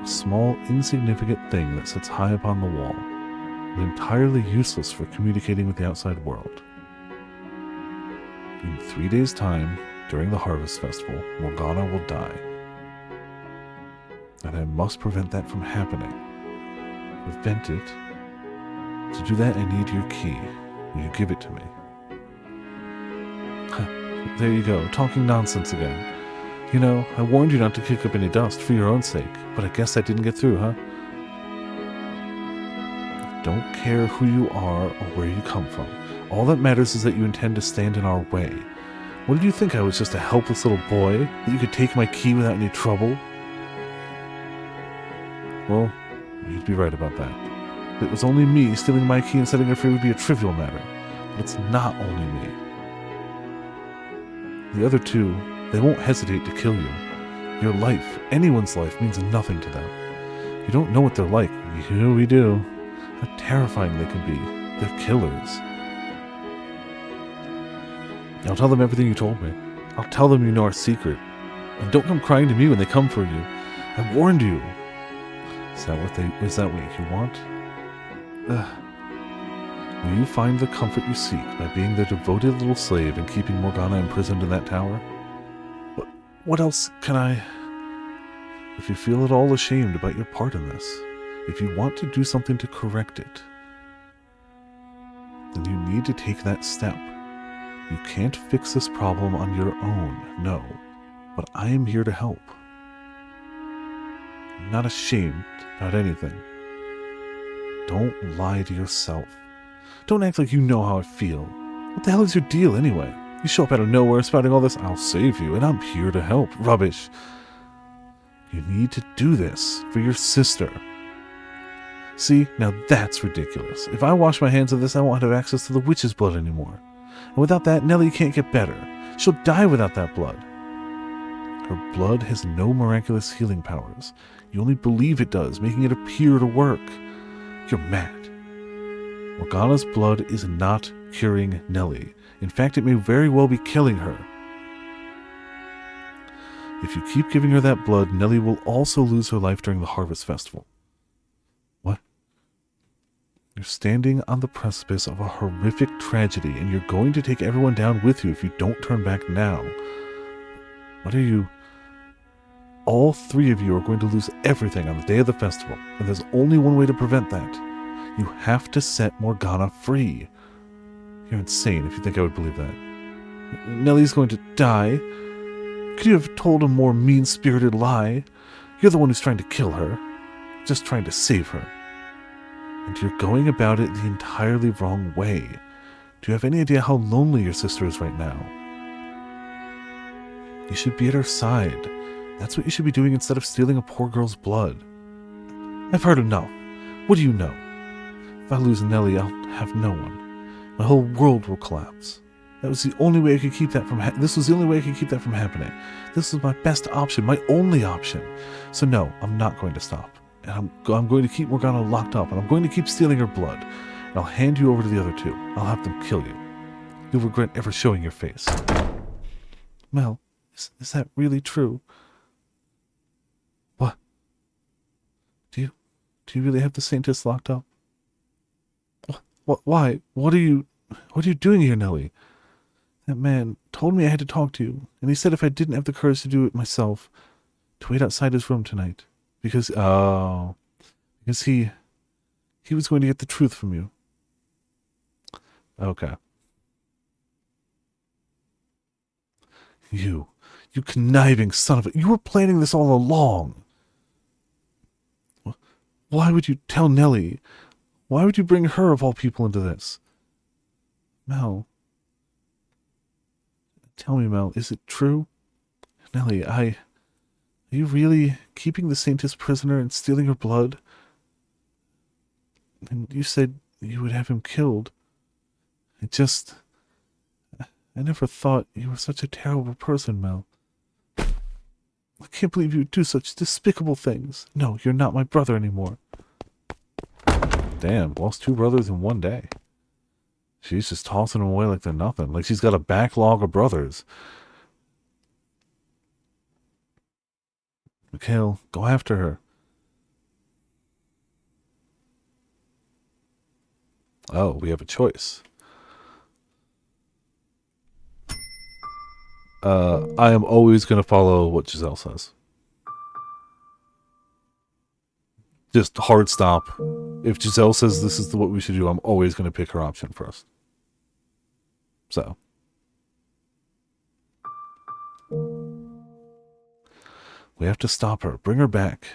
S1: A small, insignificant thing that sits high upon the wall, and entirely useless for communicating with the outside world. In 3 days' time, during the Harvest Festival, Morgana will die. And I must prevent that from happening. Prevent it? To do that, I need your key. Will you give it to me? There you go, talking nonsense again. You know, I warned you not to kick up any dust for your own sake, but I guess that didn't get through, huh? I don't care who you are or where you come from. All that matters is that you intend to stand in our way. What did you think, I was just a helpless little boy? That you could take my key without any trouble? Well, you'd be right about that. If it was only me, stealing my key and setting her free would be a trivial matter. But it's not only me. The other two, they won't hesitate to kill you. Your life, anyone's life, means nothing to them. You don't know what they're like. We do. How terrifying they can be. They're killers. I'll tell them everything you told me. I'll tell them you know our secret. And don't come crying to me when they come for you. I warned you. Is that what you want? Will you find the comfort you seek by being their devoted little slave and keeping Morgana imprisoned in that tower? What else can I... If you feel at all ashamed about your part in this, if you want to do something to correct it, then you need to take that step. You can't fix this problem on your own, no, but I am here to help. I'm not ashamed about anything. Don't lie to yourself. Don't act like you know how I feel. What the hell is your deal anyway? You show up out of nowhere spouting all this, I'll save you, and I'm here to help. Rubbish. You need to do this for your sister. See, now that's ridiculous. If I wash my hands of this, I won't have access to the witch's blood anymore. And without that, Nellie can't get better. She'll die without that blood. Her blood has no miraculous healing powers. You only believe it does, making it appear to work. You're mad. Morgana's blood is not curing Nellie. In fact, it may very well be killing her. If you keep giving her that blood, Nellie will also lose her life during the Harvest Festival. What? You're standing on the precipice of a horrific tragedy, and you're going to take everyone down with you if you don't turn back now. What are you... All 3 of you are going to lose everything on the day of the festival, and there's only one way to prevent that. You have to set Morgana free. You're insane if you think I would believe that. Nellie's going to die. Could you have told a more mean-spirited lie? You're the one who's trying to kill her. Just trying to save her. And you're going about it the entirely wrong way. Do you have any idea how lonely your sister is right now? You should be at her side. That's what you should be doing instead of stealing a poor girl's blood. I've heard enough. What do you know? If I lose Nellie, I'll have no one. My whole world will collapse. That was the only way I could keep that from This was the only way I could keep that from happening. This was my best option, my only option. So no, I'm not going to stop. And I'm going to keep Morgana locked up, and I'm going to keep stealing her blood. And I'll hand you over to the other 2. I'll have them kill you. You'll regret ever showing your face. Mel, Is that really true? What? Do you really have the Saintess locked up? What? Why? What are you doing here, Nellie? That man told me I had to talk to you, and he said if I didn't have the courage to do it myself, to wait outside his room tonight. Because he was going to get the truth from you. Okay. You conniving son of a... You were planning this all along. Why would you tell Nellie? Why would you bring her, of all people, into this? Mel. Tell me, Mel, is it true? Nellie, are you really keeping the Saintess prisoner and stealing her blood? And you said you would have him killed. I never thought you were such a terrible person, Mel. I can't believe you would do such despicable things. No, you're not my brother anymore. Damn, lost 2 brothers in 1 day. She's just tossing them away like they're nothing. Like she's got a backlog of brothers. Mikhail, go after her. Oh, we have a choice. I am always going to follow what Giselle says. Just hard stop. If Giselle says this is what we should do, I'm always going to pick her option first. So. We have to stop her. Bring her back.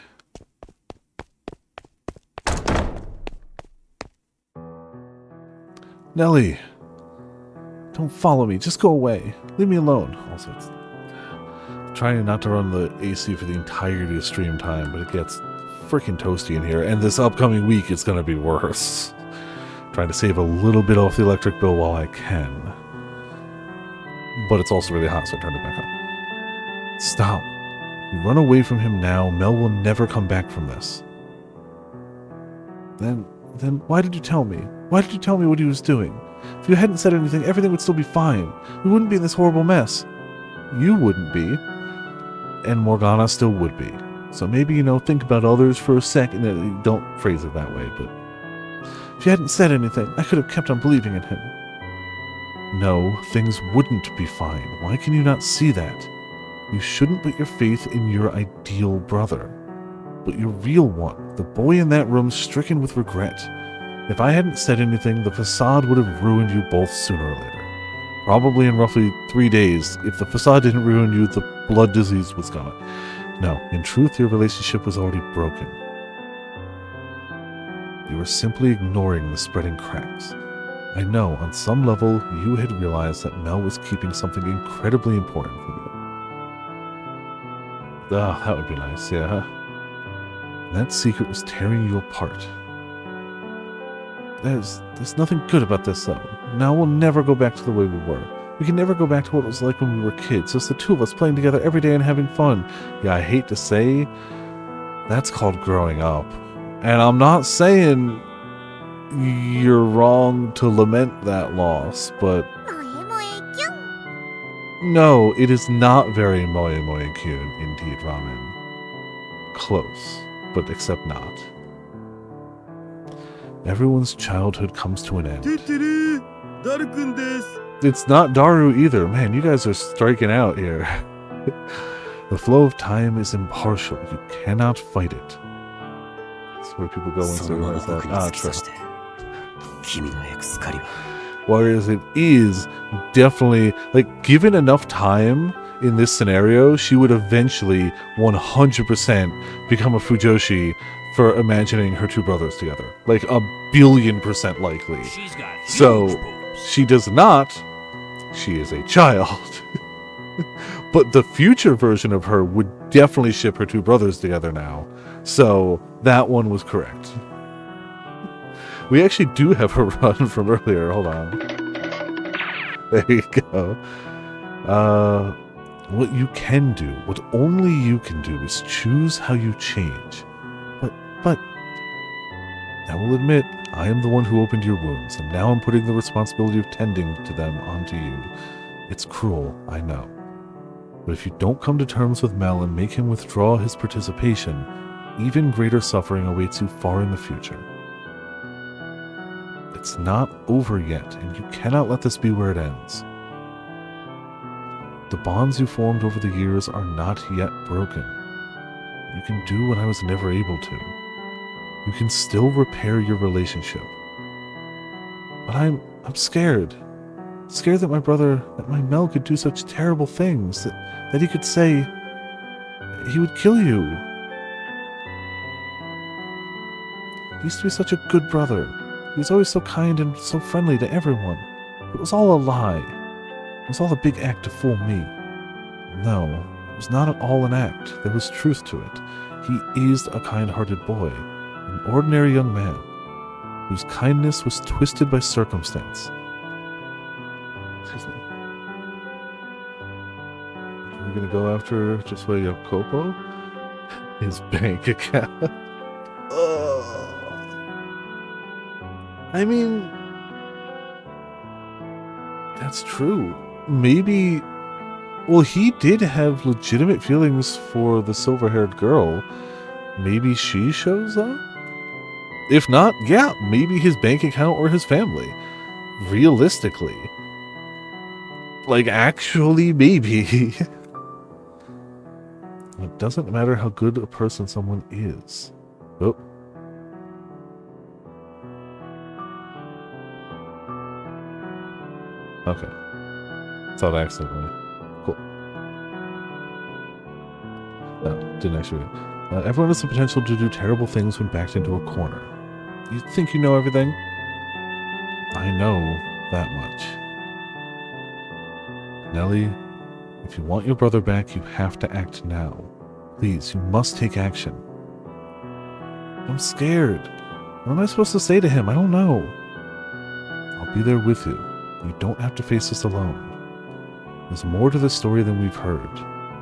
S1: Nellie. Don't follow me. Just go away. Leave me alone. Also, it's trying not to run the AC for the entirety of stream time, but it gets freaking toasty in here. And this upcoming week, it's going to be worse. Trying to save a little bit off the electric bill while I can. But it's also really hot, so I turned it back up. Stop. You run away from him now, Mel will never come back from this. Then why did you tell me? Why did you tell me what he was doing? If you hadn't said anything, everything would still be fine. We wouldn't be in this horrible mess. You wouldn't be. And Morgana still would be. So maybe, think about others for a second. Don't phrase it that way, but... If you hadn't said anything, I could have kept on believing in him. No, things wouldn't be fine. Why can you not see that? You shouldn't put your faith in your ideal brother. But your real one, the boy in that room stricken with regret. If I hadn't said anything, the facade would have ruined you both sooner or later. Probably in roughly 3 days. If the facade didn't ruin you, the blood disease was gone. No, in truth, your relationship was already broken. You were simply ignoring the spreading cracks. I know, on some level, you had realized that Mel was keeping something incredibly important from you. Ah, that would be nice, yeah. And that secret was tearing you apart. There's nothing good about this, though. Now we'll never go back to the way we were. We can never go back to what it was like when we were kids, just the 2 of us playing together every day and having fun. Yeah, I hate to say, that's called growing up. And I'm not saying you're wrong to lament that loss, but... No, it is not very moe moe kyun, indeed, Ramen. Close, but except not. Everyone's childhood comes to an end. It's not Daru either. Man, you guys are striking out here. The flow of time is impartial. You cannot fight it. That's where people go once they realize that. Ah, true. Whereas it is definitely, given enough time in this scenario, she would eventually 100% become a Fujoshi for imagining her 2 brothers together. 1,000,000,000% likely. So, she does not. She is a child. But the future version of her would definitely ship her 2 brothers together now. So, that one was correct. We actually do have a run from earlier. Hold on. There you go. What you can do, what only you can do, is choose how you change. But, I will admit, I am the one who opened your wounds, and now I'm putting the responsibility of tending to them onto you. It's cruel, I know. But if you don't come to terms with Mel and make him withdraw his participation, even greater suffering awaits you far in the future. It's not over yet, and you cannot let this be where it ends. The bonds you formed over the years are not yet broken. You can do what I was never able to. You can still repair your relationship. But I'm scared. Scared that my Mel could do such terrible things, that he could say he would kill you. He used to be such a good brother. He was always so kind and so friendly to everyone. It was all a lie. It was all a big act to fool me. No, it was not at all an act. There was truth to it. He is a kind-hearted boy, an ordinary young man, whose kindness was twisted by circumstance. Excuse me. Are we gonna go after Josue Jacopo? His bank account? I mean, that's true. Maybe, well, he did have legitimate feelings for the silver-haired girl. Maybe she shows up? If not, yeah, maybe his bank account or his family. Realistically. Like, actually, maybe. It doesn't matter how good a person someone is. Oh. Okay. Thought accidentally. Cool. No, didn't actually. Everyone has the potential to do terrible things when backed into a corner. You think you know everything? I know that much. Nellie, if you want your brother back, you have to act now. Please, you must take action. I'm scared. What am I supposed to say to him? I don't know. I'll be there with you. You don't have to face this alone. There's more to this story than we've heard.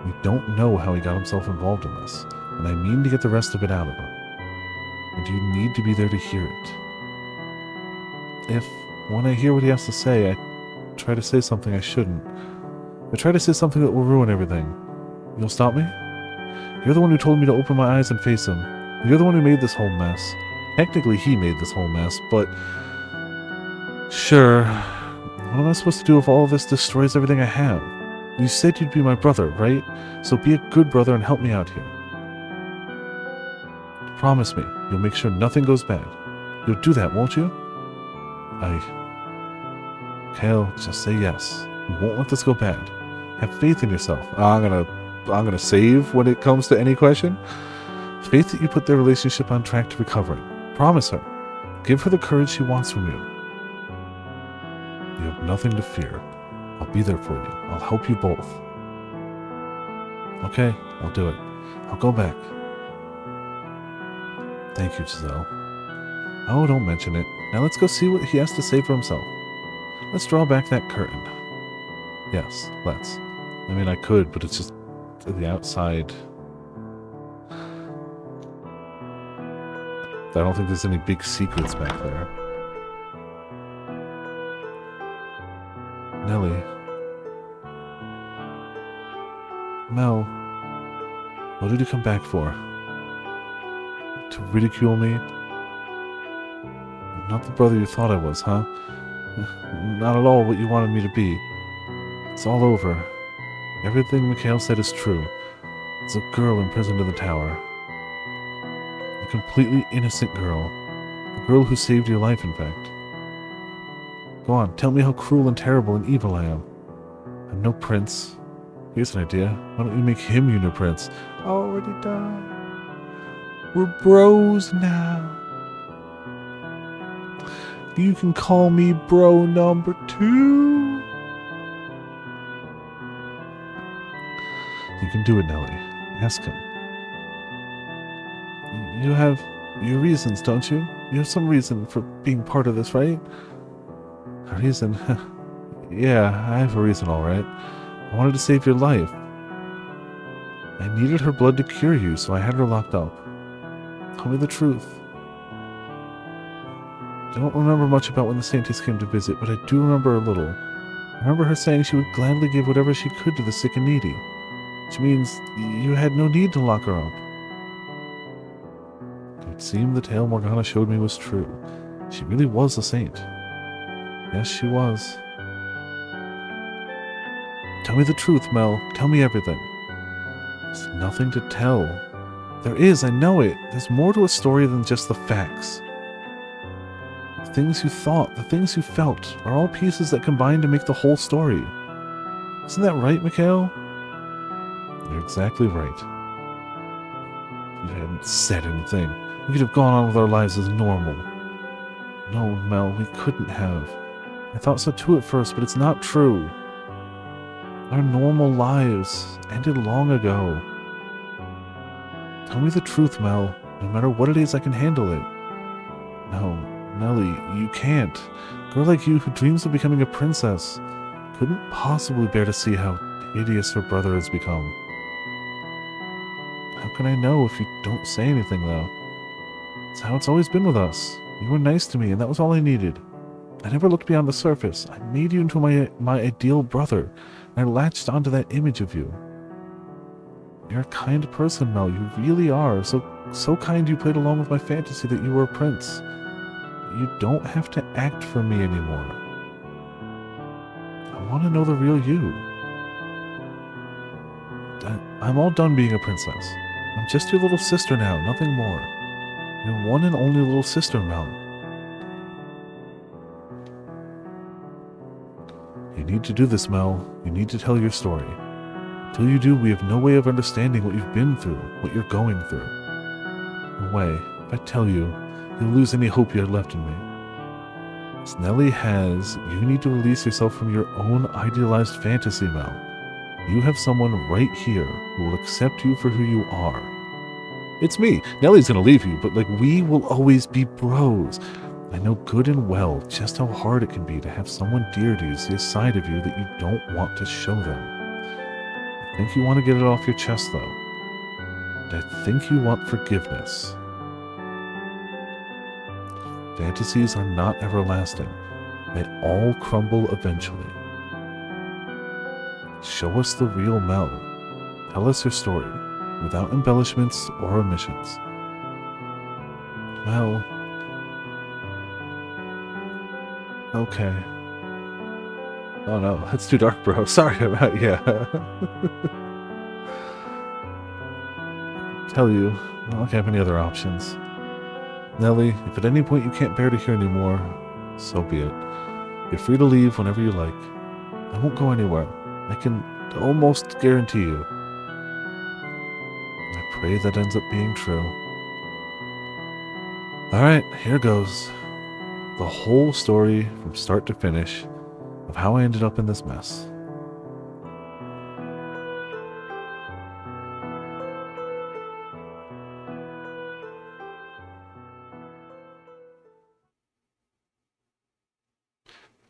S1: We don't know how he got himself involved in this, and I mean to get the rest of it out of him. And you need to be there to hear it. If, when I hear what he has to say, I try to say something I shouldn't, I try to say something that will ruin everything, you'll stop me? You're the one who told me to open my eyes and face him. You're the one who made this whole mess. Technically, he made this whole mess, but... Sure. What am I supposed to do if all of this destroys everything I have? You said you'd be my brother, right? So be a good brother and help me out here. Promise me, you'll make sure nothing goes bad. You'll do that, won't you? Kale, just say yes. You won't let this go bad. Have faith in yourself. I'm gonna save when it comes to any question. Faith that you put their relationship on track to recovering. Promise her. Give her the courage she wants from you. You have nothing to fear. I'll be there for you. I'll help you both. Okay, I'll do it. I'll go back. Thank you, Giselle. Oh, don't mention it. Now let's go see what he has to say for himself. Let's draw back that curtain. Yes, let's. I mean, I could, but it's just to the outside. I don't think there's any big secrets back there. Nellie. Mel. What did you come back for? To ridicule me? I'm not the brother you thought I was, huh? Not at all what you wanted me to be. It's all over. Everything Mikhail said is true. It's a girl imprisoned in the tower. A completely innocent girl. The girl who saved your life, in fact. Go on, tell me how cruel and terrible and evil I am. I'm no prince. Here's an idea. Why don't you make him your new prince? Already done. We're bros now. You can call me bro number 2. You can do it, Nellie. Ask him. You have your reasons, don't you? You have some reason for being part of this, right? A reason? Yeah, I have a reason, all right. I wanted to save your life. I needed her blood to cure you, so I had her locked up. Tell me the truth. I don't remember much about when the Saintes came to visit, but I do remember a little. I remember her saying she would gladly give whatever she could to the sick and needy. which means you had no need to lock her up. It seemed the tale Morgana showed me was true. She really was a saint. Yes, she was. Tell me the truth, Mel. Tell me everything. There's nothing to tell. There is, I know it. There's more to a story than just the facts. The things you thought, the things you felt, are all pieces that combine to make the whole story. Isn't that right, Mikhail? You're exactly right. If you hadn't said anything, we could have gone on with our lives as normal. No, Mel, we couldn't have. I thought so too at first, but it's not true. Our normal lives ended long ago. Tell me the truth, Mel. No matter what it is, I can handle it. No, Nellie, you can't. A girl like you who dreams of becoming a princess couldn't possibly bear to see how hideous her brother has become. How can I know if you don't say anything, though? It's how it's always been with us. You were nice to me, and that was all I needed. I never looked beyond the surface. I made you into my ideal brother, and I latched onto that image of you. You're a kind person, Mel. You really are. So kind you played along with my fantasy that you were a prince. You don't have to act for me anymore. I want to know the real you. I'm all done being a princess. I'm just your little sister now, nothing more. Your one and only little sister, Mel. You need to do this, Mel. You need to tell your story. Until you do, we have no way of understanding what you've been through, what you're going through. No way. If I tell you, you'll lose any hope you had left in me. As Nellie has, you need to release yourself from your own idealized fantasy, Mel. You have someone right here who will accept you for who you are. It's me. Nellie's gonna leave you, but we will always be bros. I know good and well just how hard it can be to have someone dear to you see a side of you that you don't want to show them. I think you want to get it off your chest, though. And I think you want forgiveness. Fantasies are not everlasting. They all crumble eventually. Show us the real Mel. Tell us your story, without embellishments or omissions. Well, okay. Oh no, that's too dark, bro. Sorry about Tell you, I don't have any other options. Nellie, if at any point you can't bear to hear anymore, so be it. You're free to leave whenever you like. I won't go anywhere. I can almost guarantee you. I pray that ends up being true. Alright, here goes. The whole story from start to finish of how I ended up in this mess.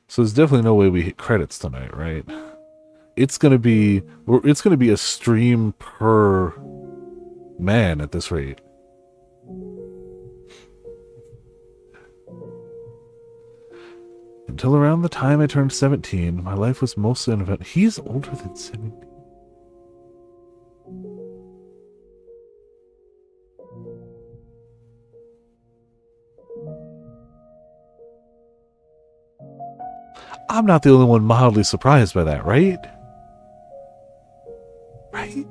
S1: So there's definitely no way we hit credits tonight, right? It's gonna be a stream per man at this rate. Until around the time I turned 17, my life was mostly an event. He's older than 17. I'm not the only one mildly surprised by that, right? Right?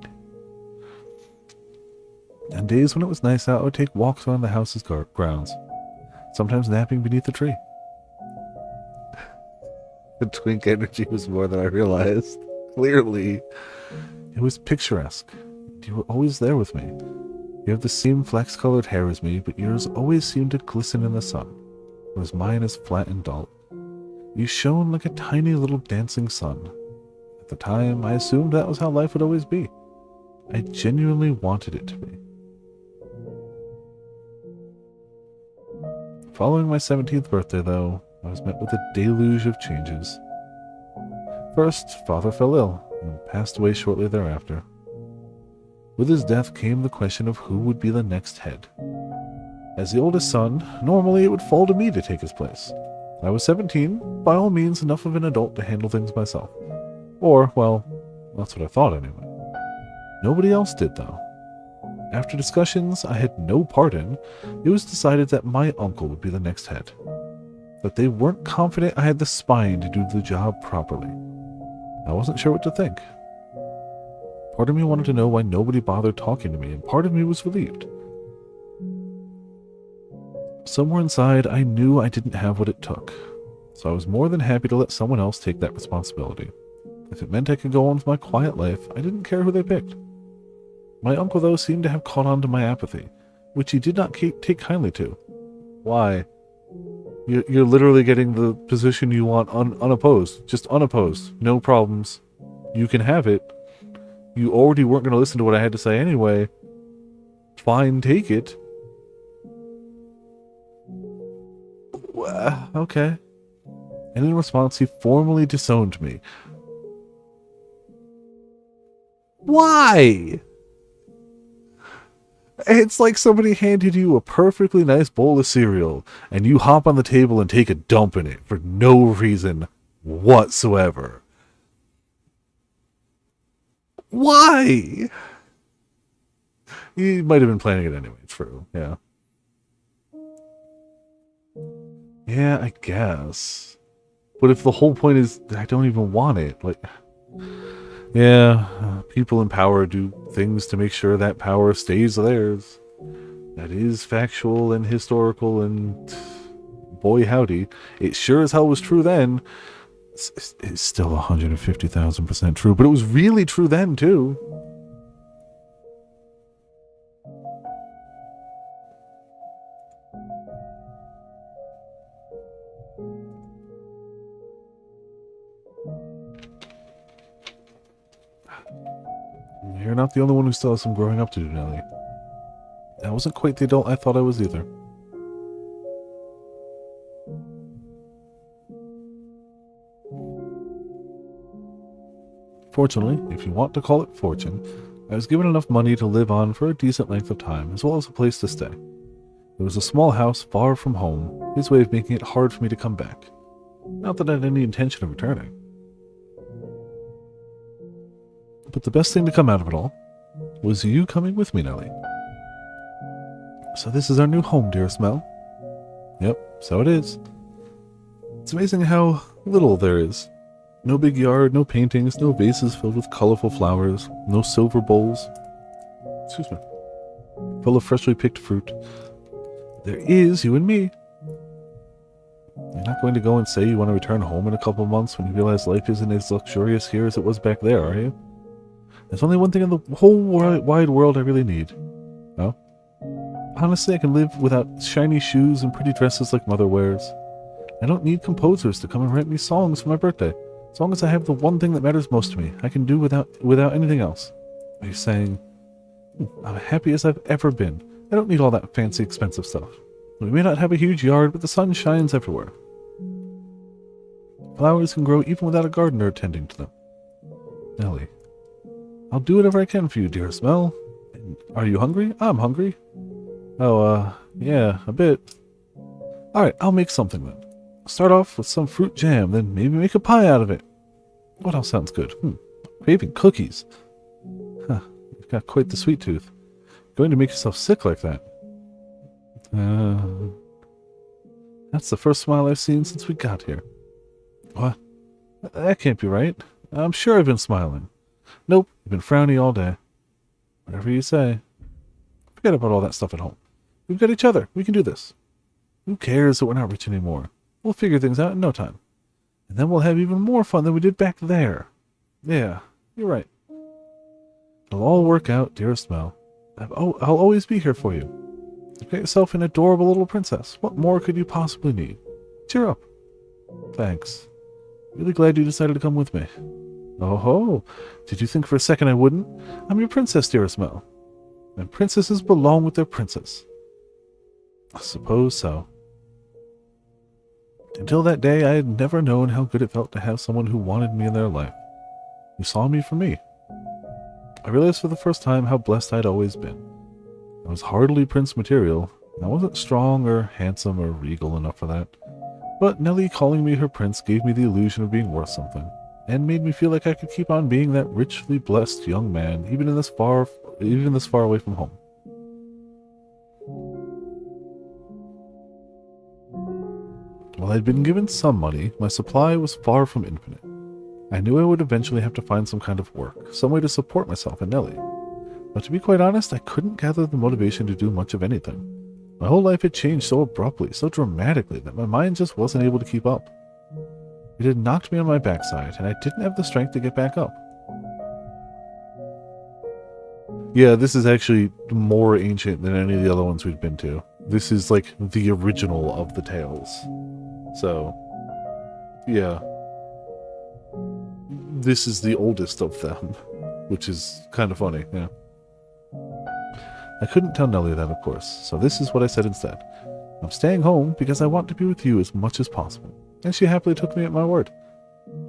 S1: On days when it was nice out, I would take walks around the house's grounds, sometimes napping beneath a tree. The twink energy was more than I realized. Clearly. It was picturesque. You were always there with me. You have the same flax-colored hair as me, but yours always seemed to glisten in the sun, whereas mine is flat and dull. You shone like a tiny little dancing sun. At the time, I assumed that was how life would always be. I genuinely wanted it to be. Following my 17th birthday, though, I was met with a deluge of changes. First, Father fell ill and passed away shortly thereafter. With his death came the question of who would be the next head. As the oldest son, normally it would fall to me to take his place. I was 17, by all means enough of an adult to handle things myself. Or, well, that's what I thought anyway. Nobody else did, though. After discussions I had no part in, it was decided that my uncle would be the next head. That they weren't confident I had the spine to do the job properly. I wasn't sure what to think. Part of me wanted to know why nobody bothered talking to me, and part of me was relieved. Somewhere inside, I knew I didn't have what it took, so I was more than happy to let someone else take that responsibility. If it meant I could go on with my quiet life, I didn't care who they picked. My uncle, though, seemed to have caught on to my apathy, which he did not take kindly to. Why? You're literally getting the position you want unopposed. Just unopposed. No problems. You can have it. You already weren't going to listen to what I had to say anyway. Fine, take it. Okay. And in response, he formally disowned me. Why? It's like somebody handed you a perfectly nice bowl of cereal, and you hop on the table and take a dump in it for no reason whatsoever. Why? You might have been planning it anyway, true, yeah. Yeah, I guess. But if the whole point is I don't even want it, like... Yeah, people in power do things to make sure that power stays theirs. That is factual and historical, and boy howdy, it sure as hell was true then. It's still 150,000% true, but it was really true then too. You're not the only one who still has some growing up to do, Nelly. I wasn't quite the adult I thought I was either. Fortunately, if you want to call it fortune, I was given enough money to live on for a decent length of time, as well as a place to stay. It was a small house far from home, his way of making it hard for me to come back. Not that I had any intention of returning. But the best thing to come out of it all was you coming with me, Nelly. So this is our new home, dearest Mel. Yep, so it is. It's amazing how little there is. No big yard, no paintings, no vases filled with colorful flowers, no silver bowls. Excuse me. Full of freshly picked fruit. There is you and me. You're not going to go and say you want to return home in a couple months when you realize life isn't as luxurious here as it was back there, are you? There's only one thing in the whole wide world I really need. Oh? Honestly, I can live without shiny shoes and pretty dresses like Mother wears. I don't need composers to come and write me songs for my birthday. As long as I have the one thing that matters most to me, I can do without anything else. Are you saying, I'm happy as I've ever been. I don't need all that fancy, expensive stuff. We may not have a huge yard, but the sun shines everywhere. Flowers can grow even without a gardener tending to them. Nelly, I'll do whatever I can for you, dearest Mel. Are you hungry? I'm hungry. Oh, yeah, a bit. Alright, I'll make something then. Start off with some fruit jam, then maybe make a pie out of it. What else sounds good? Craving cookies. Huh, you've got quite the sweet tooth. Going to make yourself sick like that. That's the first smile I've seen since we got here. What? That can't be right. I'm sure I've been smiling. Nope, you've been frowny all day. Whatever you say. Forget about all that stuff at home. We've got each other. We can do this. Who cares that we're not rich anymore? We'll figure things out in no time. And then we'll have even more fun than we did back there. Yeah, you're right. It'll all work out, dearest Mel. I'll always be here for you. You've got yourself an adorable little princess. What more could you possibly need? Cheer up. Thanks. Really glad you decided to come with me. Oh ho! Did you think for a second I wouldn't? I'm your princess, dearest Mel. And princesses belong with their princess. I suppose so. Until that day, I had never known how good it felt to have someone who wanted me in their life, who saw me for me. I realized for the first time how blessed I'd always been. I was hardly prince material. I wasn't strong or handsome or regal enough for that. But Nellie calling me her prince gave me the illusion of being worth something. and made me feel like I could keep on being that richly blessed young man, even this far away from home. While I'd been given some money, my supply was far from infinite. I knew I would eventually have to find some kind of work, some way to support myself and Nellie. But to be quite honest, I couldn't gather the motivation to do much of anything. My whole life had changed so abruptly, so dramatically, that my mind just wasn't able to keep up. It had knocked me on my backside, and I didn't have the strength to get back up. Yeah, this is actually more ancient than any of the other ones we've been to. This is like the original of the tales. So, yeah. This is the oldest of them, which is kind of funny, yeah. I couldn't tell Nellie that, of course, so this is what I said instead. I'm staying home because I want to be with you as much as possible. And she happily took me at my word.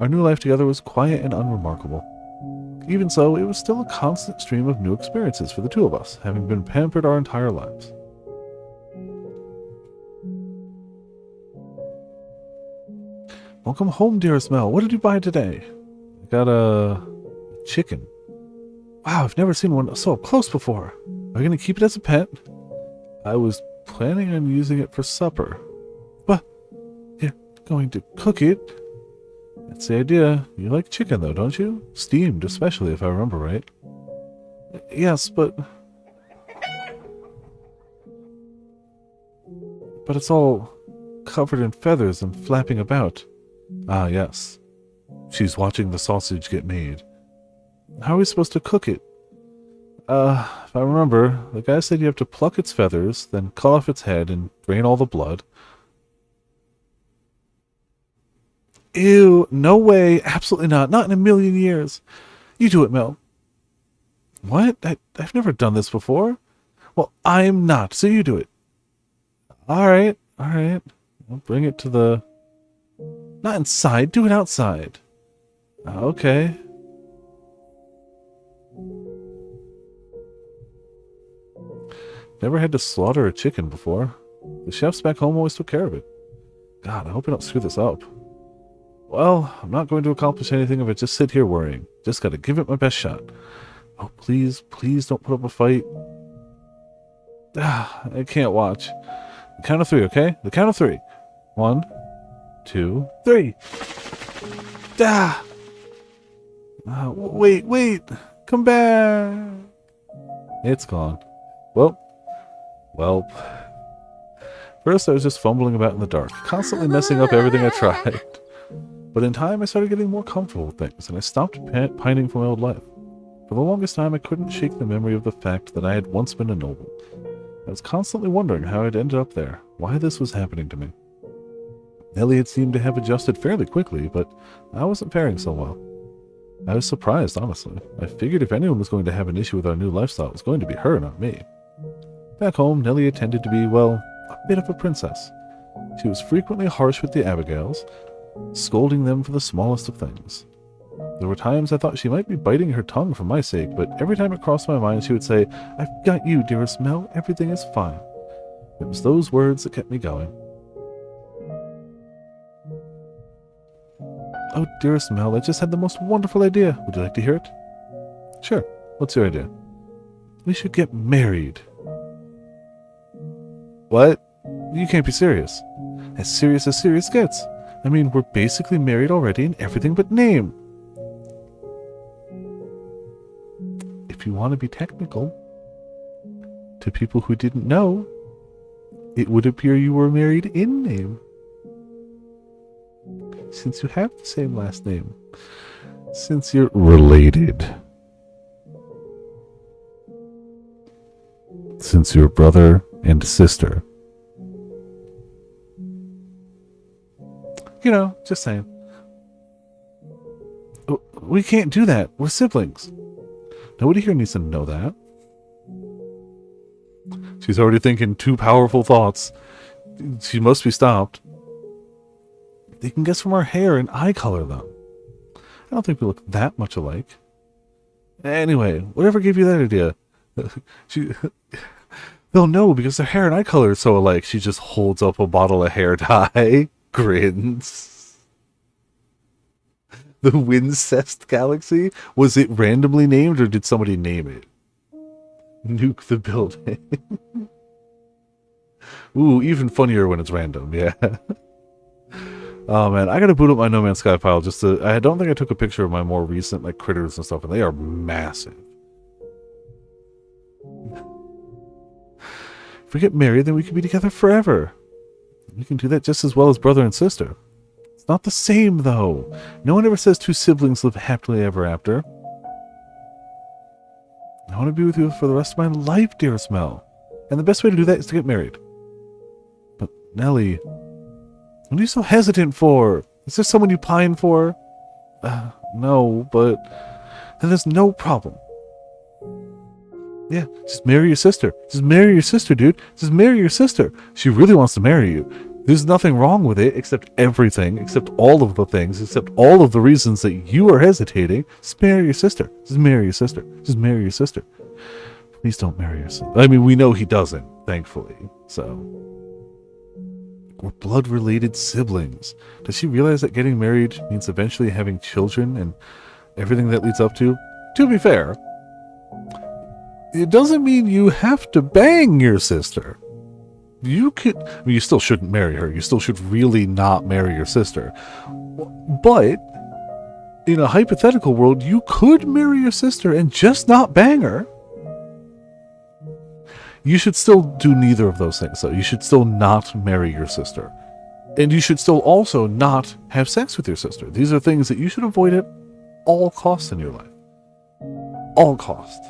S1: Our new life together was quiet and unremarkable. Even so, it was still a constant stream of new experiences for the two of us, having been pampered our entire lives. Welcome home, dearest Mel. What did you buy today? I got a chicken. Wow, I've never seen one so up close before. Are you going to keep it as a pet? I was planning on using it for supper. But you're going to cook it? That's the idea. You like chicken, though, don't you? Steamed, especially, if I remember right. Yes, but it's all covered in feathers and flapping about. Ah, yes. She's watching the sausage get made. How are we supposed to cook it? If I remember, the guy said you have to pluck its feathers, then cut off its head and drain all the blood. Ew, no way, absolutely not, not in a million years. You do it, Mel. What? I've never done this before. Well, I'm not, so you do it. Alright. I'll bring it to the... Not inside, do it outside. Okay. Never had to slaughter a chicken before. The chefs back home always took care of it. God, I hope I don't screw this up. Well, I'm not going to accomplish anything if I just sit here worrying. Just gotta give it my best shot. Oh, please don't put up a fight. I can't watch. The count of three, okay? The count of three. 1, 2, 3. Wait. Come back. It's gone. Well. First, I was just fumbling about in the dark, constantly messing up everything I tried. But in time, I started getting more comfortable with things, and I stopped pining for my old life. For the longest time, I couldn't shake the memory of the fact that I had once been a noble. I was constantly wondering how I'd ended up there, why this was happening to me. Nellie had seemed to have adjusted fairly quickly, but I wasn't faring so well. I was surprised, honestly. I figured if anyone was going to have an issue with our new lifestyle, it was going to be her, not me. Back home, Nellie tended to be, well, a bit of a princess. She was frequently harsh with the Abigails, scolding them for the smallest of things. There were times I thought she might be biting her tongue for my sake, but every time it crossed my mind, she would say, "I've got you, dearest Mel. Everything is fine." It was those words that kept me going. Oh, dearest Mel, I just had the most wonderful idea. Would you like to hear it? Sure. What's your idea? We should get married. What? You can't be serious. As serious gets. I mean, we're basically married already in everything but name. If you want to be technical, to people who didn't know, it would appear you were married in name. Since you have the same last name. Since you're related. Since you're brother and sister. You know, just saying. We can't do that. We're siblings. Nobody here needs to know that. She's already thinking two powerful thoughts. She must be stopped. They can guess from our hair and eye color, though. I don't think we look that much alike. Anyway, whatever gave you that idea? They'll know because their hair and eye color is so alike. She just holds up a bottle of hair dye, grins. The Wincest Galaxy? Was it randomly named or did somebody name it? Nuke the building. Ooh, even funnier when it's random, yeah. Oh man, I gotta boot up my No Man's Sky file just to... I don't think I took a picture of my more recent like critters and stuff, and they are massive. If we get married, then we can be together forever. We can do that just as well as brother and sister. It's not the same, though. No one ever says two siblings live happily ever after. I want to be with you for the rest of my life, dearest Mel. And the best way to do that is to get married. But, Nellie, what are you so hesitant for? Is there someone you pine for? No, but then there's no problem. Yeah, just marry your sister. Just marry your sister, dude. Just marry your sister. She really wants to marry you. There's nothing wrong with it, except everything, except all of the things, except all of the reasons that you are hesitating. Just marry your sister. Just marry your sister. Just marry your sister. Please don't marry your sister. I mean, we know he doesn't, thankfully, so... We're blood-related siblings. Does she realize that getting married means eventually having children and everything that leads up to? To be fair, it doesn't mean you have to bang your sister. You could... I mean, you still shouldn't marry her. You still should really not marry your sister. But, in a hypothetical world, you could marry your sister and just not bang her. You should still do neither of those things, though. You should still not marry your sister. And you should still also not have sex with your sister. These are things that you should avoid at all costs in your life. All costs.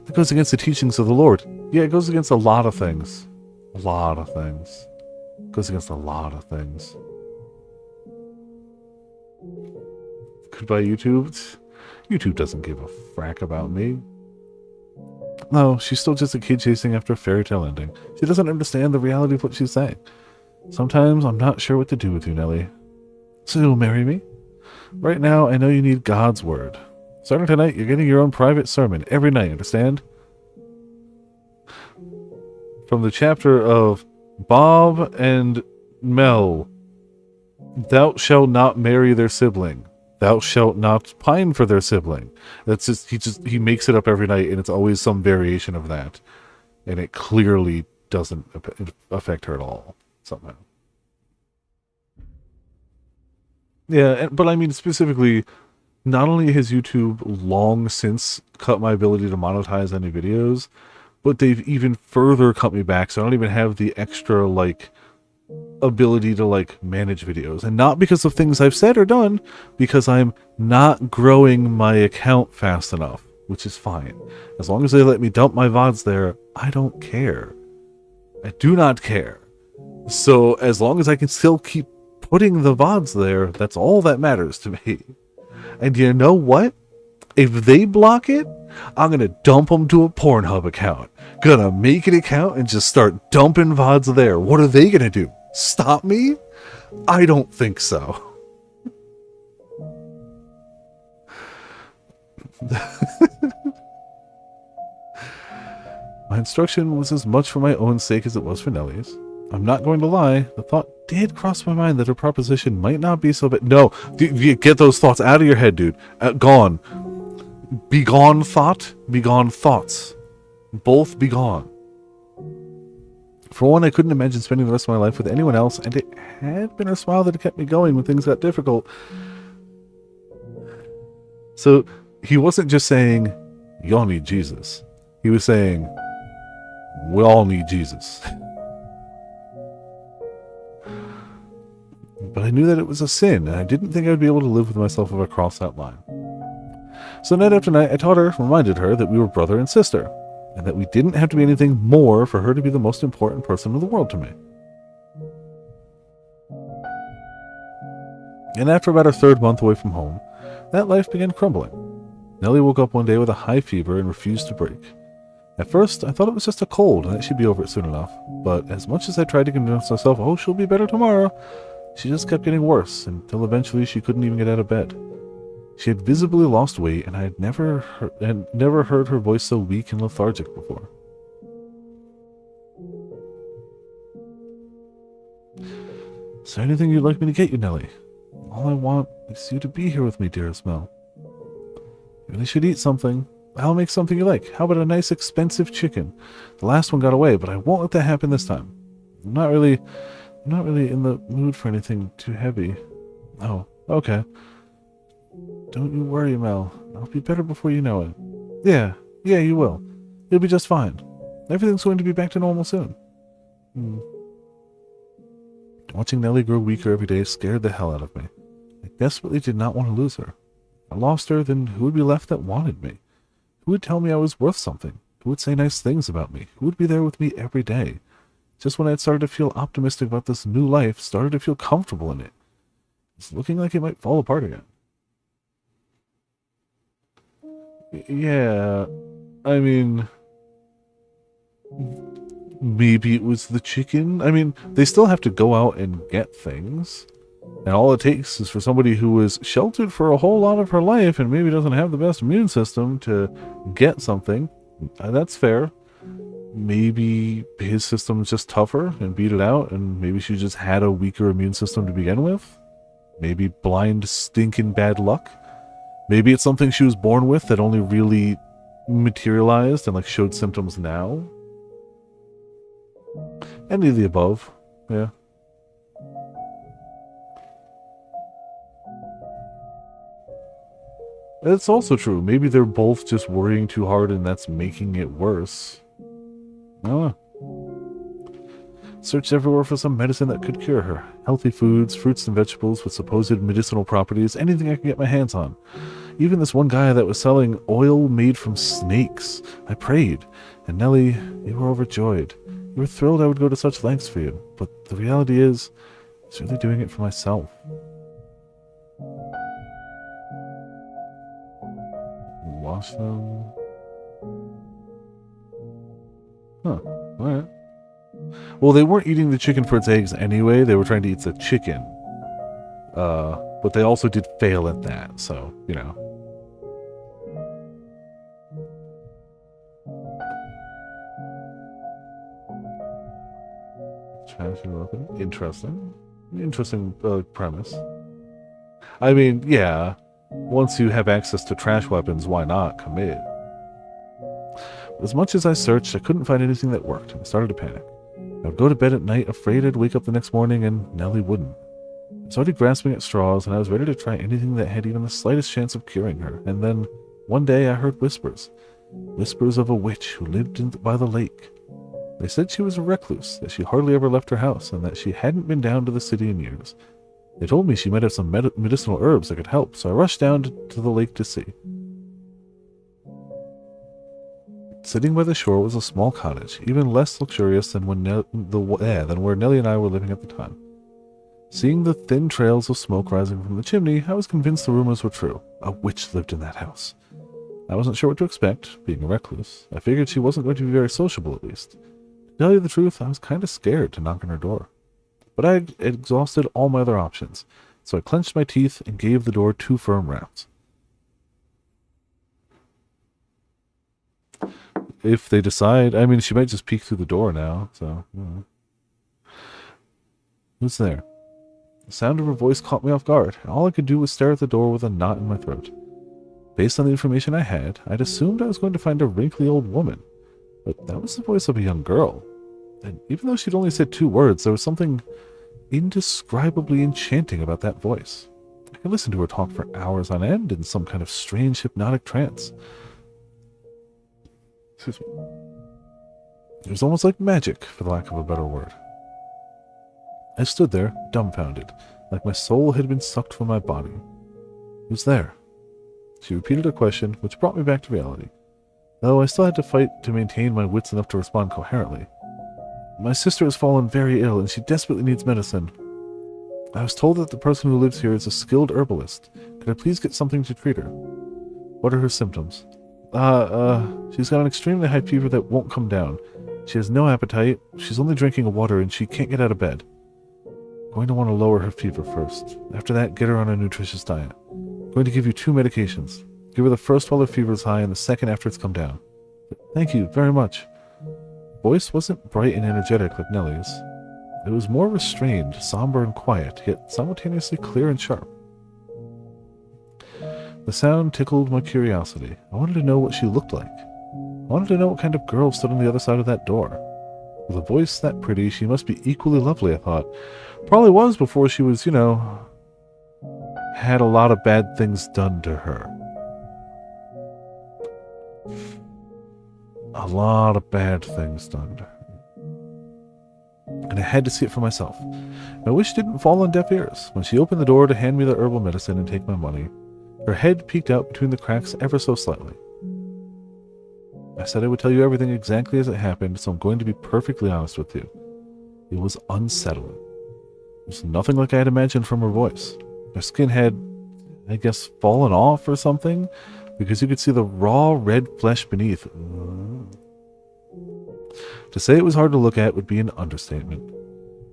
S1: That goes against the teachings of the Lord. Yeah, it goes against a lot of things. A lot of things. It goes against a lot of things. Goodbye, YouTube. YouTube doesn't give a frack about me. No, she's still just a kid chasing after a fairy tale ending. She doesn't understand the reality of what she's saying. Sometimes I'm not sure what to do with you, Nellie. So you'll marry me? Right now, I know you need God's word. Starting tonight, you're getting your own private sermon every night, understand? From the chapter of Bob and Mel. Thou shalt not marry their sibling. Thou shalt not pine for their sibling. That's he makes it up every night, and it's always some variation of that. And it clearly doesn't affect her at all, somehow. Yeah, but I mean, specifically, not only has YouTube long since cut my ability to monetize any videos, but they've even further cut me back, so I don't even have the extra, like, ability to, like, manage videos. And not because of things I've said or done, because I'm not growing my account fast enough, which is fine. As long as they let me dump my VODs there, I don't care. I do not care. So as long as I can still keep putting the VODs there, that's all that matters to me. And you know what? If they block it, I'm gonna dump them to a Pornhub account. Gonna make an account and just start dumping VODs there. What are they gonna do? Stop me? I don't think so. My instruction was as much for my own sake as it was for Nellie's. I'm not going to lie, the thought did cross my mind that her proposition might not be so bad. No, get those thoughts out of your head, dude. Gone. Be gone, thought. Be gone, thoughts. Both be gone. For one, I couldn't imagine spending the rest of my life with anyone else, and it had been her smile that had kept me going when things got difficult. So, he wasn't just saying, y'all need Jesus. He was saying, we all need Jesus. But I knew that it was a sin, and I didn't think I would be able to live with myself if I crossed that line. So night after night, I reminded her that we were brother and sister, and that we didn't have to be anything more for her to be the most important person in the world to me. And after about our third month away from home, that life began crumbling. Nellie woke up one day with a high fever and refused to break. At first, I thought it was just a cold and that she'd be over it soon enough, but as much as I tried to convince myself, oh, she'll be better tomorrow, she just kept getting worse until eventually she couldn't even get out of bed. She had visibly lost weight, and I had never heard her voice so weak and lethargic before. Is there anything you'd like me to get you, Nellie? All I want is you to be here with me, dearest Mel. You really should eat something. I'll make something you like. How about a nice expensive chicken? The last one got away, but I won't let that happen this time. I'm not really in the mood for anything too heavy. Oh, okay. Don't you worry, Mel. I'll be better before you know it. Yeah, you will. You'll be just fine. Everything's going to be back to normal soon. Watching Nellie grow weaker every day scared the hell out of me. I desperately did not want to lose her. If I lost her, then who would be left that wanted me? Who would tell me I was worth something? Who would say nice things about me? Who would be there with me every day? Just when I had started to feel optimistic about this new life, started to feel comfortable in it, it's looking like it might fall apart again. Yeah, I mean, maybe it was the chicken. I mean, they still have to go out and get things. And all it takes is for somebody who was sheltered for a whole lot of her life and maybe doesn't have the best immune system to get something. That's fair. Maybe his system's just tougher and beat it out, and maybe she just had a weaker immune system to begin with. Maybe blind, stinking bad luck. Maybe it's something she was born with that only really materialized and like showed symptoms now. Any of the above. Yeah. It's also true. Maybe they're both just worrying too hard and that's making it worse. I don't know. Searched everywhere for some medicine that could cure her. Healthy foods, fruits and vegetables with supposed medicinal properties, anything I could get my hands on. Even this one guy that was selling oil made from snakes. I prayed. And Nellie, you were overjoyed. You were thrilled I would go to such lengths for you. But the reality is, I was really doing it for myself. Wash them. Huh. Alright. Well, they weren't eating the chicken for its eggs anyway. They were trying to eat the chicken. But they also did fail at that, so, you know. Interesting. Interesting premise. I mean, yeah. Once you have access to trash weapons, why not commit? As much as I searched, I couldn't find anything that worked, and I started to panic. I would go to bed at night, afraid I'd wake up the next morning, and Nellie wouldn't. I started grasping at straws, and I was ready to try anything that had even the slightest chance of curing her. And then, one day, I heard whispers. Whispers of a witch who lived by the lake. They said she was a recluse, that she hardly ever left her house, and that she hadn't been down to the city in years. They told me she might have some medicinal herbs that could help, so I rushed down to the lake to see. Sitting by the shore was a small cottage, even less luxurious than where Nellie and I were living at the time. Seeing the thin trails of smoke rising from the chimney, I was convinced the rumors were true. A witch lived in that house. I wasn't sure what to expect, being a recluse. I figured she wasn't going to be very sociable, at least. To tell you the truth, I was kind of scared to knock on her door. But I had exhausted all my other options, so I clenched my teeth and gave the door 2 firm raps. If they decide, I mean, she might just peek through the door now, so, you know. Who's there? The sound of her voice caught me off guard, and all I could do was stare at the door with a knot in my throat. Based on the information I had, I'd assumed I was going to find a wrinkly old woman, but that was the voice of a young girl. And even though she'd only said 2 words, there was something indescribably enchanting about that voice. I could listen to her talk for hours on end in some kind of strange hypnotic trance. Excuse me. It was almost like magic, for the lack of a better word. I stood there, dumbfounded, like my soul had been sucked from my body. Who's there? She repeated her question, which brought me back to reality, though I still had to fight to maintain my wits enough to respond coherently. My sister has fallen very ill, and she desperately needs medicine. I was told that the person who lives here is a skilled herbalist. Could I please get something to treat her? What are her symptoms? She's got an extremely high fever that won't come down. She has no appetite, she's only drinking water, and she can't get out of bed. Going to want to lower her fever first. After that, get her on a nutritious diet. Going to give you 2 medications. Give her the first while her fever is high and the second after it's come down. Thank you very much. Voice wasn't bright and energetic like Nellie's. It was more restrained, somber and quiet, yet simultaneously clear and sharp. The sound tickled my curiosity. I wanted to know what she looked like. I wanted to know what kind of girl stood on the other side of that door. With a voice that pretty, she must be equally lovely, I thought. Probably was before she was, had a lot of bad things done to her. A lot of bad things done to her. And I had to see it for myself. My wish didn't fall on deaf ears. When she opened the door to hand me the herbal medicine and take my money, her head peeked out between the cracks ever so slightly. I said I would tell you everything exactly as it happened, so I'm going to be perfectly honest with you. It was unsettling. It was nothing like I had imagined from her voice. Her skin had, I guess, fallen off or something, because you could see the raw red flesh beneath. To say it was hard to look at would be an understatement.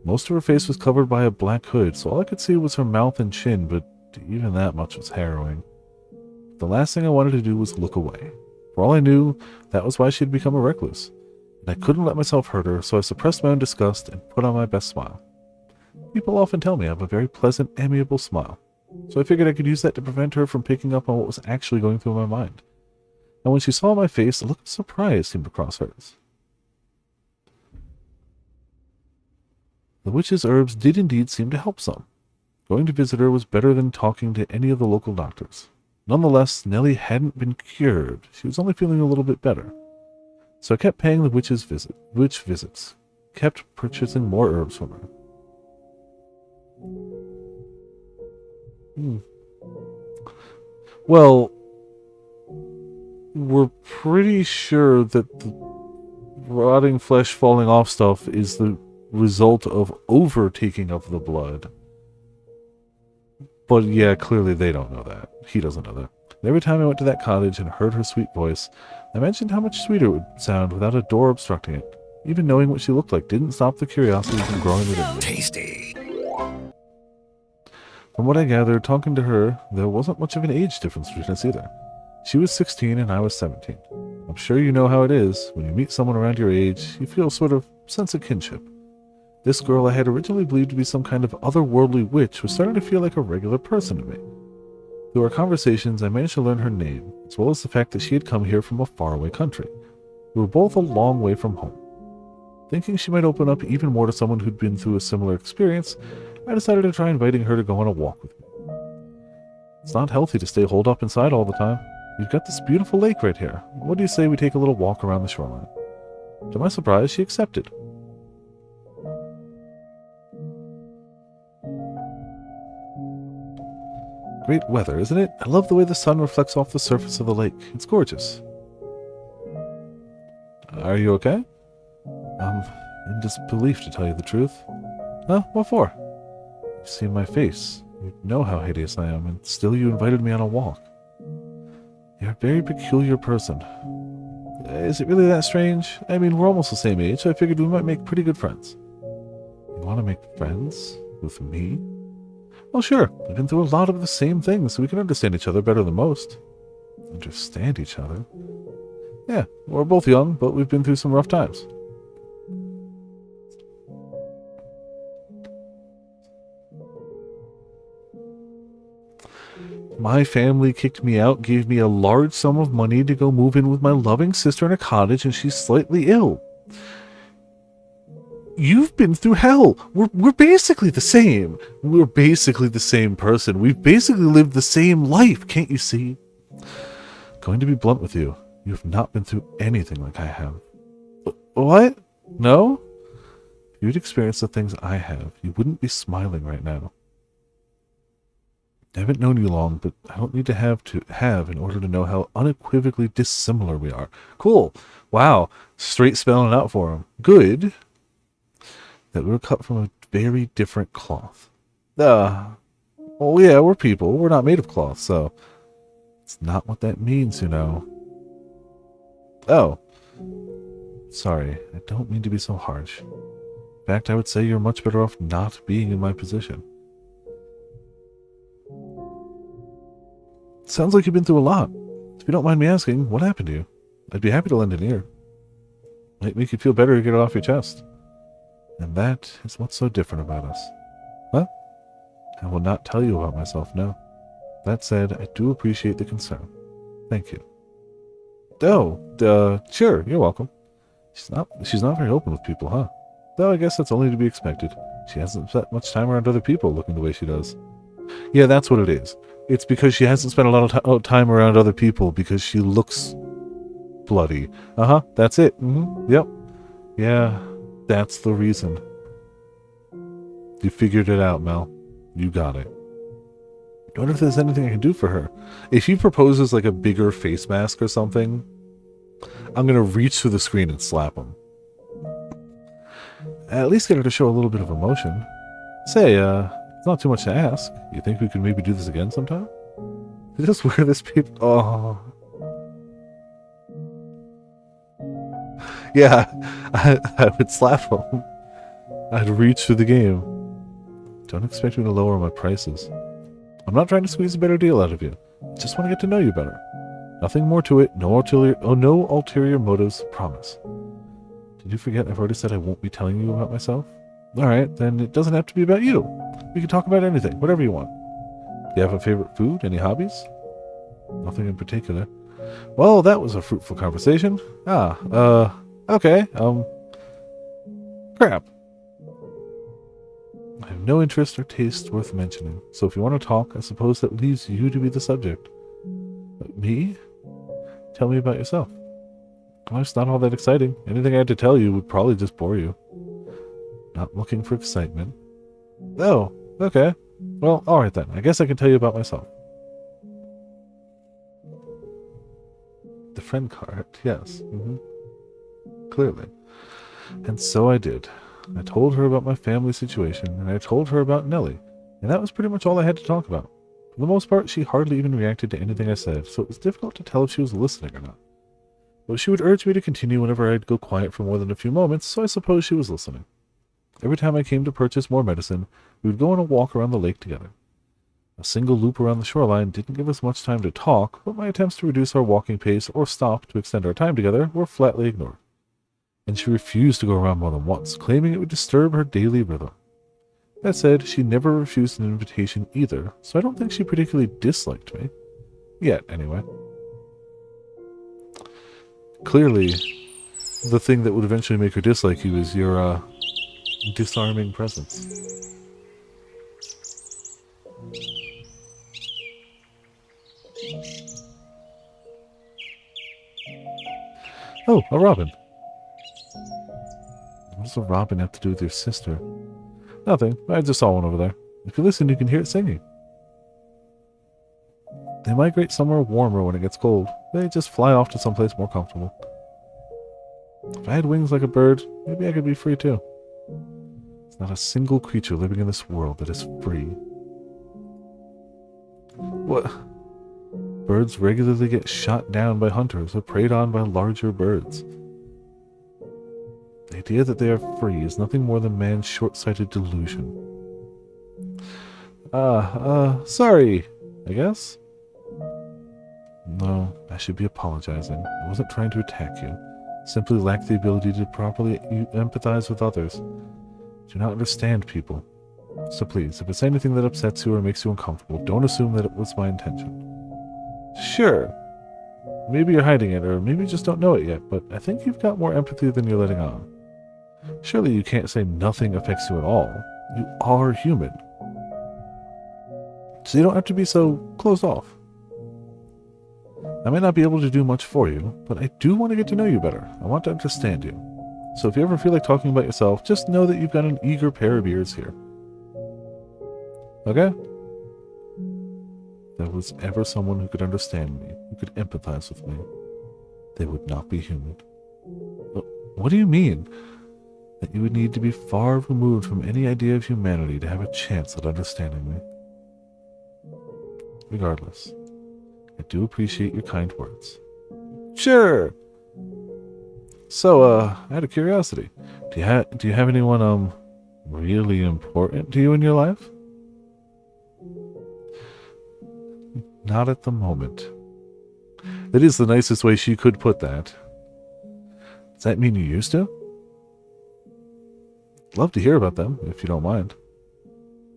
S1: Most of her face was covered by a black hood, so all I could see was her mouth and chin, but even that much was harrowing. The last thing I wanted to do was look away. For all I knew, that was why she had become a recluse, and I couldn't let myself hurt her, so I suppressed my own disgust and put on my best smile. People often tell me I have a very pleasant, amiable smile, so I figured I could use that to prevent her from picking up on what was actually going through my mind. And when she saw my face, a look of surprise seemed to cross hers. The witch's herbs did indeed seem to help some. Going to visit her was better than talking to any of the local doctors. Nonetheless, Nellie hadn't been cured. She was only feeling a little bit better. So I kept paying the witch visits, kept purchasing more herbs from her. Well, we're pretty sure that the rotting flesh falling off stuff is the result of overtaking of the blood. But yeah, clearly they don't know that. He doesn't know that. And every time I went to that cottage and heard her sweet voice, I imagined how much sweeter it would sound without a door obstructing it. Even knowing what she looked like didn't stop the curiosity from growing within me.
S3: Tasty.
S1: From what I gathered, talking to her, there wasn't much of an age difference between us either. She was 16 and I was 17. I'm sure you know how it is. When you meet someone around your age, you feel a sort of sense of kinship. This girl I had originally believed to be some kind of otherworldly witch was starting to feel like a regular person to me. Through our conversations, I managed to learn her name, as well as the fact that she had come here from a faraway country. We were both a long way from home. Thinking she might open up even more to someone who'd been through a similar experience, I decided to try inviting her to go on a walk with me. It's not healthy to stay holed up inside all the time. You've got this beautiful lake right here. What do you say we take a little walk around the shoreline? To my surprise, she accepted. Great weather, isn't it? I love the way the sun reflects off the surface of the lake. It's gorgeous. Are you okay? I'm in disbelief, to tell you the truth. Huh? What for? You've seen my face. You know how hideous I am, and still you invited me on a walk. You're a very peculiar person. Is it really that strange? I mean, we're almost the same age, so I figured we might make pretty good friends. You want to make friends? With me? Well, sure. We've been through a lot of the same things, so we can understand each other better than most. Understand each other? Yeah, we're both young, but we've been through some rough times. My family kicked me out, gave me a large sum of money to go move in with my loving sister in a cottage, and she's slightly ill. You've been through hell. We're basically the same. We're basically the same person. We've basically lived the same life, can't you see? Going to be blunt with you. You have not been through anything like I have. What? No? If you'd experienced the things I have, you wouldn't be smiling right now. I haven't known you long, but I don't need to have in order to know how unequivocally dissimilar we are. Cool. Wow. Straight spelling it out for him. Good. That we were cut from a very different cloth. Well, yeah, we're people. We're not made of cloth, so it's not what that means, you know. Oh. Sorry, I don't mean to be so harsh. In fact, I would say you're much better off not being in my position. Sounds like you've been through a lot. If you don't mind me asking, what happened to you? I'd be happy to lend an ear. Might make you feel better to get it off your chest. And that is what's so different about us. Well, I will not tell you about myself, no. That said, I do appreciate the concern. Thank you. Oh, sure, you're welcome. She's not very open with people, huh? Though I guess that's only to be expected. She hasn't spent much time around other people looking the way she does. Yeah, that's what it is. It's because she hasn't spent a lot of time around other people because she looks bloody. Uh-huh, that's it. Yep. Yeah, that's the reason. You figured it out, Mel. You got it. I wonder if there's anything I can do for her. If he proposes like a bigger face mask or something, I'm going to reach through the screen and slap him. At least get her to show a little bit of emotion. Say, it's not too much to ask. You think we could maybe do this again sometime? Just wear this people. Oh. Yeah, I would slap him. I'd reach through the game. Don't expect me to lower my prices. I'm not trying to squeeze a better deal out of you. Just want to get to know you better. Nothing more to it. No ulterior motives. Promise. Did you forget I've already said I won't be telling you about myself? Alright, then it doesn't have to be about you. We can talk about anything, whatever you want. Do you have a favorite food? Any hobbies? Nothing in particular. Well, that was a fruitful conversation. Okay, crap. I have no interest or taste worth mentioning, so if you want to talk, I suppose that leaves you to be the subject. But me? Tell me about yourself. Life's not all that exciting. Anything I had to tell you would probably just bore you. Not looking for excitement. Oh, okay. Well, alright then. I guess I can tell you about myself. The friend card, yes. Clearly. And so I did. I told her about my family situation, and I told her about Nellie, and that was pretty much all I had to talk about. For the most part, she hardly even reacted to anything I said, so it was difficult to tell if she was listening or not. But she would urge me to continue whenever I'd go quiet for more than a few moments, so I suppose she was listening. Every time I came to purchase more medicine, we would go on a walk around the lake together. A single loop around the shoreline didn't give us much time to talk, but my attempts to reduce our walking pace or stop to extend our time together were flatly ignored. And she refused to go around more than once, claiming it would disturb her daily rhythm. That said, she never refused an invitation either, so I don't think she particularly disliked me. Yet, anyway. Clearly, the thing that would eventually make her dislike you is your, disarming presence. Oh, a robin. What does a robin have to do with your sister? Nothing. I just saw one over there. If you listen, you can hear it singing. They migrate somewhere warmer when it gets cold. They just fly off to someplace more comfortable. If I had wings like a bird, maybe I could be free too. There's not a single creature living in this world that is free. What? Birds regularly get shot down by hunters or preyed on by larger birds. The idea that they are free is nothing more than man's short-sighted delusion. Sorry, I guess? No, I should be apologizing. I wasn't trying to attack you. Simply lacked the ability to properly empathize with others. Do not understand people. So please, if it's anything that upsets you or makes you uncomfortable, don't assume that it was my intention. Sure. Maybe you're hiding it, or maybe you just don't know it yet, but I think you've got more empathy than you're letting on. Surely you can't say nothing affects you at all. You are human. So you don't have to be so closed off. I may not be able to do much for you, but I do want to get to know you better. I want to understand you. So if you ever feel like talking about yourself, just know that you've got an eager pair of ears here. Okay? If there was ever someone who could understand me, who could empathize with me, they would not be human. What do you mean? That you would need to be far removed from any idea of humanity to have a chance at understanding me. Regardless, I do appreciate your kind words. Sure! So, out of curiosity, do you have anyone, really important to you in your life? Not at the moment. That is the nicest way she could put that. Does that mean you used to? Love to hear about them, if you don't mind.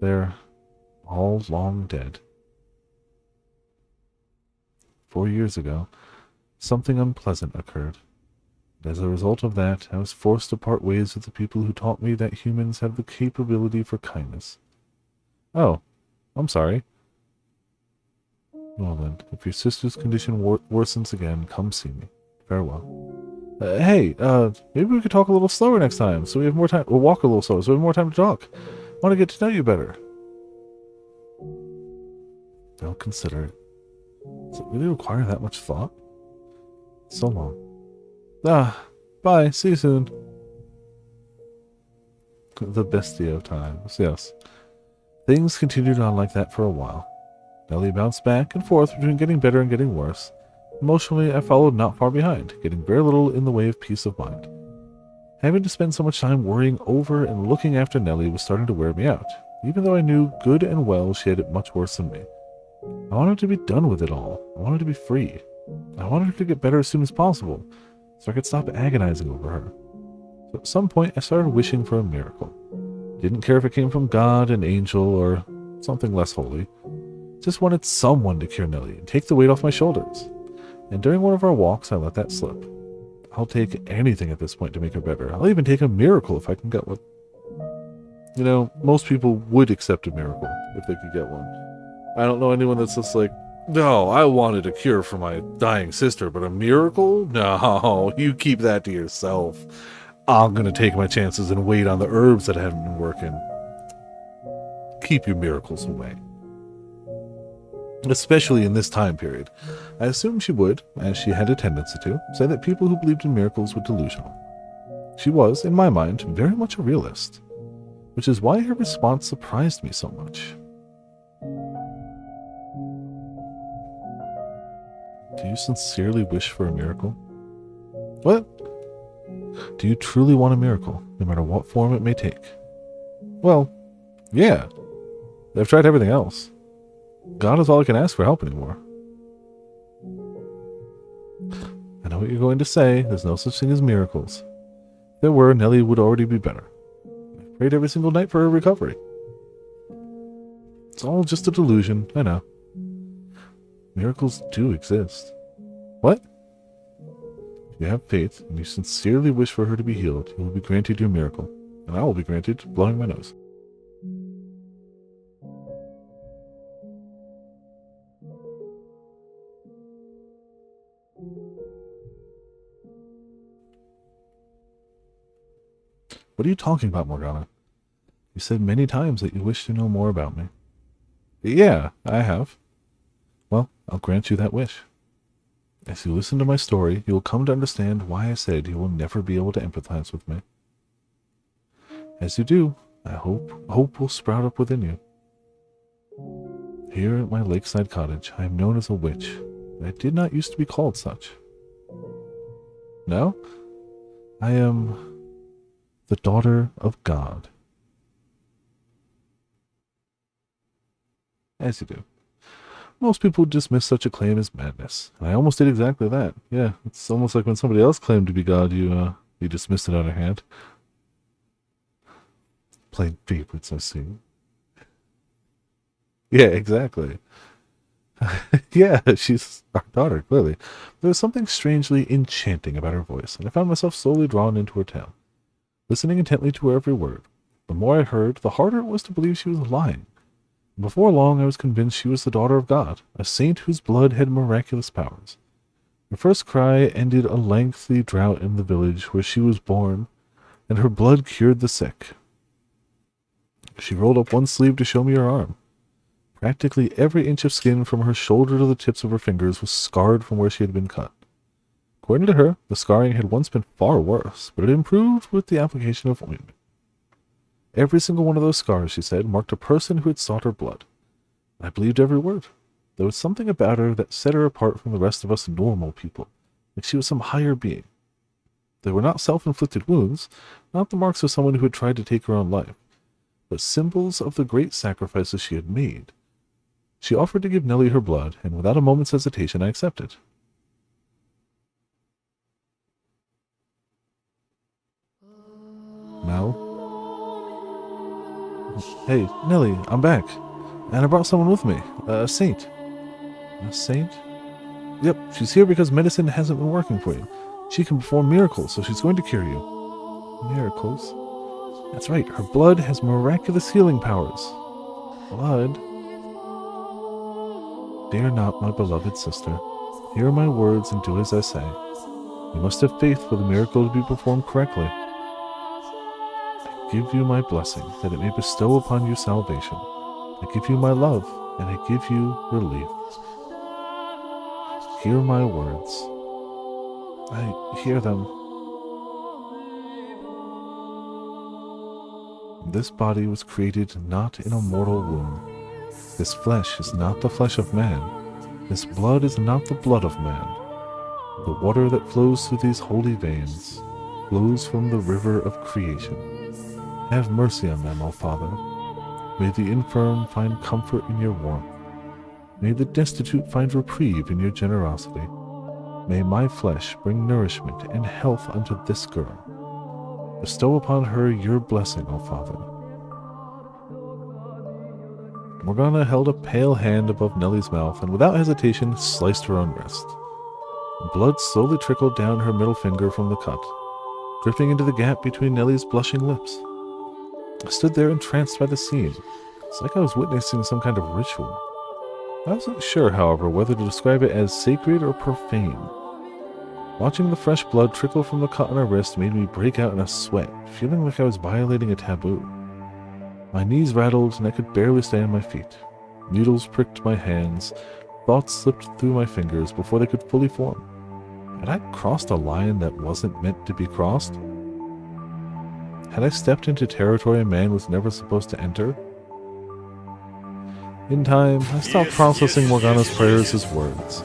S1: They're all long dead. 4 years ago, something unpleasant occurred. As a result of that, I was forced to part ways with the people who taught me that humans have the capability for kindness. Oh, I'm sorry. Well then, if your sister's condition worsens again, come see me. Farewell. Hey, maybe we could talk a little slower next time, so we have more time. We'll walk a little slower, so we have more time to talk. I want to get to know you better. I'll consider it. Does it really require that much thought? So long. Bye. See you soon. The bestie of times, yes. Things continued on like that for a while. Nellie bounced back and forth between getting better and getting worse. Emotionally, I followed not far behind, getting very little in the way of peace of mind. Having to spend so much time worrying over and looking after Nellie was starting to wear me out, even though I knew good and well she had it much worse than me. I wanted to be done with it all. I wanted to be free. I wanted her to get better as soon as possible, so I could stop agonizing over her. So at some point, I started wishing for a miracle. Didn't care if it came from God, an angel, or something less holy. Just wanted someone to cure Nellie and take the weight off my shoulders. And during one of our walks, I let that slip. I'll take anything at this point to make her better. I'll even take a miracle if I can get one. You know, most people would accept a miracle if they could get one. I don't know anyone that's just like, no, I wanted a cure for my dying sister, but a miracle? No, you keep that to yourself. I'm going to take my chances and wait on the herbs that haven't been working. Keep your miracles away. Especially in this time period. I assumed she would, as she had a tendency to, say that people who believed in miracles were delusional. She was, in my mind, very much a realist, which is why her response surprised me so much. Do you sincerely wish for a miracle? What? Do you truly want a miracle, no matter what form it may take? Well, yeah. I've tried everything else. God is all I can ask for help anymore. I know what you're going to say. There's no such thing as miracles. If there were, Nellie would already be better. I've prayed every single night for her recovery. It's all just a delusion, I know. Miracles do exist. What? If you have faith and you sincerely wish for her to be healed, you will be granted your miracle, and I will be granted blowing my nose. What are you talking about, Morgana? You said many times that you wish to know more about me. Yeah, I have. Well, I'll grant you that wish. As you listen to my story, you will come to understand why I said you will never be able to empathize with me. As you do, I hope will sprout up within you. Here at my lakeside cottage, I am known as a witch, but I did not used to be called such. No? I am the daughter of God. As you do. Most people dismiss such a claim as madness, and I almost did exactly that. Yeah, it's almost like when somebody else claimed to be God, you dismissed it out of hand. Playing favorites, I see. Yeah, exactly. Yeah, she's our daughter, clearly. There was something strangely enchanting about her voice, and I found myself slowly drawn into her tale. Listening intently to her every word. The more I heard, the harder it was to believe she was lying. Before long, I was convinced she was the daughter of God, a saint whose blood had miraculous powers. Her first cry ended a lengthy drought in the village where she was born, and her blood cured the sick. She rolled up one sleeve to show me her arm. Practically every inch of skin from her shoulder to the tips of her fingers was scarred from where she had been cut. According to her, the scarring had once been far worse, but it improved with the application of ointment. Every single one of those scars, she said, marked a person who had sought her blood. I believed every word. There was something about her that set her apart from the rest of us normal people, like she was some higher being. They were not self-inflicted wounds, not the marks of someone who had tried to take her own life, but symbols of the great sacrifices she had made. She offered to give Nellie her blood, and without a moment's hesitation I accepted. Now, Hey, Nellie, I'm back. And I brought someone with me. A saint. A saint? Yep, she's here because medicine hasn't been working for you. She can perform miracles, so she's going to cure you. Miracles? That's right, her blood has miraculous healing powers. Blood? Fear not, my beloved sister. Hear my words and do as I say. You must have faith for the miracle to be performed correctly. I give you my blessing, that it may bestow upon you salvation. I give you my love, and I give you relief. Hear my words. I hear them. This body was created not in a mortal womb. This flesh is not the flesh of man. This blood is not the blood of man. The water that flows through these holy veins flows from the river of creation. Have mercy on them, O Father. May the infirm find comfort in your warmth. May the destitute find reprieve in your generosity. May my flesh bring nourishment and health unto this girl. Bestow upon her your blessing, O Father. Morgana held a pale hand above Nellie's mouth and without hesitation sliced her own wrist. Blood slowly trickled down her middle finger from the cut, dripping into the gap between Nellie's blushing lips. I stood there entranced by the scene. It's like I was witnessing some kind of ritual. I wasn't sure, however, whether to describe it as sacred or profane. Watching the fresh blood trickle from the cut on her wrist made me break out in a sweat, feeling like I was violating a taboo. My knees rattled and I could barely stay on my feet. Needles pricked my hands, thoughts slipped through my fingers before they could fully form. Had I crossed a line that wasn't meant to be crossed? Had I stepped into territory a man was never supposed to enter? In time, I stopped processing Morgana's prayers as words.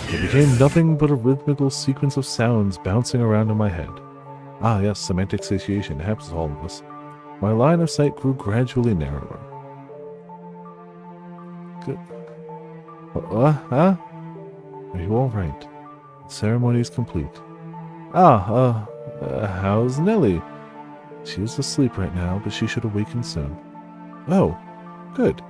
S1: It became nothing but a rhythmical sequence of sounds bouncing around in my head. Ah yes, semantic satiation happens to all of us. My line of sight grew gradually narrower. Good. Huh? Are you alright? The ceremony is complete. How's Nellie? She is asleep right now, but she should awaken soon. Oh, good.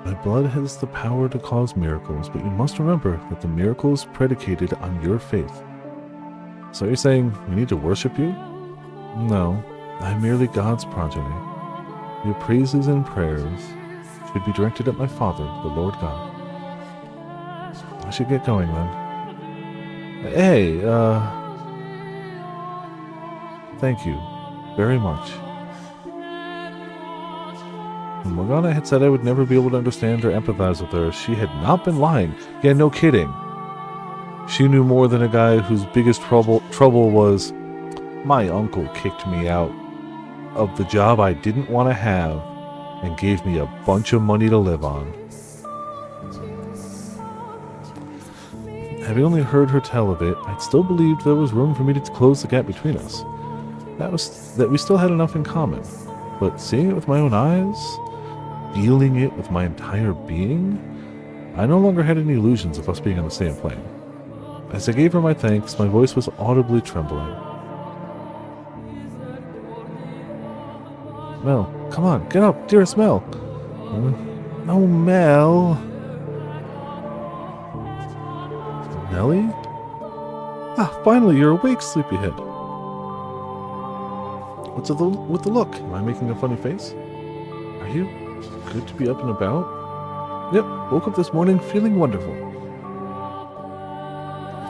S1: My blood has the power to cause miracles, but you must remember that the miracle is predicated on your faith. So you're saying we need to worship you? No, I'm merely God's progeny. Your praises and prayers should be directed at my Father, the Lord God. I should get going then. Hey, thank you very much. When Morgana had said I would never be able to understand or empathize with her, she had not been lying. Yeah, no kidding. She knew more than a guy whose biggest trouble was, my uncle kicked me out of the job I didn't want to have and gave me a bunch of money to live on. Having only heard her tell of it, I'd still believed there was room for me to close the gap between us. That we still had enough in common. But seeing it with my own eyes, feeling it with my entire being, I no longer had any illusions of us being on the same plane. As I gave her my thanks, my voice was audibly trembling. Mel, come on, get up, dearest Mel. No, Mel. Nellie? Ah, finally, you're awake, sleepyhead. What's with the look? Am I making a funny face? Are you good to be up and about? Yep, woke up this morning feeling wonderful.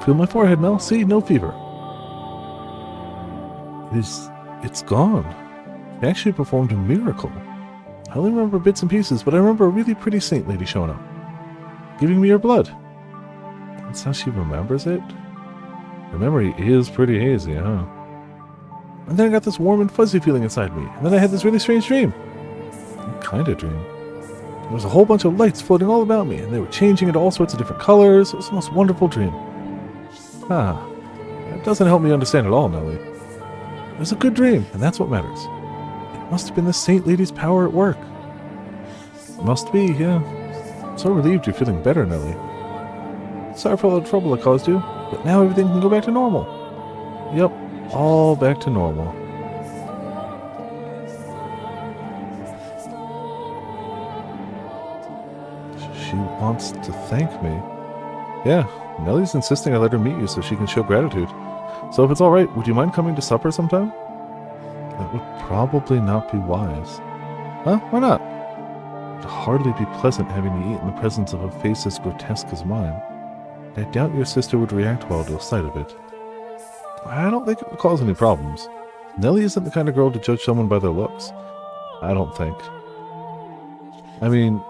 S1: Feel my forehead, Mel. See, no fever. It's gone. I actually performed a miracle. I only remember bits and pieces, but I remember a really pretty saint lady showing up, giving me her blood. That's how she remembers it? Her memory is pretty hazy, huh? And then I got this warm and fuzzy feeling inside me, and then I had this really strange dream. What kind of dream? There was a whole bunch of lights floating all about me, and they were changing into all sorts of different colors. It was the most wonderful dream. Ah, that doesn't help me understand at all, Nellie. It was a good dream, and that's what matters. It must have been the saint lady's power at work. Must be, yeah. I'm so relieved you're feeling better, Nellie. Sorry for all the trouble I caused you, but now everything can go back to normal. Yep, all back to normal. She wants to thank me. Yeah, Nellie's insisting I let her meet you so she can show gratitude. So if it's alright, would you mind coming to supper sometime? That would probably not be wise. Huh? Why not? It would hardly be pleasant having me eat in the presence of a face as grotesque as mine. I doubt your sister would react well to a sight of it. I don't think it would cause any problems. Nellie isn't the kind of girl to judge someone by their looks. I don't think. I mean,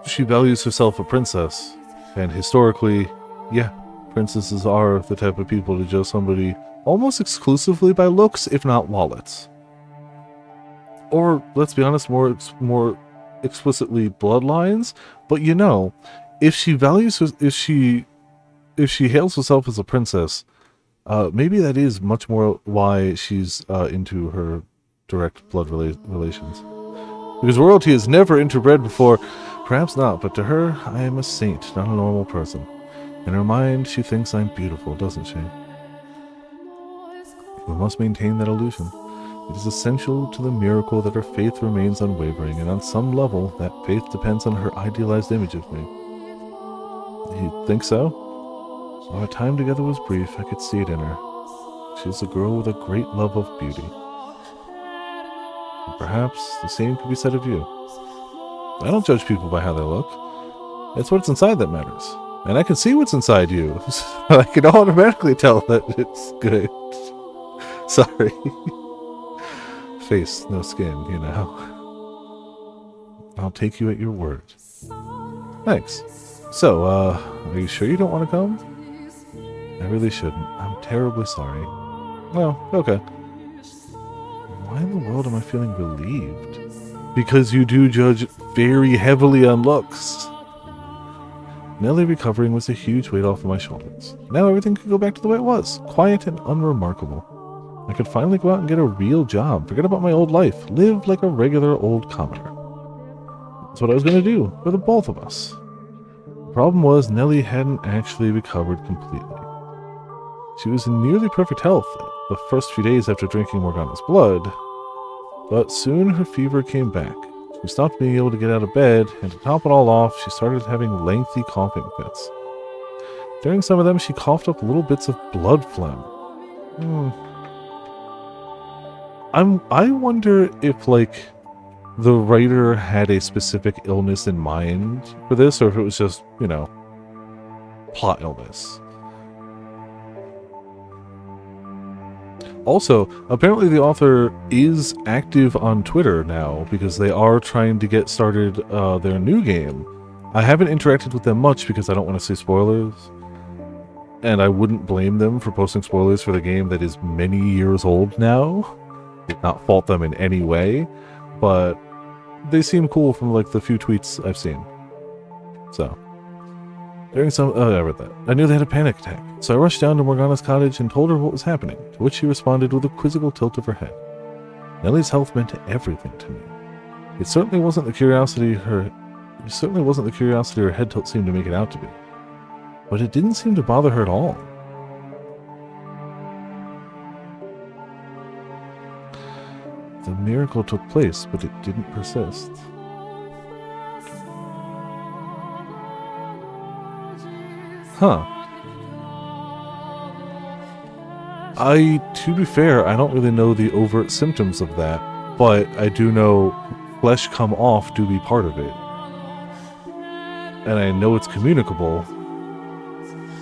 S1: she values herself a princess, and historically, yeah, princesses are the type of people to judge somebody almost exclusively by looks, if not wallets. Or, let's be honest, more explicitly bloodlines. But you know, if she values, if she hails herself as a princess, maybe that is much more why she's into her direct blood relations. Because royalty is never interbred before. Perhaps not, but to her, I am a saint, not a normal person. In her mind, she thinks I'm beautiful, doesn't she? We must maintain that illusion. It is essential to the miracle that her faith remains unwavering, and on some level, that faith depends on her idealized image of me. You think so? While our time together was brief, I could see it in her. She is a girl with a great love of beauty. And perhaps the same could be said of you. I don't judge people by how they look. It's what's inside that matters. And I can see what's inside you. So I can automatically tell that it's good. Sorry. Face, no skin, you know. I'll take you at your word. Thanks. So, are you sure you don't want to come? I really shouldn't. I'm terribly sorry. Well, okay. Why in the world am I feeling relieved? Because you do judge very heavily on looks. Nellie recovering was a huge weight off of my shoulders. Now everything could go back to the way it was, quiet and unremarkable. I could finally go out and get a real job, forget about my old life, live like a regular old commoner. That's what I was going to do, for the both of us. The problem was Nellie hadn't actually recovered completely. She was in nearly perfect health the first few days after drinking Morgana's blood, but soon her fever came back. She stopped being able to get out of bed, and to top it all off, she started having lengthy coughing fits. During some of them, she coughed up little bits of blood phlegm. I wonder if, like, the writer had a specific illness in mind for this, or if it was just, you know, plot illness. Also, apparently the author is active on Twitter now because they are trying to get started their new game. I haven't interacted with them much because I don't want to say spoilers, and I wouldn't blame them for posting spoilers for the game that is many years old now. Did not fault them in any way, but they seem cool from like the few tweets I've seen. So, during some, I read that. I knew they had a panic attack, so I rushed down to Morgana's cottage and told her what was happening, to which she responded with a quizzical tilt of her head. Nellie's health meant everything to me. It certainly wasn't the curiosity her head tilt seemed to make it out to be. But it didn't seem to bother her at all. The miracle took place, but it didn't persist. Huh. To be fair, I don't really know the overt symptoms of that, but I do know flesh come off do be part of it. And I know it's communicable,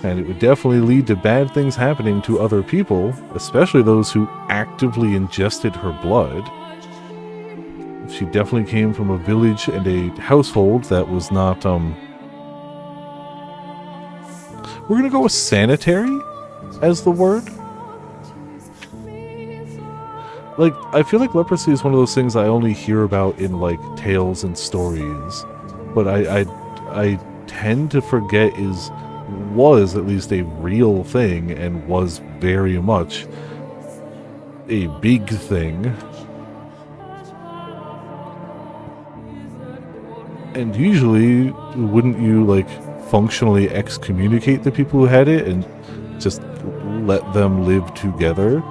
S1: and it would definitely lead to bad things happening to other people, especially those who actively ingested her blood. She definitely came from a village and a household that was not, we're gonna go with sanitary as the word. Like, I feel like leprosy is one of those things I only hear about in, like, tales and stories. But I tend to forget was at least a real thing and was very much a big thing. And usually, wouldn't you, like, functionally excommunicate the people who had it and just let them live together?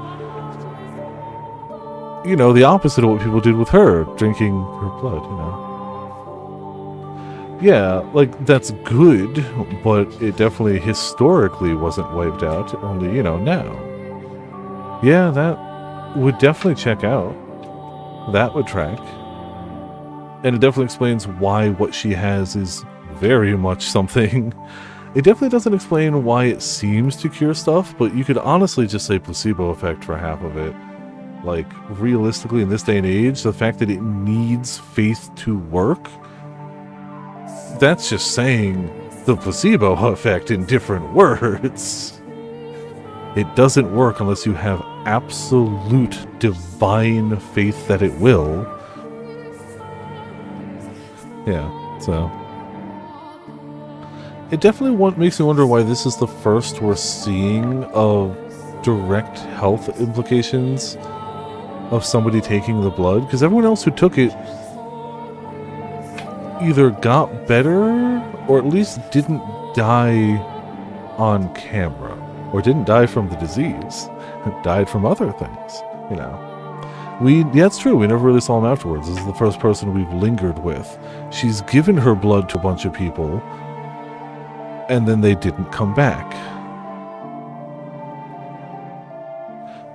S1: You know, the opposite of what people did with her, drinking her blood, you know. Yeah, like, that's good, but it definitely historically wasn't wiped out, only, now. Yeah, that would definitely check out. That would track. And it definitely explains why what she has is very much something. It definitely doesn't explain why it seems to cure stuff, but you could honestly just say placebo effect for half of it. Like, realistically, in this day and age, the fact that it needs faith to work, that's just saying the placebo effect in different words. It doesn't work unless you have absolute divine faith that it will. Yeah, so it definitely makes me wonder why this is the first we're seeing of direct health implications of somebody taking the blood, because everyone else who took it either got better or at least didn't die on camera, or didn't die from the disease, died from other things, Yeah, it's true, we never really saw him afterwards. This is the first person we've lingered with. She's given her blood to a bunch of people, and then they didn't come back.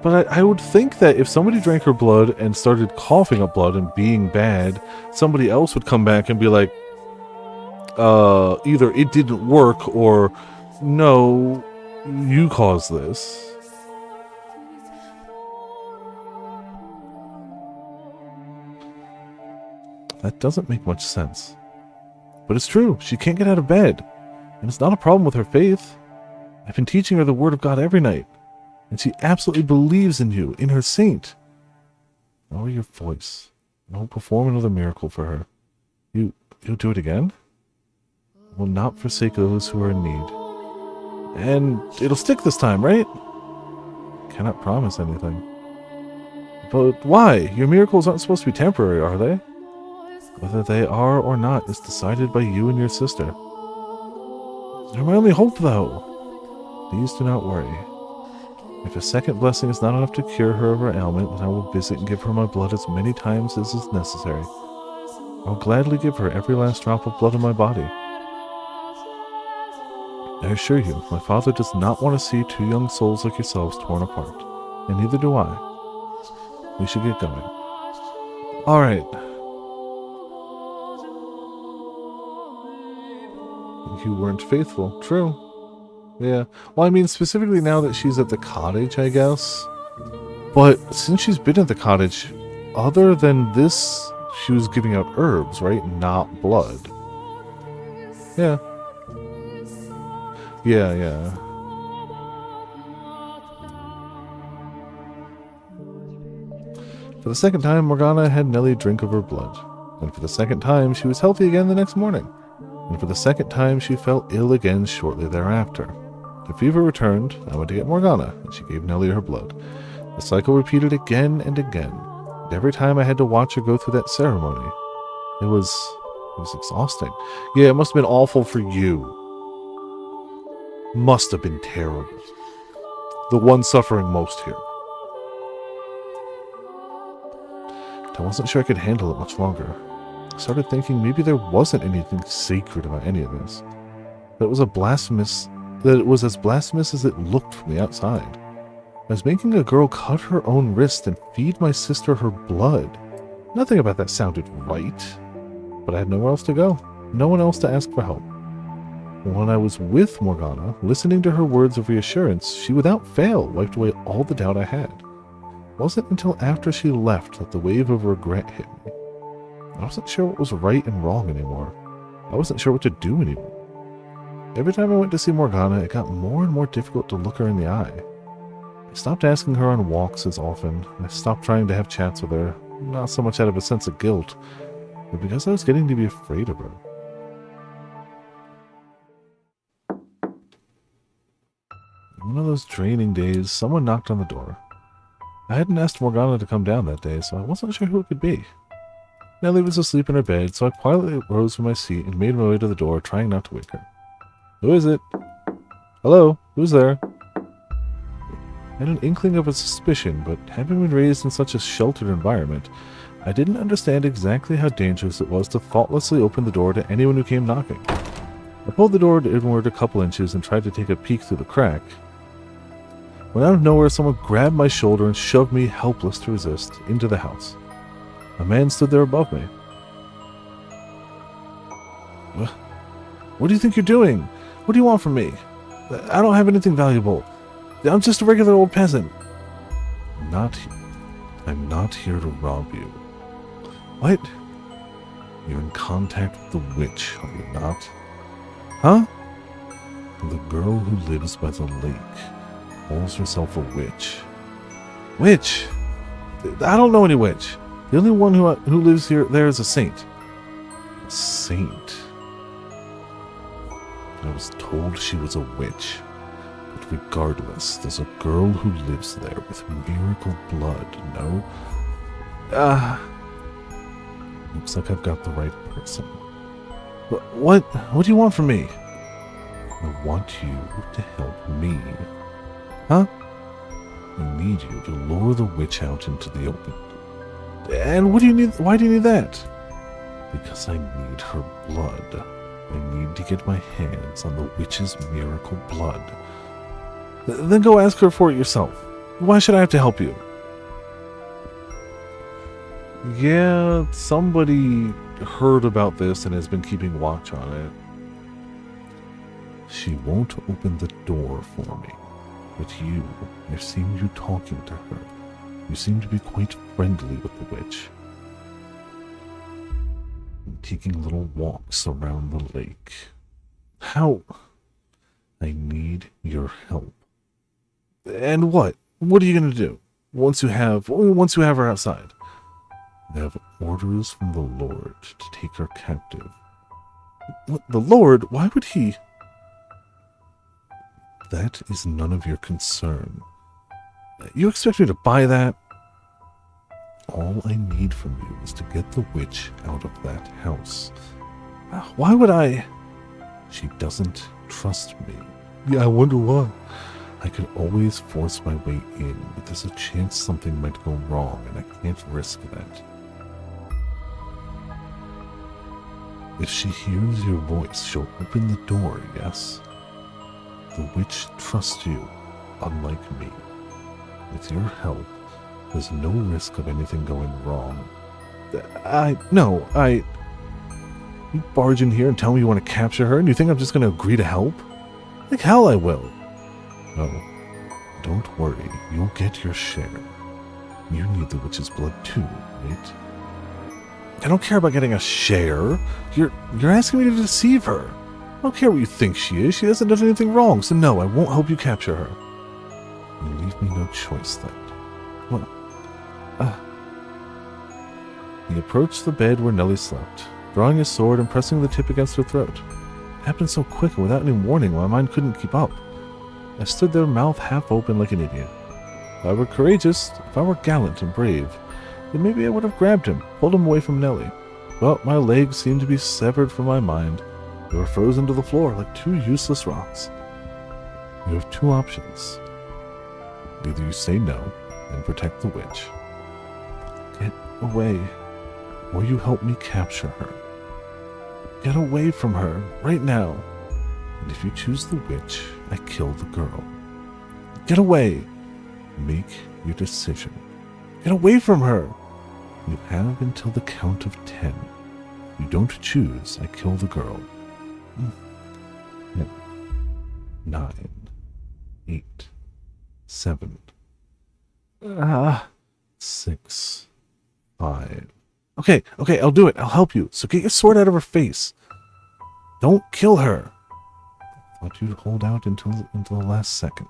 S1: But I would think that if somebody drank her blood and started coughing up blood and being bad, somebody else would come back and be like, either it didn't work or, no, you caused this. That doesn't make much sense. But it's true, she can't get out of bed. And it's not a problem with her faith. I've been teaching her the word of God every night. And she absolutely believes in you, in her saint. Lower your voice. I will perform another miracle for her. You'll do it again? I will not forsake those who are in need. And it'll stick this time, right? Cannot promise anything. But why? Your miracles aren't supposed to be temporary, are they? Whether they are or not is decided by you and your sister. They're my only hope, though. Please do not worry. If a second blessing is not enough to cure her of her ailment, then I will visit and give her my blood as many times as is necessary. I will gladly give her every last drop of blood in my body. I assure you, my father does not want to see two young souls like yourselves torn apart, and neither do I. We should get going. Alright. You weren't faithful. True. Yeah. Well, I mean, specifically now that she's at the cottage, I guess. But since she's been at the cottage, other than this, she was giving out herbs, right? Not blood. Yeah. Yeah. For the second time, Morgana had Nellie drink of her blood. And for the second time, she was healthy again the next morning. And for the second time, she fell ill again shortly thereafter. The fever returned. I went to get Morgana, and she gave Nellie her blood. The cycle repeated again and again. And every time I had to watch her go through that ceremony. It was exhausting. Yeah, it must have been awful for you. Must have been terrible. The one suffering most here. I wasn't sure I could handle it much longer. I started thinking maybe there wasn't anything sacred about any of this. That it was as blasphemous as it looked from the outside. I was making a girl cut her own wrist and feed my sister her blood. Nothing about that sounded right. But I had nowhere else to go. No one else to ask for help. And when I was with Morgana, listening to her words of reassurance, she without fail wiped away all the doubt I had. It wasn't until after she left that the wave of regret hit me. I wasn't sure what was right and wrong anymore. I wasn't sure what to do anymore. Every time I went to see Morgana, it got more and more difficult to look her in the eye. I stopped asking her on walks as often. I stopped trying to have chats with her, not so much out of a sense of guilt, but because I was getting to be afraid of her. One of those draining days, someone knocked on the door. I hadn't asked Morgana to come down that day, so I wasn't sure who it could be. Nellie was asleep in her bed, so I quietly rose from my seat and made my way to the door, trying not to wake her. Who is it? Hello? Who's there? I had an inkling of a suspicion, but having been raised in such a sheltered environment, I didn't understand exactly how dangerous it was to thoughtlessly open the door to anyone who came knocking. I pulled the door inward a couple inches and tried to take a peek through the crack. When out of nowhere, someone grabbed my shoulder and shoved me, helpless to resist, into the house. A man stood there above me. What do you think you're doing? What do you want from me? I don't have anything valuable. I'm just a regular old peasant. I'm not here to rob you. What? You're in contact with the witch, are you not? Huh? The girl who lives by the lake calls herself a witch. Witch? I don't know any witch. The only one who lives there is a saint. A saint? I was told she was a witch. But regardless, there's a girl who lives there with miracle blood, no? Looks like I've got the right person. What do you want from me? I want you to help me. Huh? I need you to lure the witch out into the open. And what do you need? Why do you need that? Because I need her blood. I need to get my hands on the witch's miracle blood. Then go ask her for it yourself. Why should I have to help you? Yeah, somebody heard about this and has been keeping watch on it. She won't open the door for me. But I've seen you talking to her. You seem to be quite friendly with the witch. Taking little walks around the lake. How? I need your help. And what? What are you going to do once you have her outside? I have orders from the Lord to take her captive. What? The Lord? Why would he? That is none of your concern. You expect me to buy that? All I need from you is to get the witch out of that house. Why would I? She doesn't trust me. Yeah, I wonder why. I could always force my way in, but there's a chance something might go wrong, and I can't risk that. If she hears your voice, she'll open the door, yes? The witch trusts you, unlike me. With your help, there's no risk of anything going wrong. You barge in here and tell me you want to capture her, and you think I'm just going to agree to help? Like hell I will. Oh, don't worry, you'll get your share. You need the witch's blood too, right? I don't care about getting a share. You're asking me to deceive her. I don't care what you think she is. She hasn't done anything wrong, so no, I won't help you capture her. You leave me no choice then. What? He approached the bed where Nellie slept, drawing his sword and pressing the tip against her throat. It happened so quick and without any warning, my mind couldn't keep up. I stood there, mouth half open like an idiot. If I were courageous, if I were gallant and brave, then maybe I would have grabbed him, pulled him away from Nellie. But my legs seemed to be severed from my mind. They were frozen to the floor like two useless rocks. You have two options. Either you say no and protect the witch. Get away, or you help me capture her. Get away from her, right now. And if you choose the witch, I kill the girl. Get away. Make your decision. Get away from her. You have until the count of 10. If you don't choose, I kill the girl. 10, 9, 8, 7, 6, 5. Okay, I'll do it. I'll help you. So get your sword out of her face. Don't kill her. I thought you'd hold out until the last second.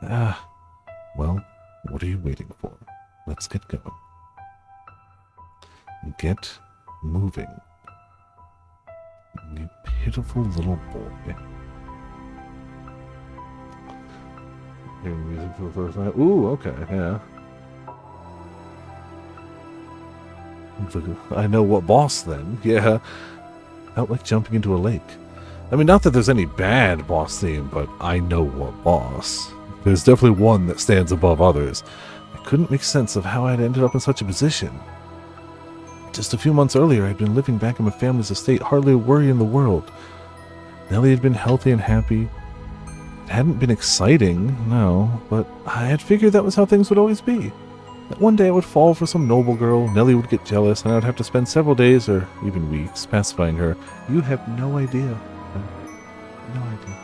S1: Well, what are you waiting for? Let's get going. Get moving. You pitiful little boy. Hearing music for the first time. Ooh, okay, yeah. I know what boss then. Yeah. Felt like jumping into a lake. I mean, not that there's any bad boss theme, but I know what boss. There's definitely one that stands above others. I couldn't make sense of how I'd ended up in such a position. Just a few months earlier, I'd been living back in my family's estate, hardly a worry in the world. Nellie had been healthy and happy. It hadn't been exciting, no, but I had figured that was how things would always be. That one day I would fall for some noble girl, Nellie would get jealous, and I would have to spend several days, or even weeks, pacifying her. You have no idea. No idea.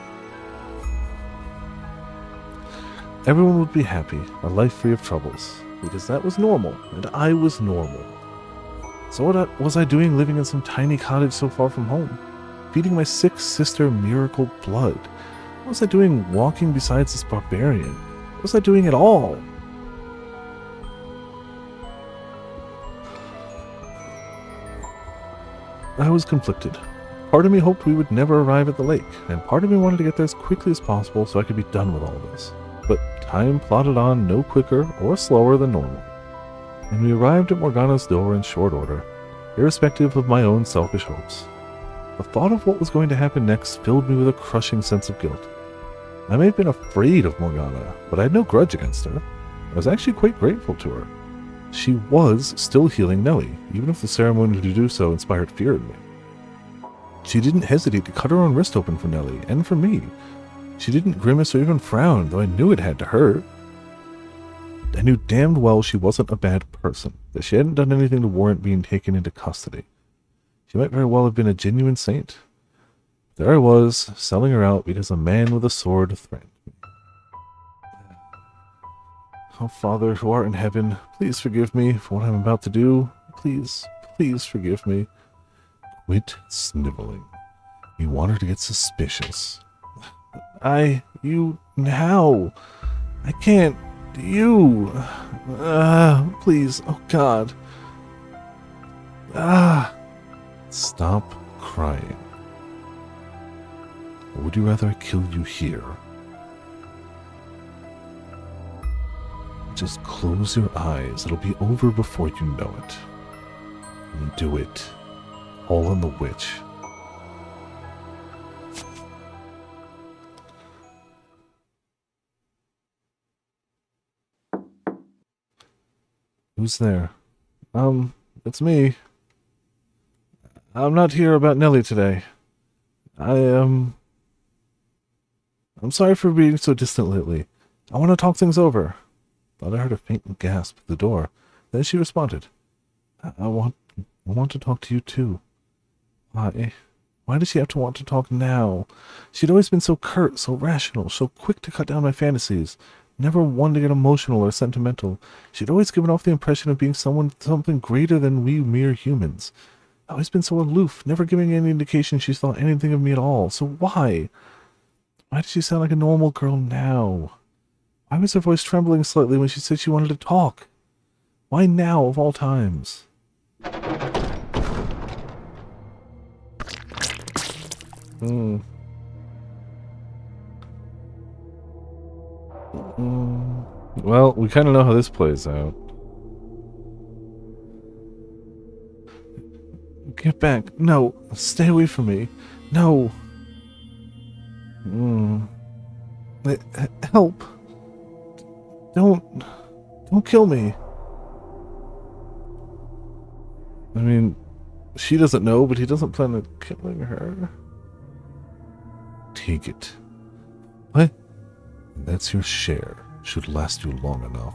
S1: Everyone would be happy, a life free of troubles, because that was normal, and I was normal. So what was I doing living in some tiny cottage so far from home? Feeding my sick sister miracle blood? What was I doing walking beside this barbarian? What was I doing at all? I was conflicted. Part of me hoped we would never arrive at the lake, and part of me wanted to get there as quickly as possible so I could be done with all this. But time plodded on no quicker or slower than normal, and we arrived at Morgana's door in short order, irrespective of my own selfish hopes. The thought of what was going to happen next filled me with a crushing sense of guilt. I may have been afraid of Morgana, but I had no grudge against her. I was actually quite grateful to her. She was still healing Nellie, even if the ceremony to do so inspired fear in me. She didn't hesitate to cut her own wrist open for Nellie, and for me. She didn't grimace or even frown, though I knew it had to hurt. I knew damned well she wasn't a bad person, that she hadn't done anything to warrant being taken into custody. She might very well have been a genuine saint. There I was, selling her out because a man with a sword threatened me. Oh, Father, who art in heaven, please forgive me for what I'm about to do. Please, please forgive me. Quit sniveling. You want her to get suspicious. Now. I can't. Please, oh God. Stop crying. Or would you rather I kill you here? Just close your eyes. It'll be over before you know it. And do it. All on the witch. Who's there? It's me. I'm not here about Nellie today. I'm sorry for being so distant lately. I want to talk things over. Thought I heard a faint gasp at the door. Then she responded. I want to talk to you too. Why? Why does she have to want to talk now? She'd always been so curt, so rational, so quick to cut down my fantasies. Never one to get emotional or sentimental. She'd always given off the impression of being something greater than we mere humans. Always been so aloof, never giving any indication she thought anything of me at all. So why? Why does she sound like a normal girl now? Why was her voice trembling slightly when she said she wanted to talk? Why now, of all times? Well, we kind of know how this plays out. Get back. No. Stay away from me. No. Help. Don't kill me. I mean, she doesn't know, but he doesn't plan on killing her. Take it. What? That's your share. Should last you long enough.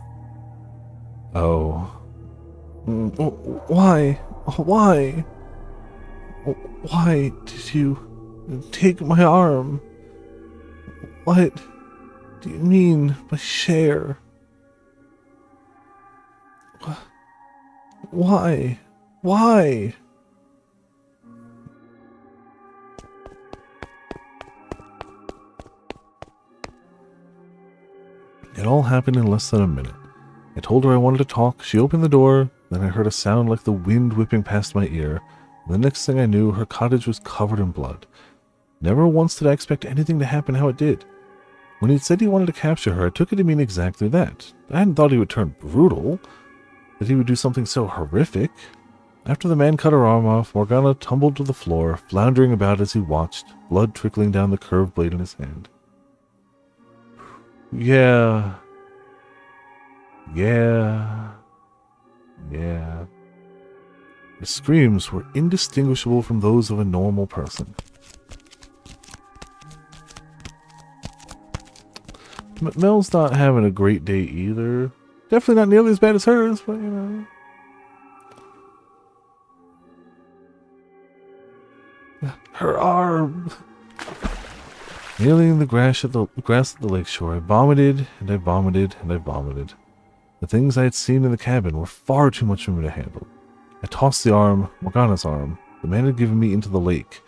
S1: Oh. Why? Why? Why did you take my arm? What do you mean by share? Why? Why? It all happened in less than a minute. I told her I wanted to talk. She opened the door. Then I heard a sound like the wind whipping past my ear. And the next thing I knew, her cottage was covered in blood. Never once did I expect anything to happen how it did. When he'd said he wanted to capture her, I took it to mean exactly that. I hadn't thought he would turn brutal, that he would do something so horrific. After the man cut her arm off, Morgana tumbled to the floor, floundering about as he watched, blood trickling down the curved blade in his hand. Yeah. Her screams were indistinguishable from those of a normal person. Mel's not having a great day either. Definitely not nearly as bad as hers, but you know. Her arm! Kneeling in the grass at the lakeshore, I vomited, and I vomited, and I vomited. The things I had seen in the cabin were far too much for me to handle. I tossed the arm, Morgana's arm, the man had given me, into the lake.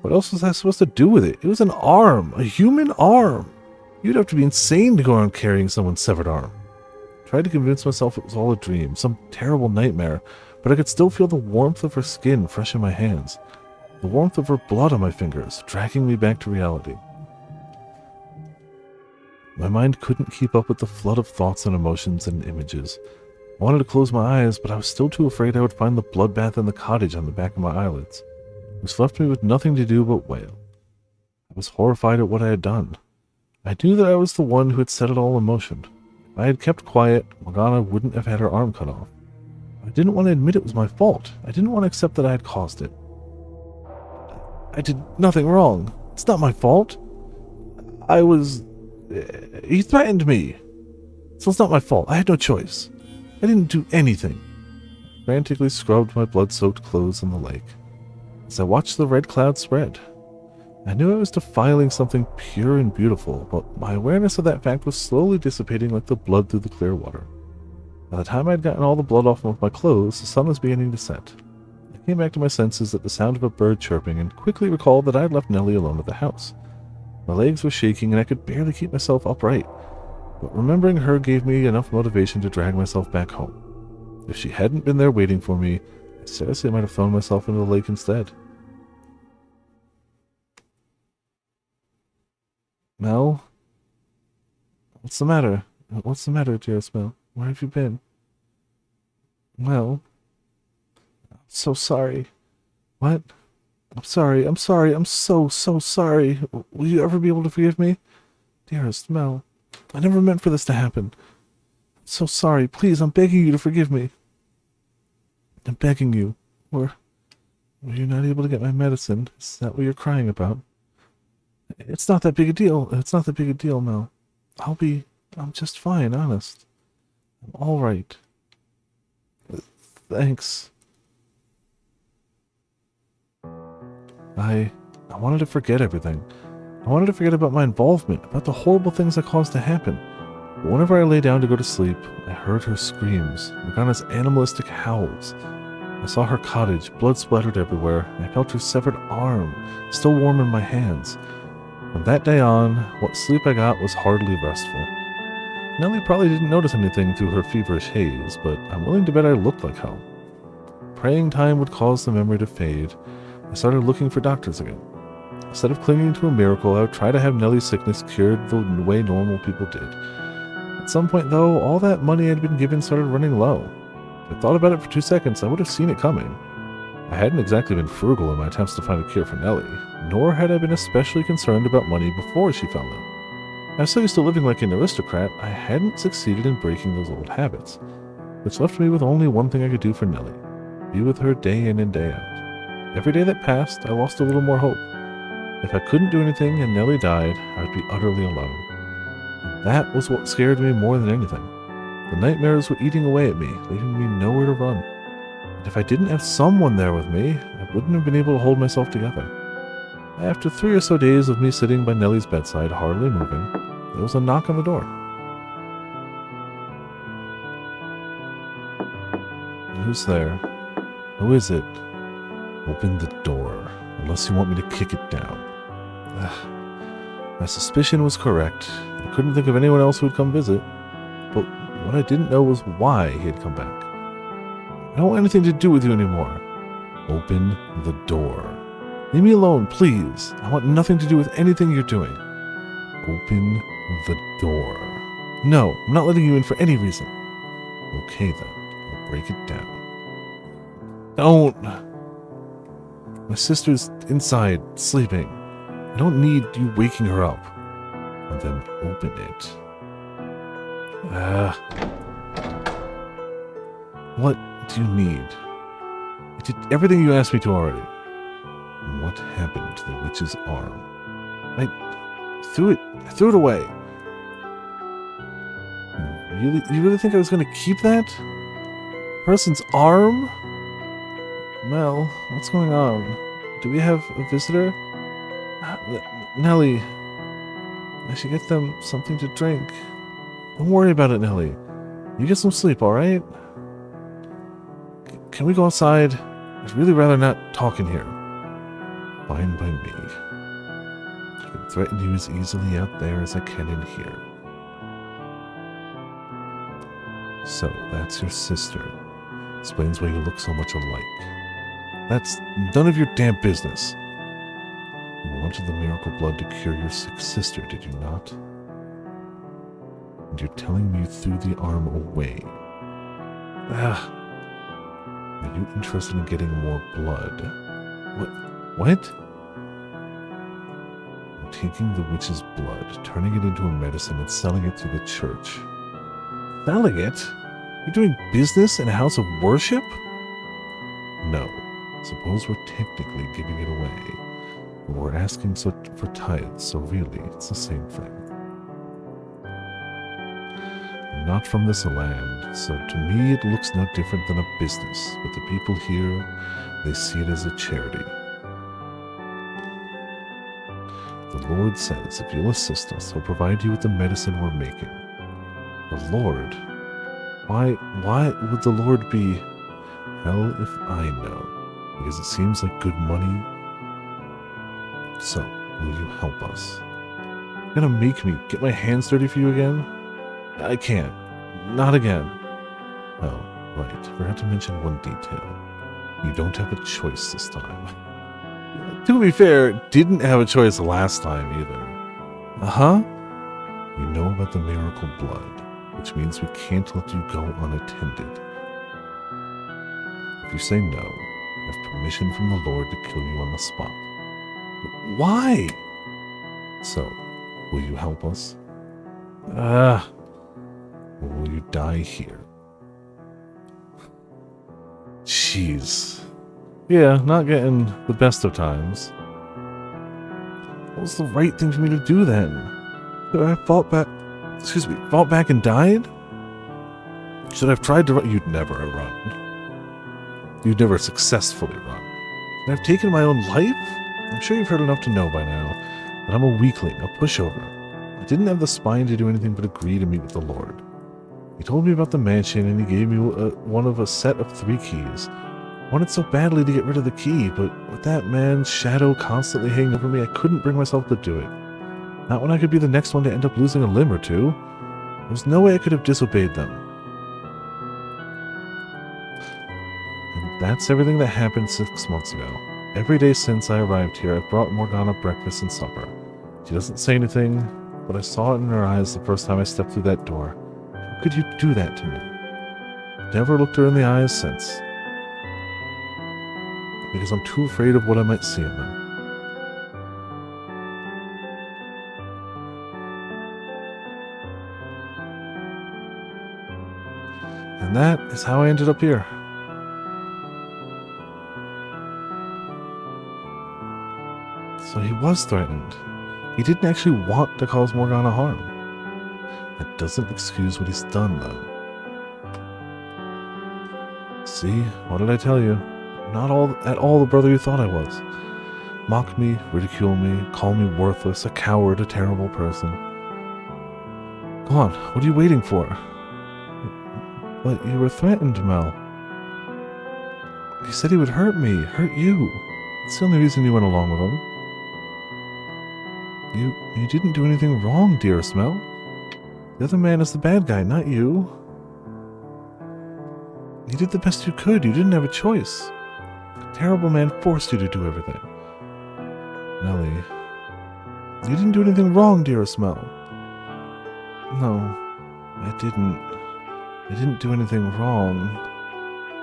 S1: What else was I supposed to do with it? It was an arm! A human arm! You'd have to be insane to go around carrying someone's severed arm. I tried to convince myself it was all a dream, some terrible nightmare, but I could still feel the warmth of her skin fresh in my hands. The warmth of her blood on my fingers, dragging me back to reality. My mind couldn't keep up with the flood of thoughts and emotions and images. I wanted to close my eyes, but I was still too afraid I would find the bloodbath in the cottage on the back of my eyelids, which left me with nothing to do but wail. I was horrified at what I had done. I knew that I was the one who had set it all in motion. If I had kept quiet, Morgana wouldn't have had her arm cut off. I didn't want to admit it was my fault. I didn't want to accept that I had caused it. I did nothing wrong. It's not my fault. He threatened me. So it's not my fault. I had no choice. I didn't do anything. I frantically scrubbed my blood-soaked clothes in the lake. As I watched the red cloud spread, I knew I was defiling something pure and beautiful, but my awareness of that fact was slowly dissipating like the blood through the clear water. By the time I had gotten all the blood off of my clothes, the sun was beginning to set. I came back to my senses at the sound of a bird chirping and quickly recalled that I had left Nellie alone at the house. My legs were shaking and I could barely keep myself upright, but remembering her gave me enough motivation to drag myself back home. If she hadn't been there waiting for me, I seriously might have thrown myself into the lake instead. Mel? What's the matter? What's the matter, dearest Mel? Where have you been? Mel? I'm so sorry. What? I'm sorry, I'm so sorry. Will you ever be able to forgive me? Dearest Mel, I never meant for this to happen. I'm so sorry. Please, I'm begging you to forgive me. I'm begging you. Were you not able to get my medicine? Is that what you're crying about? It's not that big a deal. It's not that big a deal, Mel. I'm just fine, honest. I'm all right. Thanks. I wanted to forget everything. I wanted to forget about my involvement, about the horrible things I caused to happen. But whenever I lay down to go to sleep, I heard her screams, Morgana's animalistic howls. I saw her cottage, blood splattered everywhere, and I felt her severed arm, still warm in my hands. From that day on, what sleep I got was hardly restful. Nellie probably didn't notice anything through her feverish haze, but I'm willing to bet I looked like hell. Praying time would cause the memory to fade. I started looking for doctors again. Instead of clinging to a miracle, I would try to have Nellie's sickness cured the way normal people did. At some point, though, all that money I had been given started running low. If I thought about it for 2 seconds, I would have seen it coming. I hadn't exactly been frugal in my attempts to find a cure for Nellie, nor had I been especially concerned about money before she fell ill. I was so used to living like an aristocrat, I hadn't succeeded in breaking those old habits, which left me with only one thing I could do for Nellie: be with her day in and day out. Every day that passed, I lost a little more hope. If I couldn't do anything and Nellie died, I would be utterly alone. And that was what scared me more than anything. The nightmares were eating away at me, leaving me nowhere to run. And if I didn't have someone there with me, I wouldn't have been able to hold myself together. After 3 or so days of me sitting by Nellie's bedside, hardly moving, there was a knock on the door. Who's there? Who is it? Open the door, unless you want me to kick it down. My suspicion was correct. I couldn't think of anyone else who would come visit, but what I didn't know was why he had come back. I don't want anything to do with you anymore. Open the door. Leave me alone, please. I want nothing to do with anything you're doing. Open the door. No, I'm not letting you in for any reason. Okay then, I'll break it down. Don't! My sister's inside, sleeping. I don't need you waking her up. And then open it. What do you need? I did everything you asked me to already. What happened to the witch's arm? I threw it away. You really think I was going to keep that? Person's arm? Mel, what's going on? Do we have a visitor? Nellie, I should get them something to drink. Don't worry about it, Nellie. You get some sleep, alright? Can we go outside? I'd really rather not talk in here. Fine by me. I can threaten you as easily out there as I can in here. So, that's your sister. Explains why you look so much alike. That's none of your damn business. You wanted the miracle blood to cure your sick sister, did you not? And you're telling me you threw the arm away. Ah. Are you interested in getting more blood? What? I'm taking the witch's blood, turning it into a medicine, and selling it to the church. Selling it? You're doing business in a house of worship? No. Suppose we're technically giving it away. But we're asking for tithes, so really, it's the same thing. I'm not from this land, so to me it looks no different than a business, but the people here, they see it as a charity. The Lord says if you'll assist us, he'll provide you with the medicine we're making. The Lord? Why would the Lord be? Hell if I know. Because it seems like good money. So, will you help us? You're gonna make me get my hands dirty for you again? I can't. Not again. Oh, right. Forgot to mention one detail. You don't have a choice this time. To be fair, didn't have a choice last time either. Uh-huh. You know about the miracle blood, which means we can't let you go unattended. If you say no, I have permission from the Lord to kill you on the spot. Why? So, will you help us? Or will you die here? Jeez. Yeah, not getting the best of times. What was the right thing for me to do then? Should I have fought back and died? Should I have tried to run? You'd never have run. You'd never successfully run. And I've taken my own life? I'm sure you've heard enough to know by now that I'm a weakling, a pushover. I didn't have the spine to do anything but agree to meet with the Lord. He told me about the mansion and he gave me one of a set of 3 keys. I wanted so badly to get rid of the key, but with that man's shadow constantly hanging over me, I couldn't bring myself to do it. Not when I could be the next one to end up losing a limb or two. There was no way I could have disobeyed them. And that's everything that happened 6 months ago. Every day since I arrived here, I've brought Morgana breakfast and supper. She doesn't say anything, but I saw it in her eyes the first time I stepped through that door. How could you do that to me? Never looked her in the eyes since. Because I'm too afraid of what I might see in them. And that is how I ended up here. So he was threatened. He didn't actually want to cause Morgana harm. That doesn't excuse what he's done, though. See, what did I tell you? Not at all the brother you thought I was. Mock me, ridicule me, call me worthless, a coward, a terrible person. Go on, what are you waiting for? But you were threatened, Mel. He said he would hurt me, hurt you. That's the only reason you went along with him. You didn't do anything wrong, dearest Mel. The other man is the bad guy, not you. You did the best you could. You didn't have a choice. A terrible man forced you to do everything. Nellie, you didn't do anything wrong, dearest Mel. No, I didn't. I didn't do anything wrong.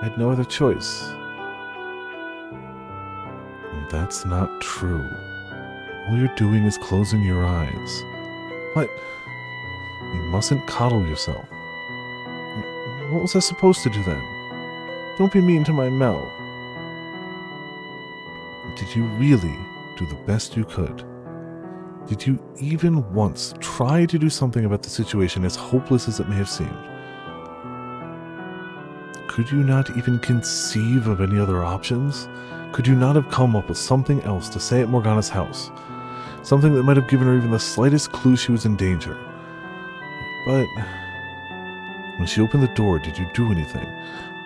S1: I had no other choice. And that's not true. All you're doing is closing your eyes. What? You mustn't coddle yourself. What was I supposed to do then? Don't be mean to my Mel. Did you really do the best you could? Did you even once try to do something about the situation, as hopeless as it may have seemed? Could you not even conceive of any other options? Could you not have come up with something else to say at Morgana's house? Something that might have given her even the slightest clue she was in danger. But when she opened the door, did you do anything?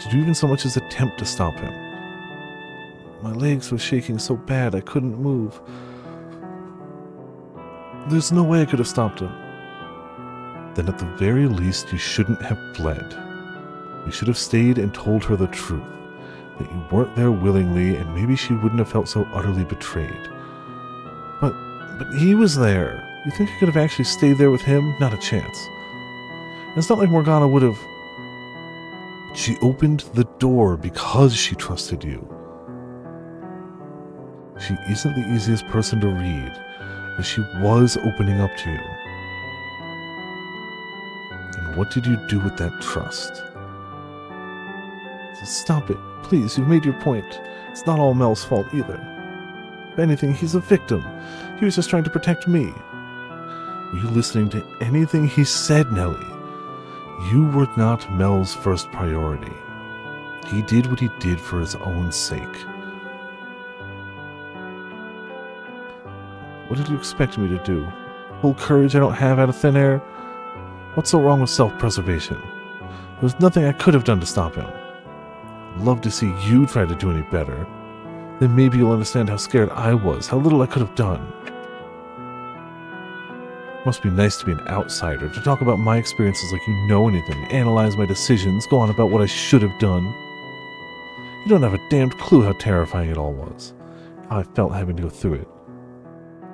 S1: Did you even so much as attempt to stop him? My legs were shaking so bad I couldn't move. There's no way I could have stopped him. Then at the very least, you shouldn't have fled. You should have stayed and told her the truth. That you weren't there willingly, and maybe she wouldn't have felt so utterly betrayed. But he was there. You think I could have actually stayed there with him? Not a chance. And it's not like Morgana would have... She opened the door because she trusted you. She isn't the easiest person to read, but she was opening up to you. And what did you do with that trust? Stop it. Please, you've made your point. It's not all Mel's fault either. If anything, he's a victim. He was just trying to protect me. Were you listening to anything he said, Nellie? You were not Mel's first priority. He did what he did for his own sake. What did you expect me to do? Pull courage I don't have out of thin air? What's so wrong with self-preservation? There was nothing I could have done to stop him. I'd love to see you try to do any better. Then maybe you'll understand how scared I was, how little I could have done. Must be nice to be an outsider, to talk about my experiences like you know anything, analyze my decisions, go on about what I should have done. You don't have a damned clue how terrifying it all was, how I felt having to go through it.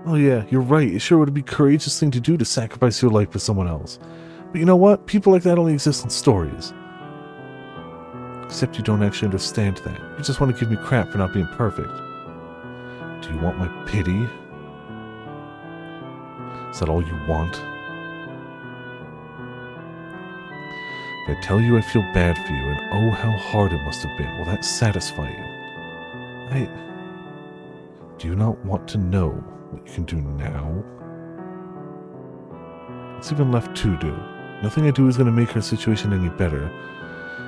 S1: Oh yeah, you're right, it sure would be a courageous thing to do to sacrifice your life for someone else. But you know what? People like that only exist in stories. Except you don't actually understand that. You just want to give me crap for not being perfect. Do you want my pity? Is that all you want? If I tell you I feel bad for you, and oh how hard it must have been, will that satisfy you? Do you not want to know what you can do now? What's even left to do? Nothing I do is going to make her situation any better.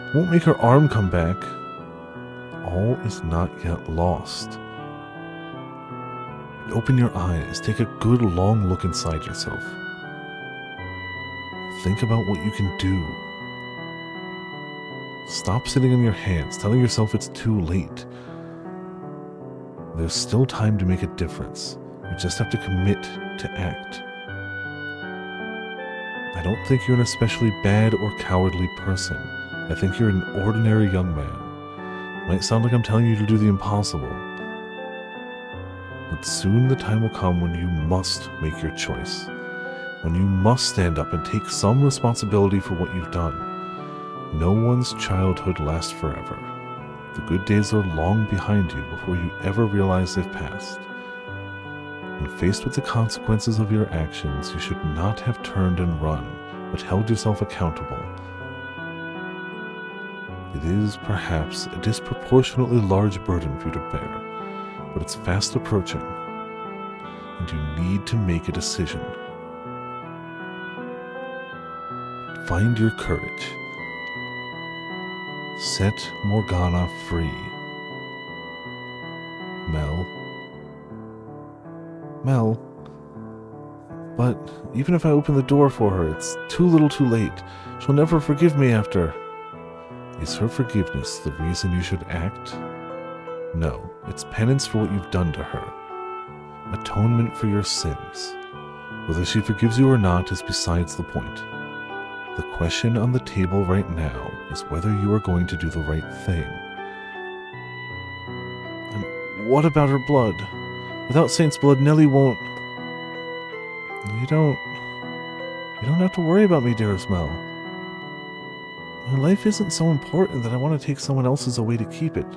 S1: It won't make her arm come back. All is not yet lost. Open your eyes. Take a good long look inside yourself. Think about what you can do. Stop sitting on your hands, telling yourself it's too late. There's still time to make a difference. You just have to commit to act. I don't think you're an especially bad or cowardly person. I think you're an ordinary young man. It might sound like I'm telling you to do the impossible. But soon the time will come when you must make your choice. When you must stand up and take some responsibility for what you've done. No one's childhood lasts forever. The good days are long behind you before you ever realize they've passed. When faced with the consequences of your actions, you should not have turned and run, but held yourself accountable. It is, perhaps, a disproportionately large burden for you to bear, but it's fast approaching, and you need to make a decision. Find your courage. Set Morgana free. Mel. But even if I open the door for her, it's too little too late. She'll never forgive me after. Is her forgiveness the reason you should act? No, it's penance for what you've done to her. Atonement for your sins. Whether she forgives you or not is besides the point. The question on the table right now is whether you are going to do the right thing. And what about her blood? Without Saint's blood, Nellie won't... You don't have to worry about me, dearest Mel. My life isn't so important that I want to take someone else's away to keep it.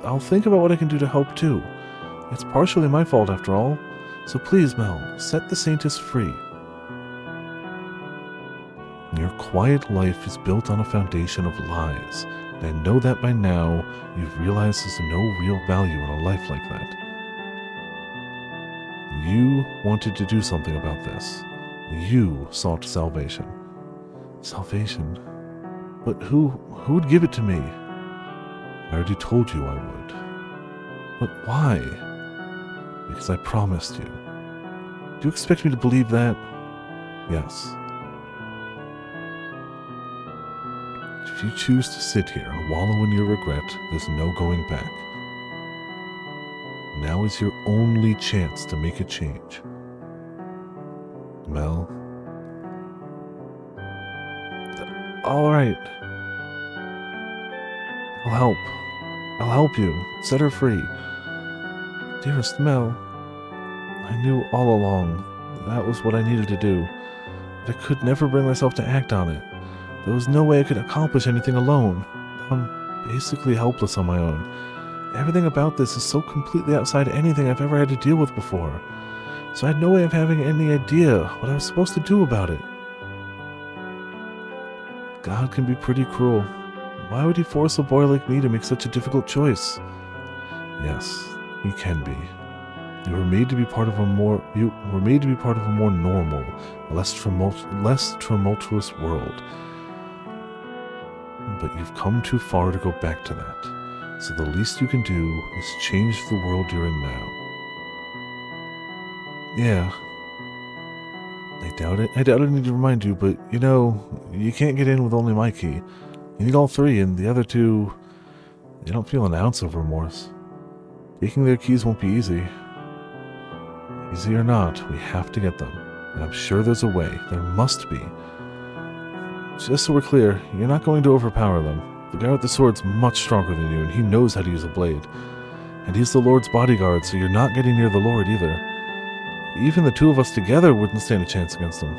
S1: I'll think about what I can do to help too. It's partially my fault after all. So please, Mel, set the Saintess free. Your quiet life is built on a foundation of lies, And I know that by now, you've realized there's no real value in a life like that. You wanted to do something about this. You sought salvation. Salvation? But who would give it to me? I already told you I would. But why? Because I promised you. Do you expect me to believe that? Yes. If you choose to sit here and wallow in your regret, there's no going back. Now is your only chance to make a change. Mel? Alright. I'll help you. Set her free. Dearest Mel, I knew all along that was what I needed to do, but I could never bring myself to act on it. There was no way I could accomplish anything alone. I'm basically helpless on my own. Everything about this is so completely outside anything I've ever had to deal with before, so I had no way of having any idea what I was supposed to do about it. God can be pretty cruel. Why would he force a boy like me to make such a difficult choice? Yes, he can be. You were made to be part of a more normal, less tumultuous world. But you've come too far to go back to that. So the least you can do is change the world you're in now. Yeah. I doubt it. I need to remind you, but you know, you can't get in with only my key. You need all three, and the other two, they don't feel an ounce of remorse. Taking their keys won't be easy. Easy or not, we have to get them. And I'm sure there's a way. There must be. Just so we're clear, you're not going to overpower them. The guy with the sword's much stronger than you, and he knows how to use a blade. And he's the Lord's bodyguard, so you're not getting near the Lord either. Even the two of us together wouldn't stand a chance against him.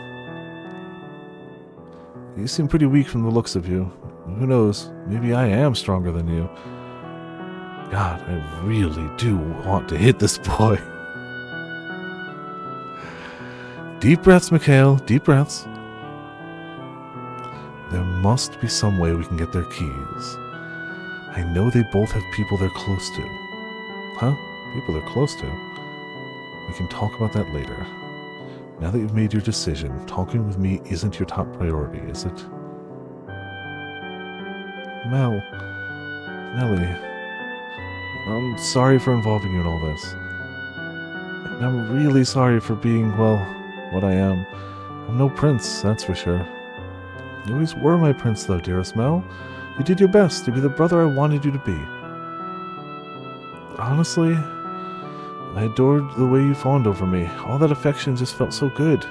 S1: You seem pretty weak from the looks of you. Who knows, maybe I am stronger than you. God, I really do want to hit this boy. Deep breaths, Mikhail, deep breaths. There must be some way we can get their keys. I know they both have people they're close to. Huh? People they're close to? We can talk about that later. Now that you've made your decision, talking with me isn't your top priority, is it? Mel. Nellie. I'm sorry for involving you in all this. And I'm really sorry for being, well, what I am. I'm no prince, that's for sure. You always were my prince, though, dearest Mel. You did your best to be the brother I wanted you to be. Honestly, I adored the way you fawned over me. All that affection just felt so good.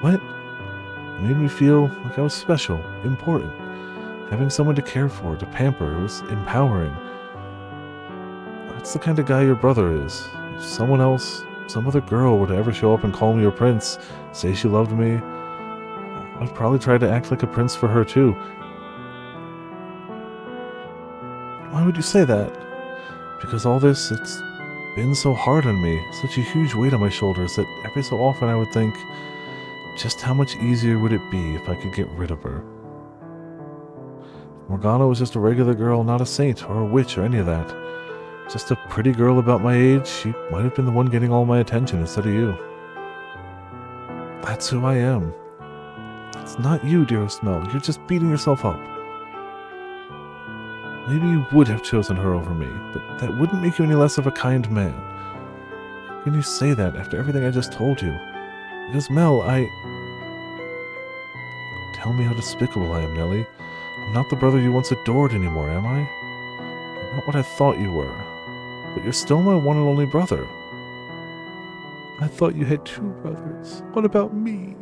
S1: What? It made me feel like I was special, important. Having someone to care for, to pamper, it was empowering. That's the kind of guy your brother is. If someone else, some other girl were to ever show up and call me your prince, say she loved me, I'd probably try to act like a prince for her too. Why would you say that? Because all this, it's been so hard on me, such a huge weight on my shoulders that every so often I would think, just how much easier would it be if I could get rid of her? Morgana was just a regular girl, not a saint or a witch or any of that. Just a pretty girl about my age. She might have been the one getting all my attention instead of you. That's who I am. It's not you, dearest Mel. You're just beating yourself up. Maybe you would have chosen her over me, but that wouldn't make you any less of a kind man. How can you say that after everything I just told you? Because, Mel, Tell me how despicable I am, Nellie. I'm not the brother you once adored anymore, am I? You're not what I thought you were. But you're still my one and only brother. I thought you had two brothers. What about me?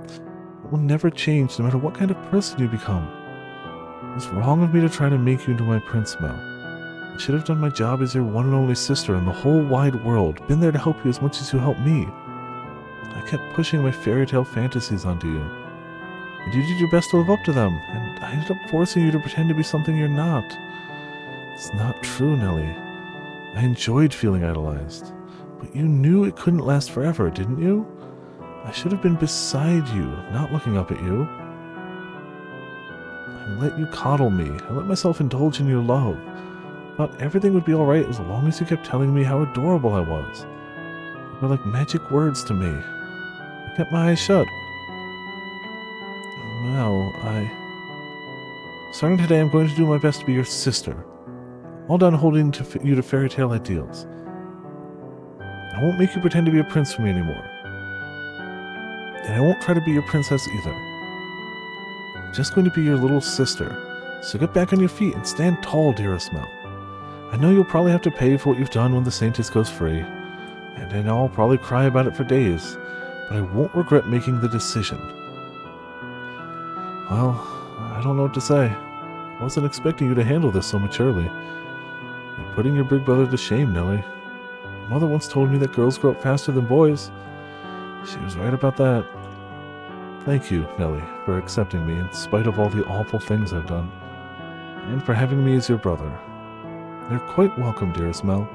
S1: It will never change no matter what kind of person you become. It was wrong of me to try to make you into my prince, Mel. I should have done my job as your one and only sister in the whole wide world, been there to help you as much as you helped me. I kept pushing my fairy tale fantasies onto you. And you did your best to live up to them, and I ended up forcing you to pretend to be something you're not. It's not true, Nellie. I enjoyed feeling idolized. But you knew it couldn't last forever, didn't you? I should have been beside you, not looking up at you. I I let you coddle me. I let myself indulge in your love. Thought everything would be alright as long as you kept telling me how adorable I was. They were like magic words to me. I kept my eyes shut. Well, Starting today, I'm going to do my best to be your sister. All done holding you to fairy tale ideals. I won't make you pretend to be a prince for me anymore. And I won't try to be your princess either. I'm just going to be your little sister. So get back on your feet and stand tall, dearest Mel. I know you'll probably have to pay for what you've done when the Saintess goes free. And I know I'll probably cry about it for days. But I won't regret making the decision. Well, I don't know what to say. I wasn't expecting you to handle this so maturely. You're putting your big brother to shame, Nellie. Mother once told me that girls grow up faster than boys. She was right about that. Thank you, Nellie, for accepting me in spite of all the awful things I've done. And for having me as your brother. You're quite welcome, dearest Mel.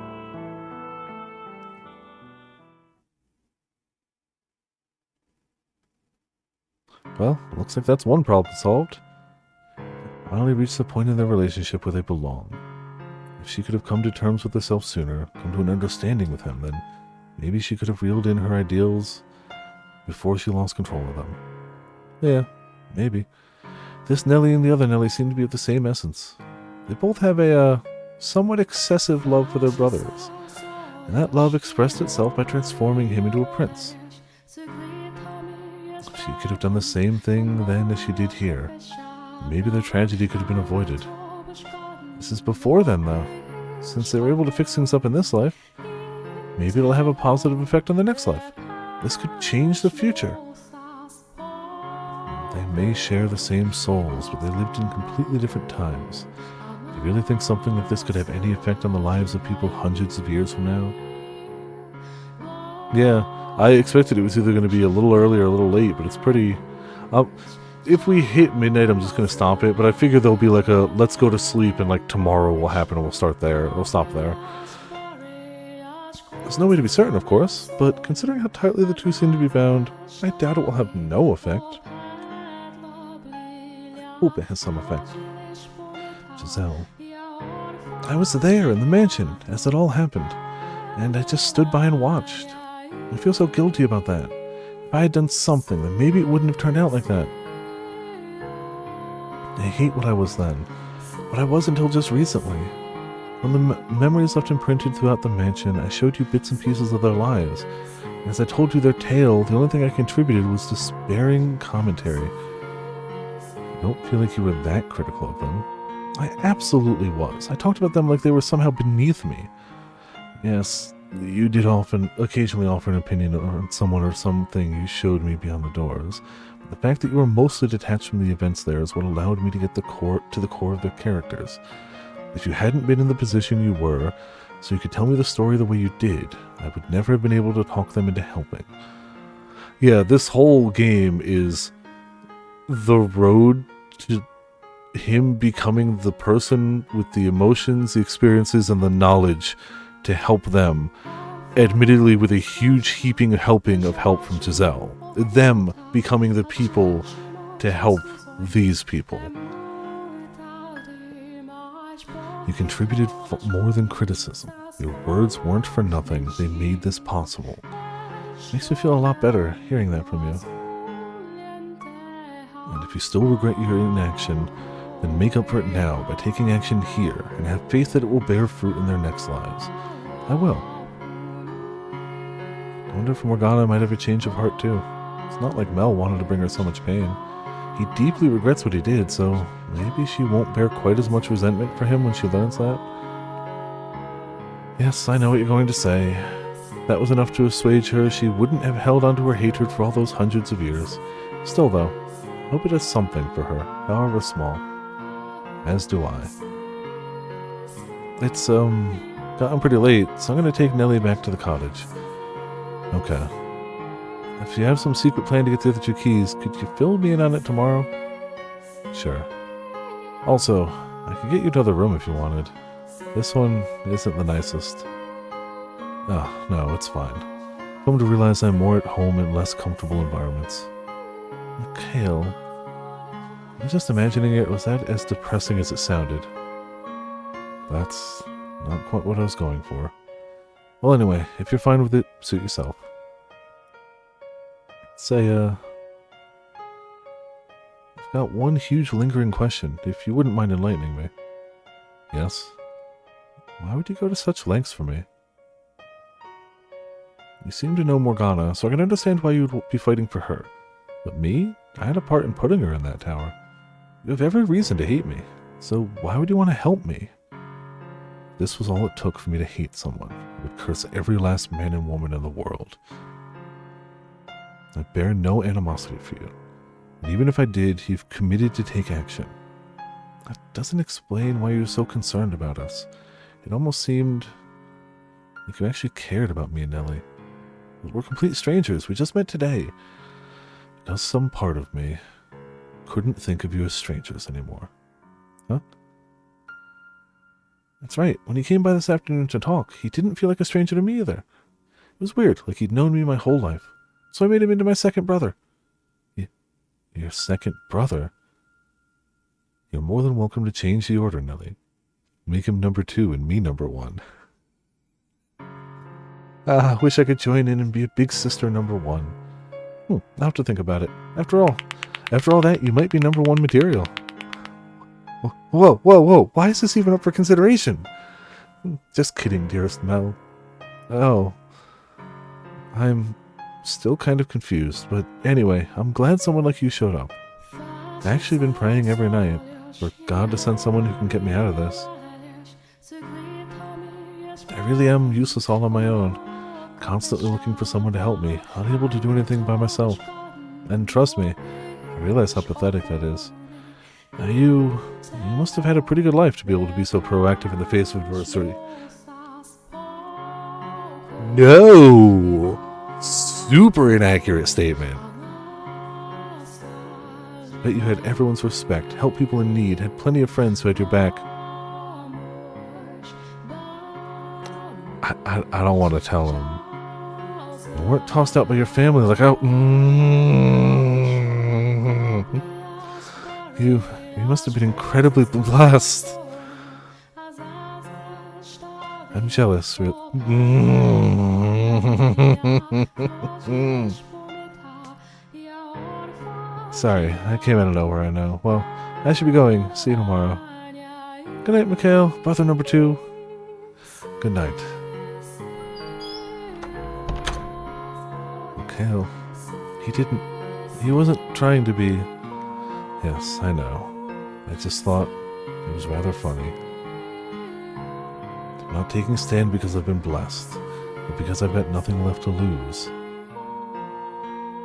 S1: Well, looks like that's one problem solved. Finally reached the point in their relationship where they belong. If she could have come to terms with herself sooner, come to an understanding with him, then maybe she could have reeled in her ideals before she lost control of them. Yeah, maybe. This Nellie and the other Nellie seem to be of the same essence. They both have a somewhat excessive love for their brothers, and that love expressed itself by transforming him into a prince. She could have done the same thing then as she did here. Maybe their tragedy could have been avoided. This is before then, though. Since they were able to fix things up in this life, maybe it'll have a positive effect on the next life. This could change the future. They may share the same souls, but they lived in completely different times. Do you really think something like this could have any effect on the lives of people hundreds of years from now? Yeah, I expected it was either going to be a little early or a little late, but it's pretty... if we hit midnight, I'm just going to stop it, but I figure there'll be like a let's go to sleep and like tomorrow will happen and we'll start there. We'll stop there. There's no way to be certain, of course, but considering how tightly the two seem to be bound, I doubt it will have no effect. I hope it has some effect. Giselle. I was there in the mansion as it all happened, and I just stood by and watched. I feel so guilty about that. If I had done something, then maybe it wouldn't have turned out like that. I hate what I was then, what I was until just recently. When the memories left imprinted throughout the mansion, I showed you bits and pieces of their lives. And as I told you their tale, the only thing I contributed was despairing commentary. I don't feel like you were that critical of them. I absolutely was. I talked about them like they were somehow beneath me. Yes, you did occasionally offer an opinion on someone or something you showed me beyond the doors. But the fact that you were mostly detached from the events there is what allowed me to get to the core of their characters. If you hadn't been in the position you were, so you could tell me the story the way you did, I would never have been able to talk them into helping. Yeah, this whole game is the road to him becoming the person with the emotions, the experiences, and the knowledge to help them, admittedly with a huge heaping helping of help from Giselle. Them becoming the people to help these people. You contributed more than criticism. Your words weren't for nothing. They made this possible. Makes me feel a lot better hearing that from you. And if you still regret your inaction, then make up for it now by taking action here and have faith that it will bear fruit in their next lives. I will. I wonder if Morgana might have a change of heart too. It's not like Mel wanted to bring her so much pain. He deeply regrets what he did, so maybe she won't bear quite as much resentment for him when she learns that. Yes, I know what you're going to say. If that was enough to assuage her, she wouldn't have held onto her hatred for all those hundreds of years. Still though, I hope it does something for her, however small. As do I. It's, gotten pretty late, so I'm gonna take Nellie back to the cottage. Okay. If you have some secret plan to get the other two keys, could you fill me in on it tomorrow? Sure. Also, I could get you another room if you wanted. This one isn't the nicest. Oh, no, it's fine. I've come to realize I'm more at home in less comfortable environments. Mikhail, I'm just imagining it. Was that as depressing as it sounded? That's not quite what I was going for. Well, anyway, if you're fine with it, suit yourself. Say, I've got one huge lingering question, if you wouldn't mind enlightening me. Yes? Why would you go to such lengths for me? You seem to know Morgana, so I can understand why you would be fighting for her. But me? I had a part in putting her in that tower. You have every reason to hate me, so why would you want to help me? This was all it took for me to hate someone. I would curse every last man and woman in the world. I bear no animosity for you. And even if I did, you've committed to take action. That doesn't explain why you're so concerned about us. It almost seemed like you actually cared about me and Nellie. We're complete strangers. We just met today. Because some part of me couldn't think of you as strangers anymore. Huh? That's right. When he came by this afternoon to talk, he didn't feel like a stranger to me either. It was weird, like he'd known me my whole life. So I made him into my second brother. Your second brother? You're more than welcome to change the order, Nellie. Make him number 2 and me number 1. I wish I could join in and be a big sister number 1. I'll have to think about it. After all that, you might be number 1 material. Whoa. Why is this even up for consideration? Just kidding, dearest Mel. Oh. I'm still kind of confused, but anyway, I'm glad someone like you showed up. I've actually been praying every night for God to send someone who can get me out of this. I really am useless all on my own, constantly looking for someone to help me, unable to do anything by myself. And trust me, I realize how pathetic that is. Now you must have had a pretty good life to be able to be so proactive in the face of adversity. No! Super inaccurate statement. Bet you had everyone's respect, helped people in need, had plenty of friends who had your back. I don't want to tell him. You weren't tossed out by your family like I... You must have been incredibly blessed. I'm jealous. Sorry, I came out of nowhere, I know. Well, I should be going. See you tomorrow. Good night, Mikhail. Brother number 2. Good night. Mikhail. He wasn't trying to be... Yes, I know. I just thought it was rather funny. I'm not taking a stand because I've been blessed, but because I've got nothing left to lose.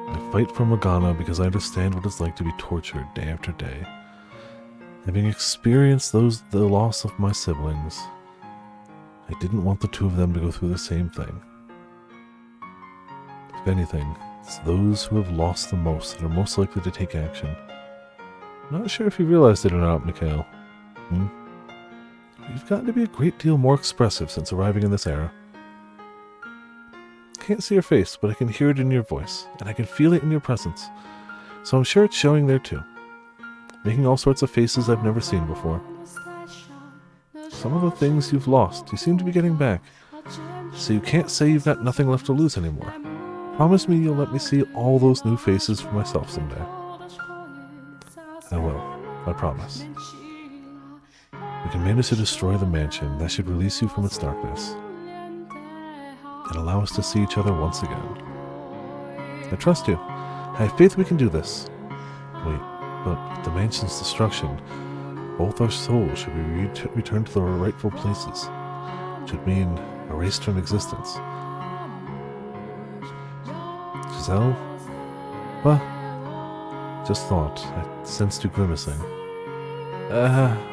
S1: I fight for Morgana because I understand what it's like to be tortured day after day. Having experienced the loss of my siblings, I didn't want the 2 of them to go through the same thing. If anything, it's those who have lost the most that are most likely to take action. I'm not sure if you realized it or not, Mikhail. You've gotten to be a great deal more expressive since arriving in this era. I can't see your face, but I can hear it in your voice, and I can feel it in your presence. So I'm sure it's showing there too. Making all sorts of faces I've never seen before. Some of the things you've lost, you seem to be getting back. So you can't say you've got nothing left to lose anymore. Promise me you'll let me see all those new faces for myself someday. I will. I promise. We can manage to destroy the mansion. That should release you from its darkness. And allow us to see each other once again. I trust you. I have faith we can do this. Wait, but with the mansion's destruction, both our souls should be returned to their rightful places. Which would mean erased from existence. Giselle? What? Just thought. I sensed you grimacing.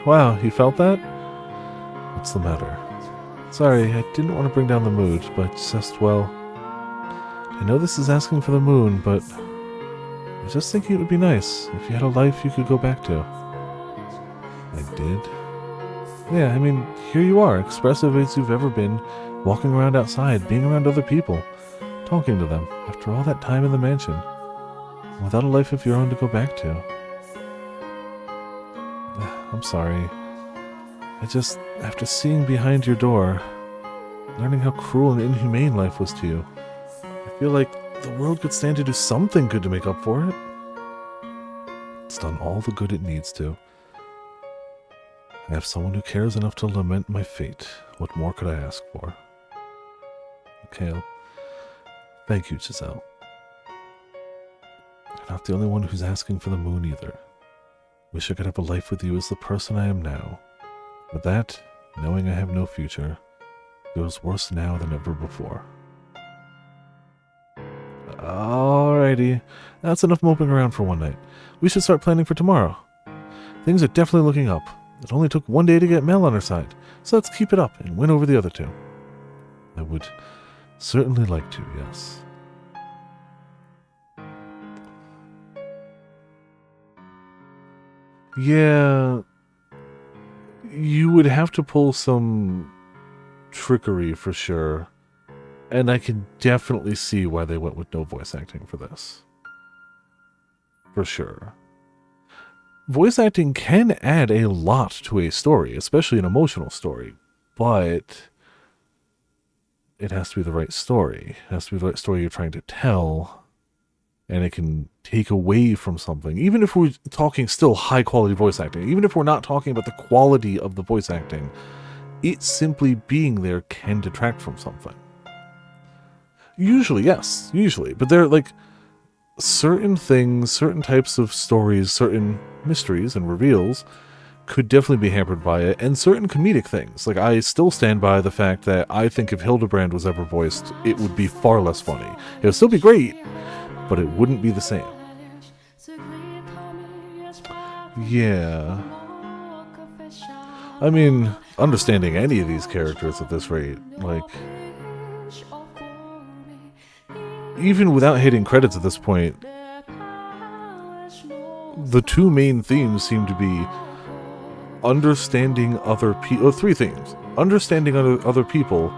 S1: Wow, you felt that? What's the matter? Sorry, I didn't want to bring down the mood, but just, well... I know this is asking for the moon, but... I was just thinking it would be nice if you had a life you could go back to. I did? Yeah, I mean, here you are, expressive as you've ever been, walking around outside, being around other people, talking to them, after all that time in the mansion, without a life of your own to go back to. I'm sorry. After seeing behind your door, learning how cruel and inhumane life was to you, I feel like the world could stand to do something good to make up for it. It's done all the good it needs to. I have someone who cares enough to lament my fate. What more could I ask for? Mikhail, thank you, Giselle. You're not the only one who's asking for the moon either. Wish I could have a life with you as the person I am now. But that, knowing I have no future, feels worse now than ever before. Alrighty, that's enough moping around for one night. We should start planning for tomorrow. Things are definitely looking up. It only took one day to get Mel on our side, so let's keep it up and win over the other two. I would certainly like to, yes. Yeah, you would have to pull some trickery for sure. And I can definitely see why they went with no voice acting for this. For sure. Voice acting can add a lot to a story, especially an emotional story, but it has to be the right story. It has to be the right story you're trying to tell, and it can take away from something. Even if we're talking still high-quality voice acting, even if we're not talking about the quality of the voice acting, it simply being there can detract from something. Usually, yes. Usually. But there are, like, certain things, certain types of stories, certain mysteries and reveals could definitely be hampered by it, and certain comedic things. Like, I still stand by the fact that I think if Hildebrand was ever voiced, it would be far less funny. It would still be great, but it wouldn't be the same. Yeah. I mean, understanding any of these characters at this rate, like... Even without hitting credits at this point, the two main themes seem to be understanding other people. Three themes. Understanding other people,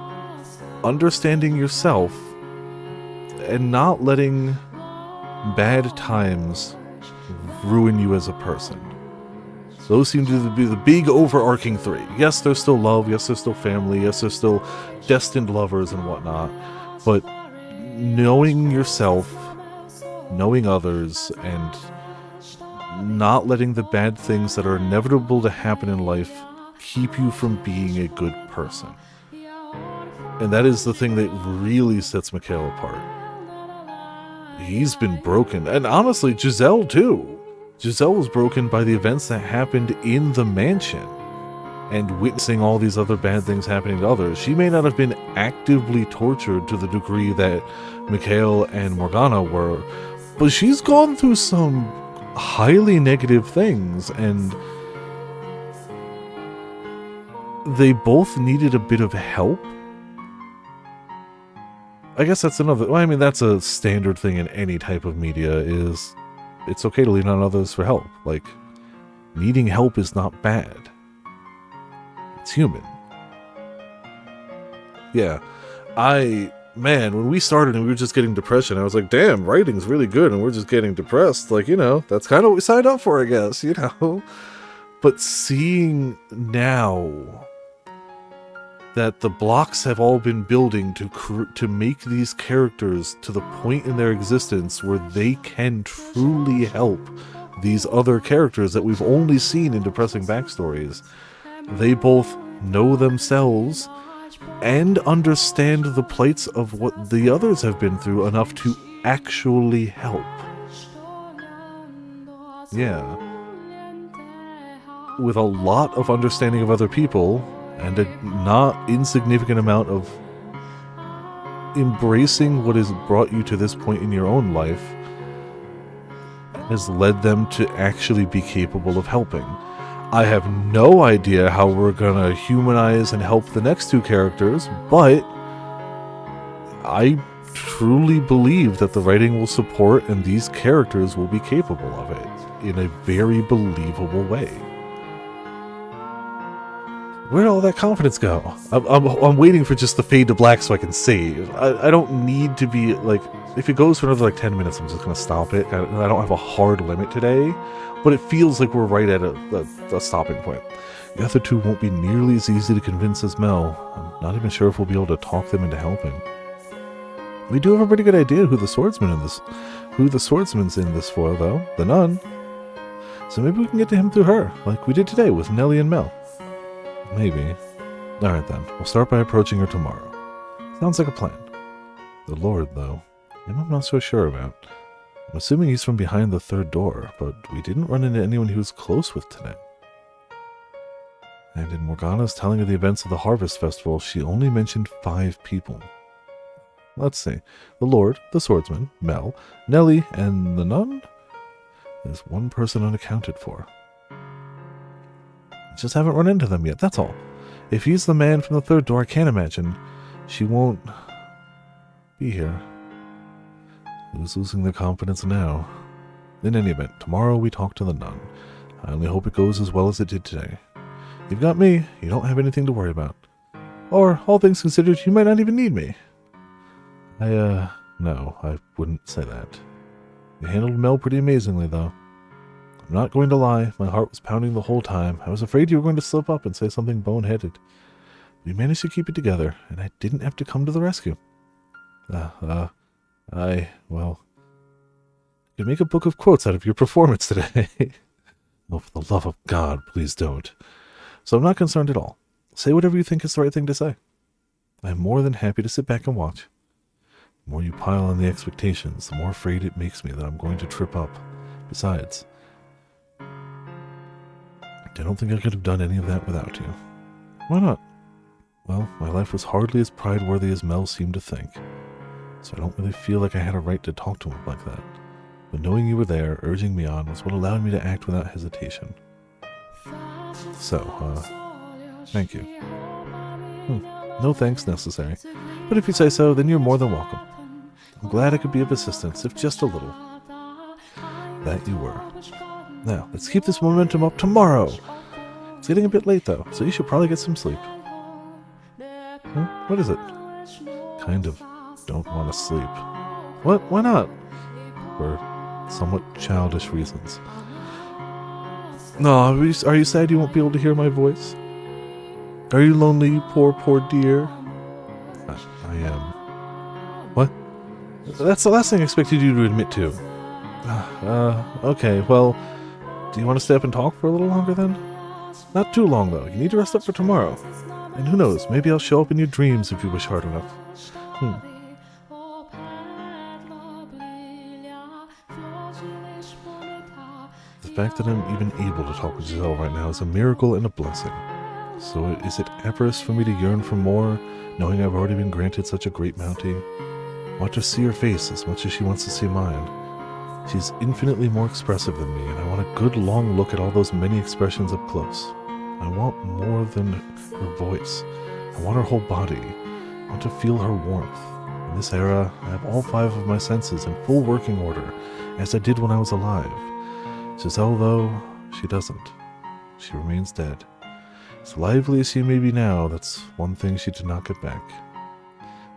S1: understanding yourself, and not letting bad times ruin you as a person. Those seem to be the big overarching three. Yes, there's still love. Yes, there's still family. Yes, there's still destined lovers and whatnot. But knowing yourself, knowing others, and not letting the bad things that are inevitable to happen in life keep you from being a good person. And that is the thing that really sets Mikhail apart. He's been broken. And honestly, Giselle too. Giselle was broken by the events that happened in the mansion and witnessing all these other bad things happening to others. She may not have been actively tortured to the degree that Mikhail and Morgana were, but she's gone through some highly negative things, and they both needed a bit of help. I guess that's another... Well, I mean, that's a standard thing in any type of media, is it's okay to lean on others for help. Like, needing help is not bad. It's human. Yeah. Man, when we started and we were just getting depression, I was like, damn, writing's really good and we're just getting depressed. Like, you know, that's kind of what we signed up for, I guess, you know? But seeing now that the blocks have all been building to make these characters to the point in their existence where they can truly help these other characters that we've only seen in depressing backstories, they both know themselves and understand the plights of what the others have been through enough to actually help. Yeah. With a lot of understanding of other people and a not insignificant amount of embracing what has brought you to this point in your own life has led them to actually be capable of helping. I have no idea how we're gonna humanize and help the next two characters, but I truly believe that the writing will support and these characters will be capable of it in a very believable way. Where'd all that confidence go? I'm waiting for just the fade to black so I can save. I don't need to be, like, if it goes for another, like, 10 minutes, I'm just going to stop it. I don't have a hard limit today, but it feels like we're right at a stopping point. The other two won't be nearly as easy to convince as Mel. I'm not even sure if we'll be able to talk them into helping. We do have a pretty good idea who the swordsman's in this for, though. The nun. So maybe we can get to him through her, like we did today with Nellie and Mel. Maybe. Alright then, we'll start by approaching her tomorrow. Sounds like a plan. The Lord, though, him I'm not so sure about. I'm assuming he's from behind the third door, but we didn't run into anyone he was close with today. And in Morgana's telling of the events of the Harvest Festival, she only mentioned 5 people. Let's see. The Lord, the swordsman, Mel, Nellie, and the nun? There's one person unaccounted for. Just haven't run into them yet, that's all. If he's the man from the third door, I can't imagine she won't be here. Who's losing their confidence now? In any event, tomorrow we talk to the nun. I only hope it goes as well as it did today. You've got me, you don't have anything to worry about. Or, all things considered, you might not even need me. No, I wouldn't say that. You handled Mel pretty amazingly, though. I'm not going to lie, my heart was pounding the whole time. I was afraid you were going to slip up and say something boneheaded. We managed to keep it together, and I didn't have to come to the rescue. Well, I could make a book of quotes out of your performance today. Oh, for the love of God, please don't. So I'm not concerned at all. Say whatever you think is the right thing to say. I'm more than happy to sit back and watch. The more you pile on the expectations, the more afraid it makes me that I'm going to trip up. Besides, I don't think I could have done any of that without you. Why not? Well, my life was hardly as pride-worthy as Mel seemed to think, so I don't really feel like I had a right to talk to him like that. But knowing you were there, urging me on, was what allowed me to act without hesitation. So, thank you. No thanks necessary, but if you say so, then you're more than welcome. I'm glad I could be of assistance, if just a little. That you were. Now, let's keep this momentum up tomorrow. It's getting a bit late, though, so you should probably get some sleep. What is it? Kind of don't want to sleep. What? Why not? For somewhat childish reasons. No, are you sad you won't be able to hear my voice? Are you lonely, you poor dear? I am. What? That's the last thing I expected you to admit to. Okay, well, do you want to stay up and talk for a little longer then? Not too long, though. You need to rest up for tomorrow. And who knows, maybe I'll show up in your dreams if you wish hard enough. The fact that I'm even able to talk with Giselle right now is a miracle and a blessing. So is it avarice for me to yearn for more, knowing I've already been granted such a great bounty? I want to see her face as much as she wants to see mine. She's infinitely more expressive than me, and I want a good long look at all those many expressions up close. I want more than her voice. I want her whole body. I want to feel her warmth. In this era, I have all 5 of my senses in full working order, as I did when I was alive. Giselle, though, she doesn't. She remains dead. As lively as she may be now, that's one thing she did not get back.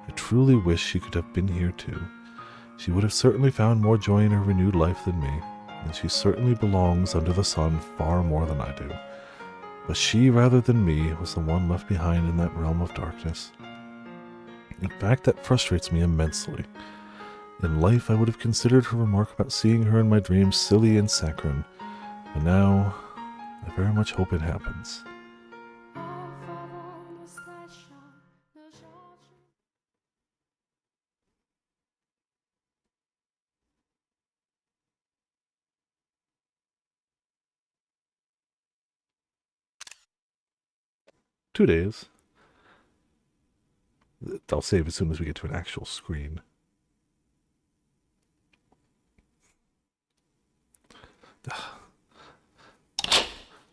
S1: I truly wish she could have been here too. She would have certainly found more joy in her renewed life than me, and she certainly belongs under the sun far more than I do. But she, rather than me, was the one left behind in that realm of darkness. In fact, that frustrates me immensely. In life, I would have considered her remark about seeing her in my dreams silly and saccharine, but now, I very much hope it happens. Two days. I'll save as soon as we get to an actual screen.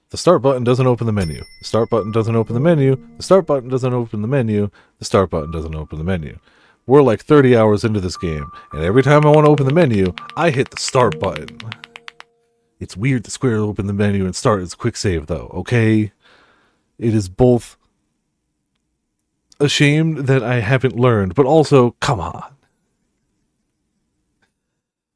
S1: The start button doesn't open the menu. The start button doesn't open the menu. The start button doesn't open the menu. The start button doesn't open the menu. We're like 30 hours into this game, and every time I want to open the menu, I hit the start button. It's weird that Square opened the menu and start as a quick save, though, okay? It is both ashamed that I haven't learned, but also, come on.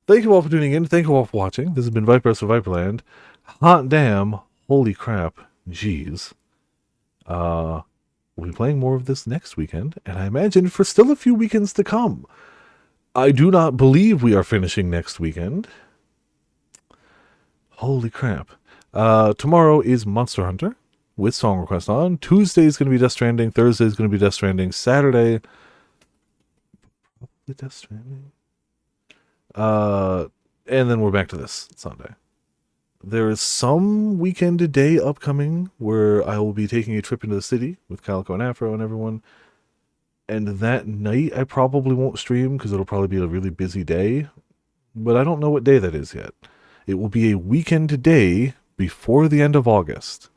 S1: Thank you all for tuning in. Thank you all for watching. This has been Viper for Viperland. Hot damn. Holy crap. Jeez. We'll be playing more of this next weekend, and I imagine for still a few weekends to come. I do not believe we are finishing next weekend. Holy crap. Tomorrow is Monster Hunter with Song Request on. Tuesday is going to be Death Stranding. Thursday is going to be Death Stranding. Saturday, probably Death Stranding. And then we're back to this Sunday. There is some weekend day upcoming where I will be taking a trip into the city with Calico and Afro and everyone. And that night I probably won't stream because it'll probably be a really busy day. But I don't know what day that is yet. It will be a weekend day before the end of August.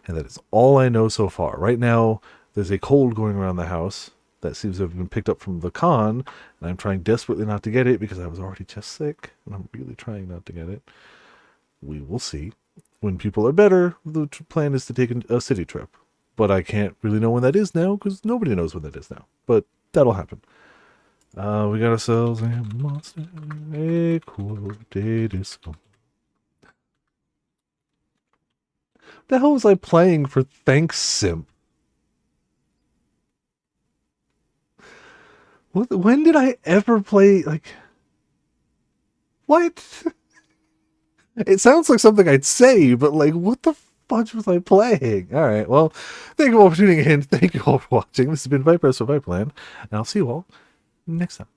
S1: And that is all I know so far. Right now, there's a cold going around the house that seems to have been picked up from the con. And I'm trying desperately not to get it because I was already just sick. And I'm really trying not to get it. We will see. When people are better, the plan is to take a city trip. But I can't really know when that is now because nobody knows when that is now. But that'll happen. We got ourselves a monster, a cool day disco. The hell was I playing for Thanks Simp? What? When did I ever play, like... What? It sounds like something I'd say, but like, what the fudge was I playing? Alright, well, thank you all for tuning in. Thank you all for watching. This has been Viper for Viperland, and I'll see you all next time.